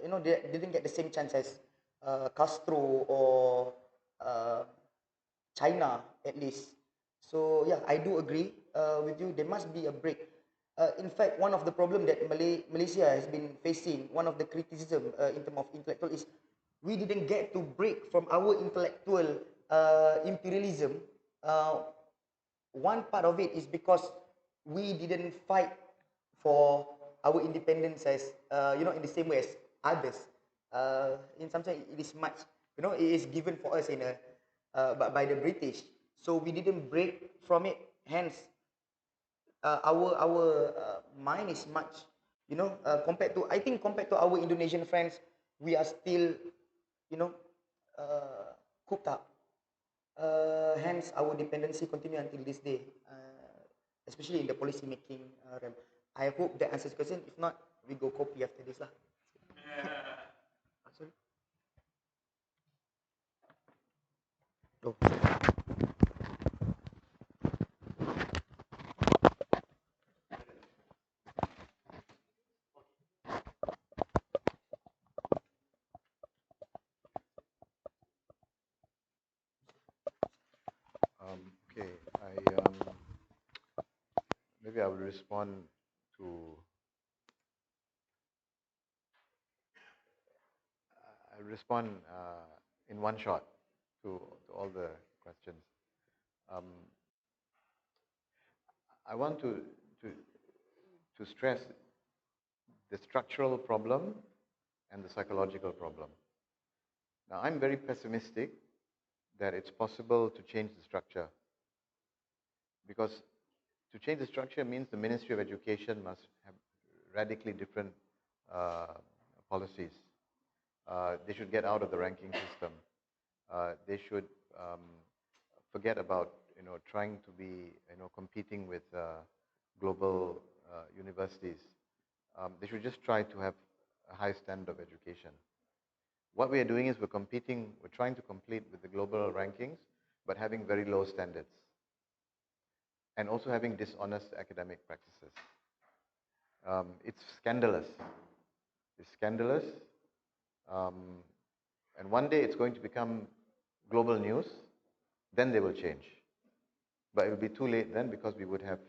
Speaker 4: you know, they didn't get the same chance as Castro or uh, China at least. So yeah, I do agree with you. There must be a break. In fact, one of the problem that Malaysia has been facing, one of the criticism in terms of intellectual is we didn't get to break from our intellectual imperialism. One part of it is because we didn't fight for our independence as you know, in the same way as others. In some sense, it is much, you know, it is given for us in a by the British, so we didn't break from it. Hence, our mind is much, you know, compared to, I think compared to our Indonesian friends, we are still, you know, cooked up. Hence, our dependency continue until this day, especially in the policy making realm. I hope that answers the question. If not, we go copy after this lah. Sorry. Oh.
Speaker 5: Okay, maybe I will respond to in one shot to all the questions. I want to stress the structural problem and the psychological problem. Now, I'm very pessimistic that it's possible to change the structure, because to change the structure means the Ministry of Education must have radically different policies. They should get out of the ranking system. They should forget about, you know, trying to be, you know, competing with global universities. They should just try to have a high standard of education. What we are doing is we're trying to compete with the global rankings, but having very low standards, and also having dishonest academic practices. It's scandalous. It's scandalous. And one day it's going to become global news, then they will change. But it will be too late then, because we would have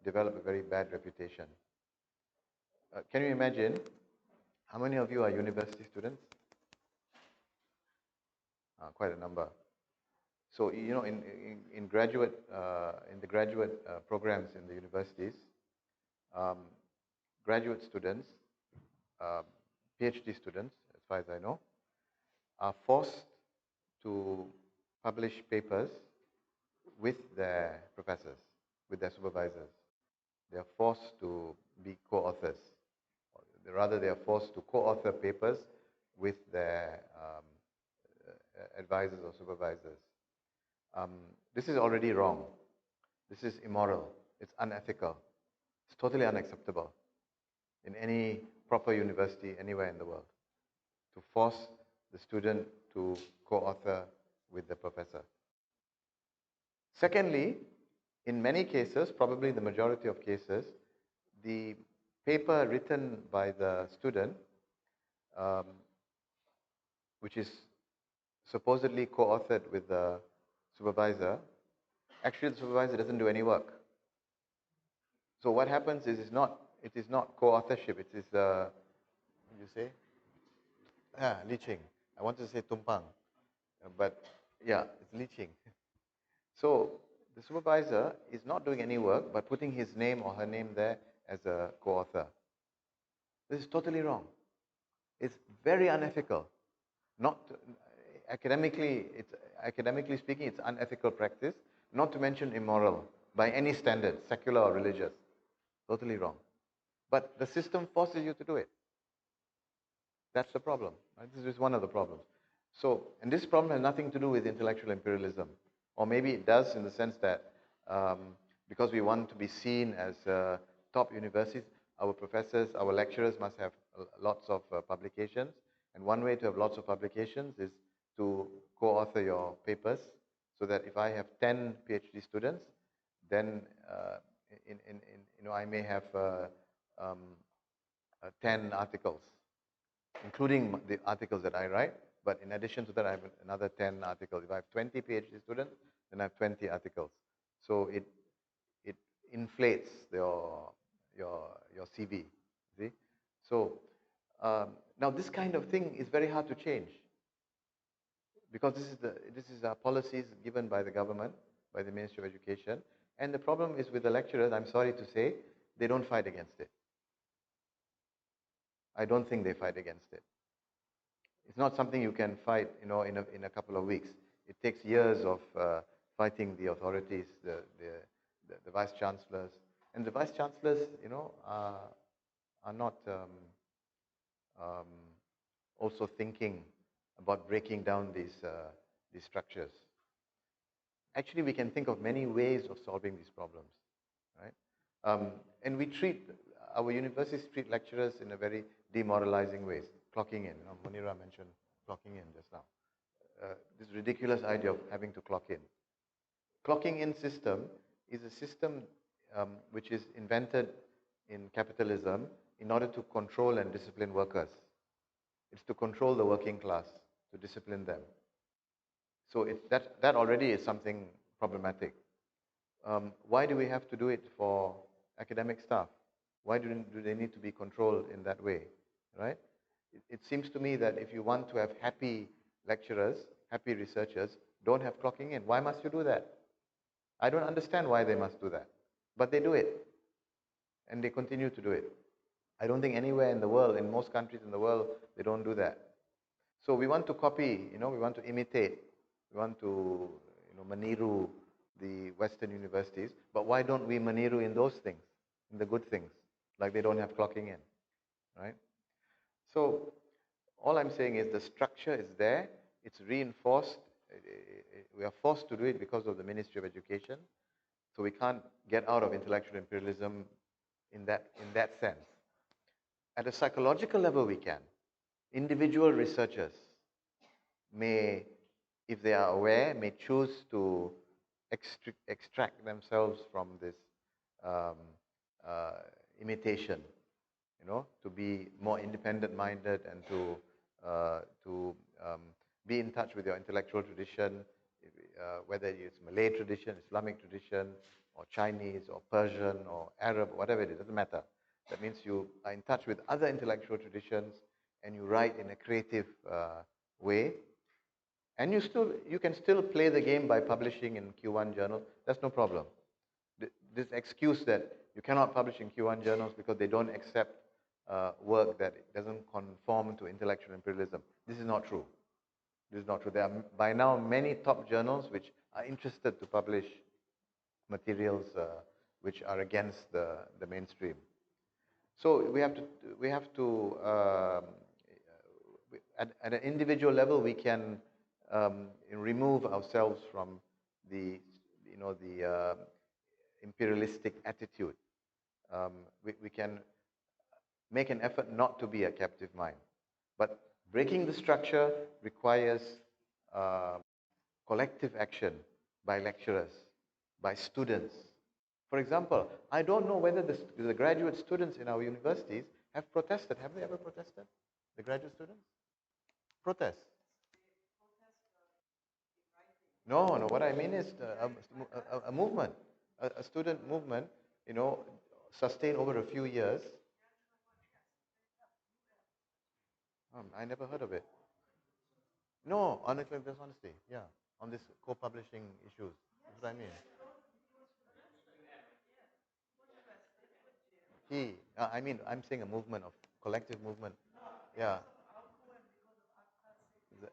Speaker 5: developed a very bad reputation. Can you imagine how many of you are university students? Quite a number. So, you know, in the graduate programs in the universities, graduate students, PhD students, as far as I know, are forced to publish papers with their professors, with their supervisors. They are forced to be co-authors. Rather, they are forced to co-author papers with their advisors or supervisors. This is already wrong. This is immoral. It's unethical. It's totally unacceptable in any proper university anywhere in the world, to force the student to co-author with the professor. Secondly, in many cases, probably the majority of cases, the paper written by the student, which is supposedly co-authored with the supervisor, actually the supervisor doesn't do any work. So what happens is it is not co-authorship, it is you say? Leaching. I wanted to say tumpang, but yeah, it's leaching. So the supervisor is not doing any work, but putting his name or her name there as a co-author. This is totally wrong. It's very unethical. Not academically speaking, it's unethical practice, not to mention immoral by any standard, secular or religious. Totally wrong. But the system forces you to do it. That's the problem. Right? This is one of the problems. So, and this problem has nothing to do with intellectual imperialism. Or maybe it does in the sense that because we want to be seen as top universities, our professors, our lecturers must have lots of publications. And one way to have lots of publications is to co-author your papers, so that if I have 10 PhD students, then I may have um, 10 articles, including the articles that I write. But in addition to that, I have another 10 articles. If I have 20 PhD students, then I have 20 articles. So it inflates your CV. See? So now this kind of thing is very hard to change, because this is our policies given by the government, by the Ministry of Education. And the problem is with the lecturers, I'm sorry to say, they don't fight against it. I don't think they fight against it. It's not something you can fight, in a couple of weeks. It takes years of fighting the authorities, the vice chancellors, and the vice chancellors, are not um, also thinking about breaking down these structures. Actually, we can think of many ways of solving these problems, right? And our universities treat lecturers in a very demoralizing ways. Clocking in, Munira mentioned clocking in just now. This ridiculous idea of having to clock in. Clocking in system is a system which is invented in capitalism in order to control and discipline workers. It's to control the working class, to discipline them. So that already is something problematic. Why do we have to do it for academic staff? Why do they need to be controlled in that way, right? It seems to me that if you want to have happy lecturers, happy researchers, don't have clocking in. Why must you do that? I don't understand why they must do that, but they do it, and they continue to do it. I don't think anywhere in the world, in most countries in the world, they don't do that. So we want to copy, we want to imitate, we want to, meniru the Western universities, but why don't we meniru in those things, in the good things, like they don't have clocking in, right? So all I'm saying is the structure is there, it's reinforced, we are forced to do it because of the Ministry of Education, so we can't get out of intellectual imperialism in that sense. At a psychological level, we can. Individual researchers may, if they are aware, may choose to extract themselves from this um, imitation, to be more independent-minded and to be in touch with your intellectual tradition, whether it's Malay tradition, Islamic tradition, or Chinese, or Persian, or Arab, whatever it is, doesn't matter. That means you are in touch with other intellectual traditions, and you write in a creative way. And you can still play the game by publishing in Q1 journals. That's no problem. This excuse that you cannot publish in Q1 journals because they don't accept work that doesn't conform to intellectual imperialism. This is not true. This is not true. There are by now many top journals which are interested to publish materials which are against the mainstream. So we have to at an individual level, we can remove ourselves from the imperialistic attitude. We can make an effort not to be a captive mind. But breaking the structure requires collective action by lecturers, by students. For example, I don't know whether the graduate students in our universities have protested. Have they ever protested? The graduate students? Protest. No, no. What I mean is a movement, a student movement, sustained over a few years. I never heard of it. No, honestly, dishonesty. Yeah, on this co-publishing issues. That's what I mean. I'm saying a movement of collective movement. Yeah,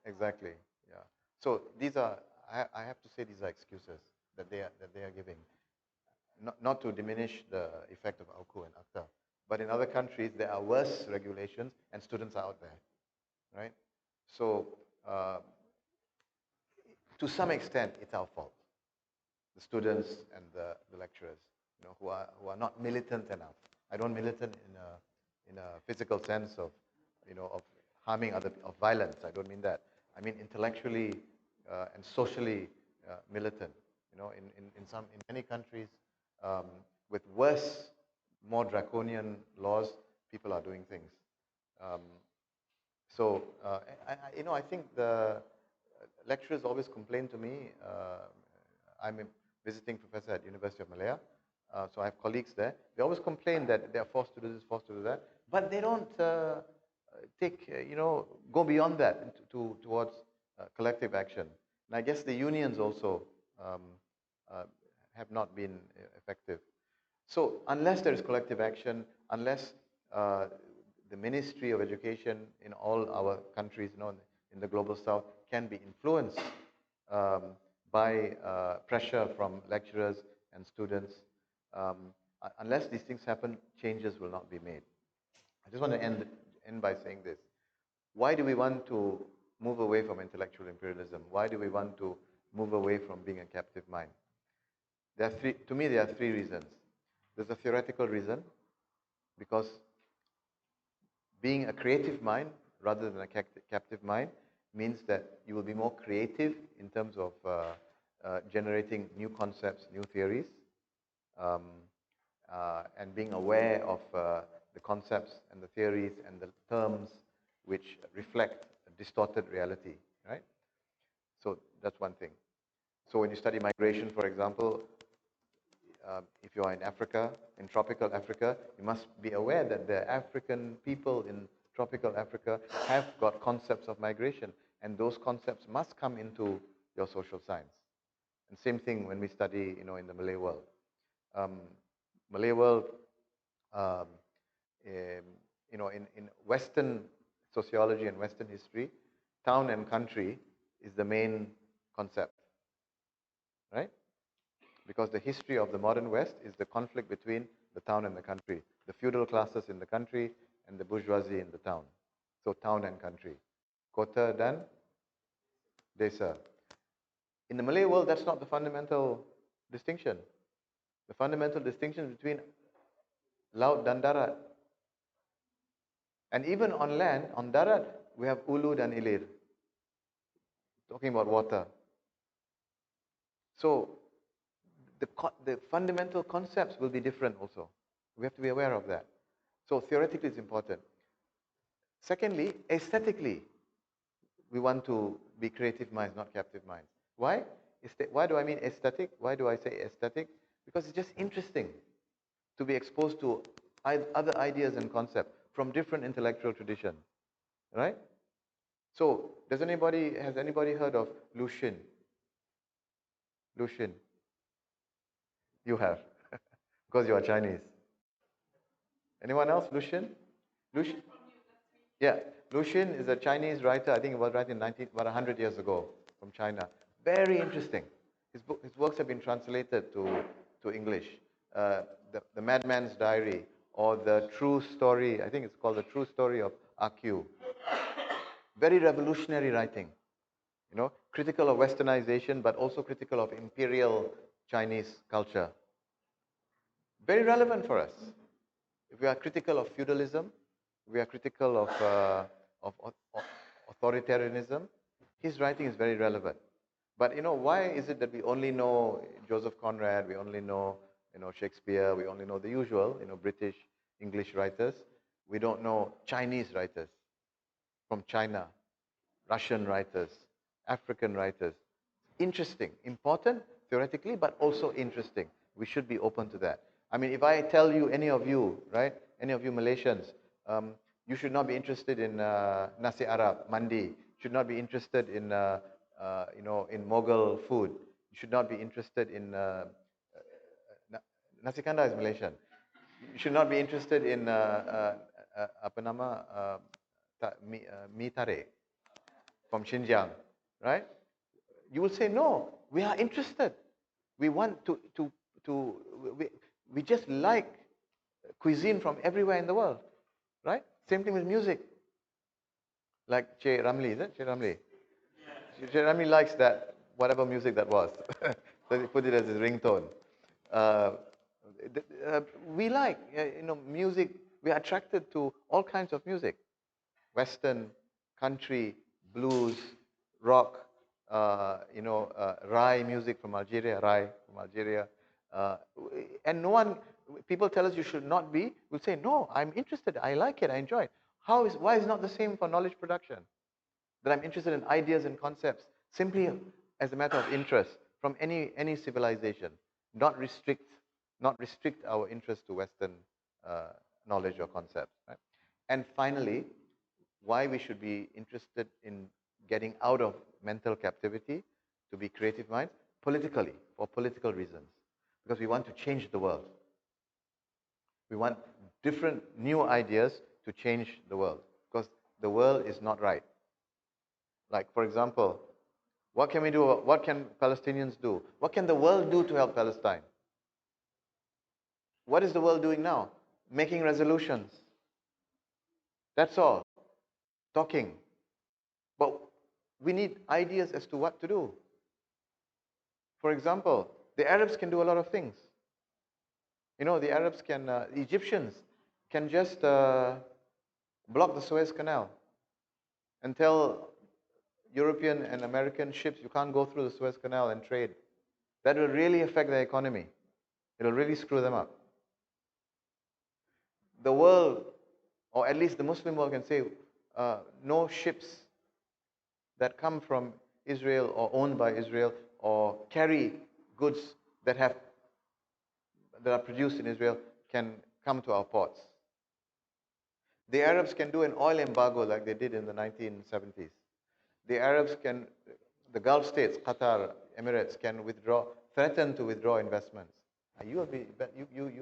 Speaker 5: exactly. Yeah. So these are, I have to say, these are excuses that they are giving. Not to diminish the effect of AUKU and ACTA, but in other countries there are worse regulations and students are out there. right? So to some extent, it's our fault. The students and the lecturers, who are not militant enough. I don't militant in a physical sense of, of harming of violence. I don't mean that. I mean intellectually and socially militant. In many countries with worse, more draconian laws, people are doing things. Um, I think the lecturers always complain to me. I'm a visiting professor at University of Malaya, so I have colleagues there. They always complain that they are forced to do this, forced to do that, but they don't go beyond that towards collective action. And I guess the unions also um, uh, have not been effective. So unless there is collective action, unless the Ministry of Education in all our countries, in the global south, can be influenced um, by pressure from lecturers and students, unless these things happen, changes will not be made. I just want to end by saying this. Why do we want to move away from intellectual imperialism? Why do we want to move away from being a captive mind? To me, there are three reasons. There's a theoretical reason, because being a creative mind rather than a captive mind means that you will be more creative in terms of generating new concepts, new theories, um, and being aware of the concepts and the theories and the terms which reflect a distorted reality, right? So that's one thing. So when you study migration, for example, if you are in Africa, in tropical Africa, you must be aware that the African people in tropical Africa have got concepts of migration, and those concepts must come into your social science. And same thing when we study, in the Malay world. Malay world, um, in Western sociology and Western history, town and country is the main concept, right? Because the history of the modern West is the conflict between the town and the country, the feudal classes in the country and the bourgeoisie in the town. So town and country. Kota dan desa. In the Malay world, that's not the fundamental distinction. The fundamental distinction between laut dan darat. And even on land, on darat, we have ulu dan ilir. Talking about water. So the fundamental concepts will be different also. We have to be aware of that. So theoretically, it's important. Secondly, aesthetically, we want to be creative minds, not captive minds. Why? Why do I mean aesthetic? Why do I say aesthetic? Because it's just interesting to be exposed to other ideas and concepts from different intellectual traditions, right? So, has anybody heard of Lu Xun? Lu Xun. You have, because you are Chinese. Anyone else? Lu Xun? Lu Xun? Yeah, Lu Xun is a Chinese writer. I think he was writing about 100 years ago from China. Very interesting. His works have been translated to English. The Madman's Diary, or the True Story. I think it's called the True Story of AQ. Very revolutionary writing. Critical of westernization, but also critical of imperial Chinese culture. Very relevant for us. If we are critical of feudalism, we are critical of authoritarianism, his writing is very relevant. But why is it that we only know Joseph Conrad, we only know Shakespeare, we only know the usual, British, English writers? We don't know Chinese writers from China, Russian writers, African writers. Interesting, important theoretically, but also interesting. We should be open to that. I mean, if I tell you, any of you, right, any of you Malaysians, you should not be interested in nasi Arab, mandi. You should not be interested in, in Mughal food. You should not be interested in nasi kandar is Malaysian. You should not be interested in apa nama mi tarik from Xinjiang, right? You will say, no, we are interested. We want we just like cuisine from everywhere in the world, right? Same thing with music. Like Che Ramli, is it? Che Ramli. Che Ramli likes that, whatever music that was. So he put it as his ringtone. Uh, we like, music. We are attracted to all kinds of music. Western, country, blues, rock, Rai music from Algeria, Uh, and no one, people tell us you should not be, we'll say, no, I'm interested, I like it, I enjoy it. Why is it not the same for knowledge production? That I'm interested in ideas and concepts, simply as a matter of interest from any civilization, not restrict our interest to Western knowledge or concepts. Right? And finally, why we should be interested in getting out of mental captivity to be creative minds politically, for political reasons, because we want to change the world. We want different new ideas to change the world, because the world is not right. Like, for example, what can we do? What can Palestinians do? What can the world do to help Palestine? What is the world doing now? Making resolutions. That's all. Talking. But we need ideas as to what to do. For example, the Arabs can do a lot of things. The Arabs can, the Egyptians can just block the Suez Canal and tell European and American ships you can't go through the Suez Canal and trade. That will really affect their economy. It'll really screw them up. The world, or at least the Muslim world, can say no ships that come from Israel or owned by Israel or carry goods that are produced in Israel can come to our ports. The Arabs can do an oil embargo like they did in the 1970s. The Gulf states, Qatar, Emirates, can threaten to withdraw investments. You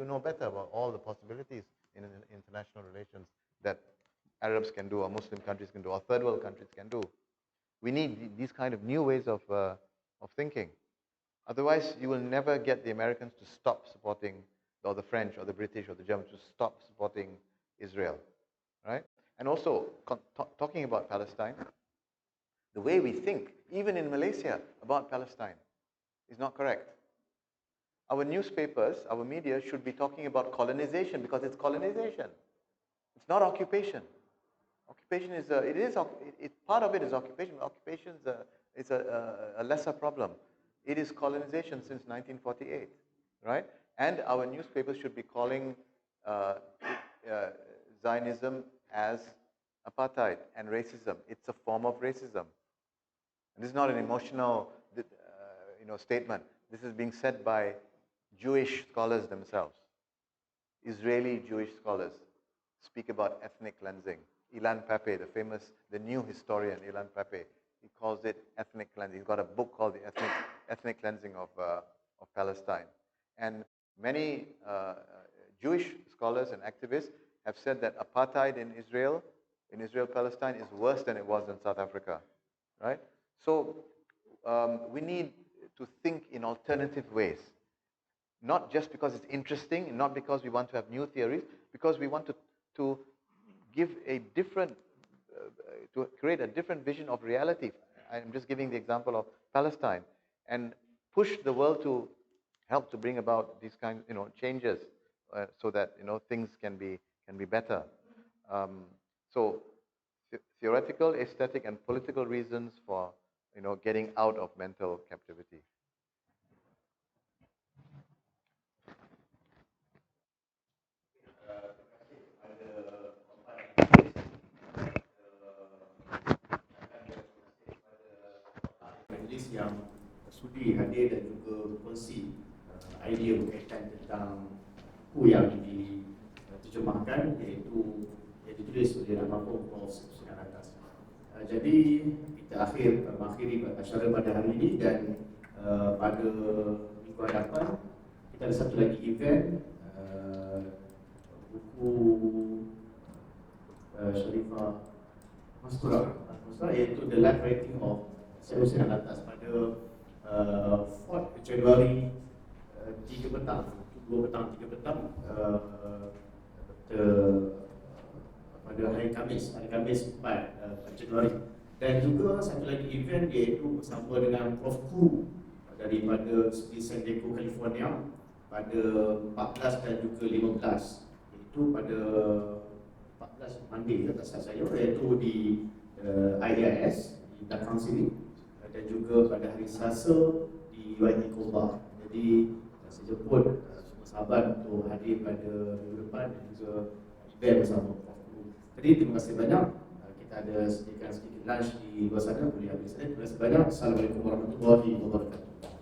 Speaker 5: know better about all the possibilities in international relations that Arabs can do, or Muslim countries can do, or third world countries can do. We need these kind of new ways of thinking. Otherwise, you will never get the Americans to stop supporting, or the French, or the British, or the Germans to stop supporting Israel, right? And also, talking about Palestine, the way we think, even in Malaysia, about Palestine is not correct. Our newspapers, our media should be talking about colonization, because it's colonization. It's not occupation. Occupation is part of it is occupation. Occupation is a lesser problem. It is colonization since 1948, right? And our newspapers should be calling Zionism as apartheid and racism. It's a form of racism. And this is not an emotional, statement. This is being said by Jewish scholars themselves. Israeli Jewish scholars speak about ethnic cleansing. Ilan Pappé, the new historian, Ilan Pappé, he calls it ethnic cleansing. He's got a book called The Ethnic Cleansing of Palestine. And many Jewish scholars and activists have said that apartheid in Israel-Palestine is worse than it was in South Africa, right? So we need to think in alternative ways. Not just because it's interesting, not because we want to have new theories, because we want to give a different, to create a different vision of reality. I'm just giving the example of Palestine, and push the world to help to bring about these kinds, changes, so that things can be better. So theoretical, aesthetic, and political reasons for getting out of mental captivity.
Speaker 3: Majlis yang sudi hadir dan juga berkongsi idea berkaitan tentang buku yang diterjemahkan, iaitu yang ditulis oleh almarhum Prof. Syarahan. Jadi kita mengakhiri acara pada hari ini, dan pada minggu hadapan kita ada satu lagi event buku Sharifah Mastura, iaitu The Life Writing of Syarahan pada 4 Januari 3 petang, 2 petang, 3 petang, pada hari Khamis 4 Januari. Dan juga satu lagi event iaitu bersama dengan Prof. Ku daripada di San Diego, California pada 14 dan juga 15, iaitu pada 14 Monday tak salah saya, iaitu di IDIS di belakang sini, dan juga pada hari Selasa di UIT Koba. Jadi saya jemput semua sahabat untuk hadir pada minggu depan dan juga event bersama Prof. Jadi terima kasih banyak. Kita ada sediakan sedikit lunch di luar sana, boleh ambil sana. Terima kasih banyak. Assalamualaikum warahmatullahi wabarakatuh.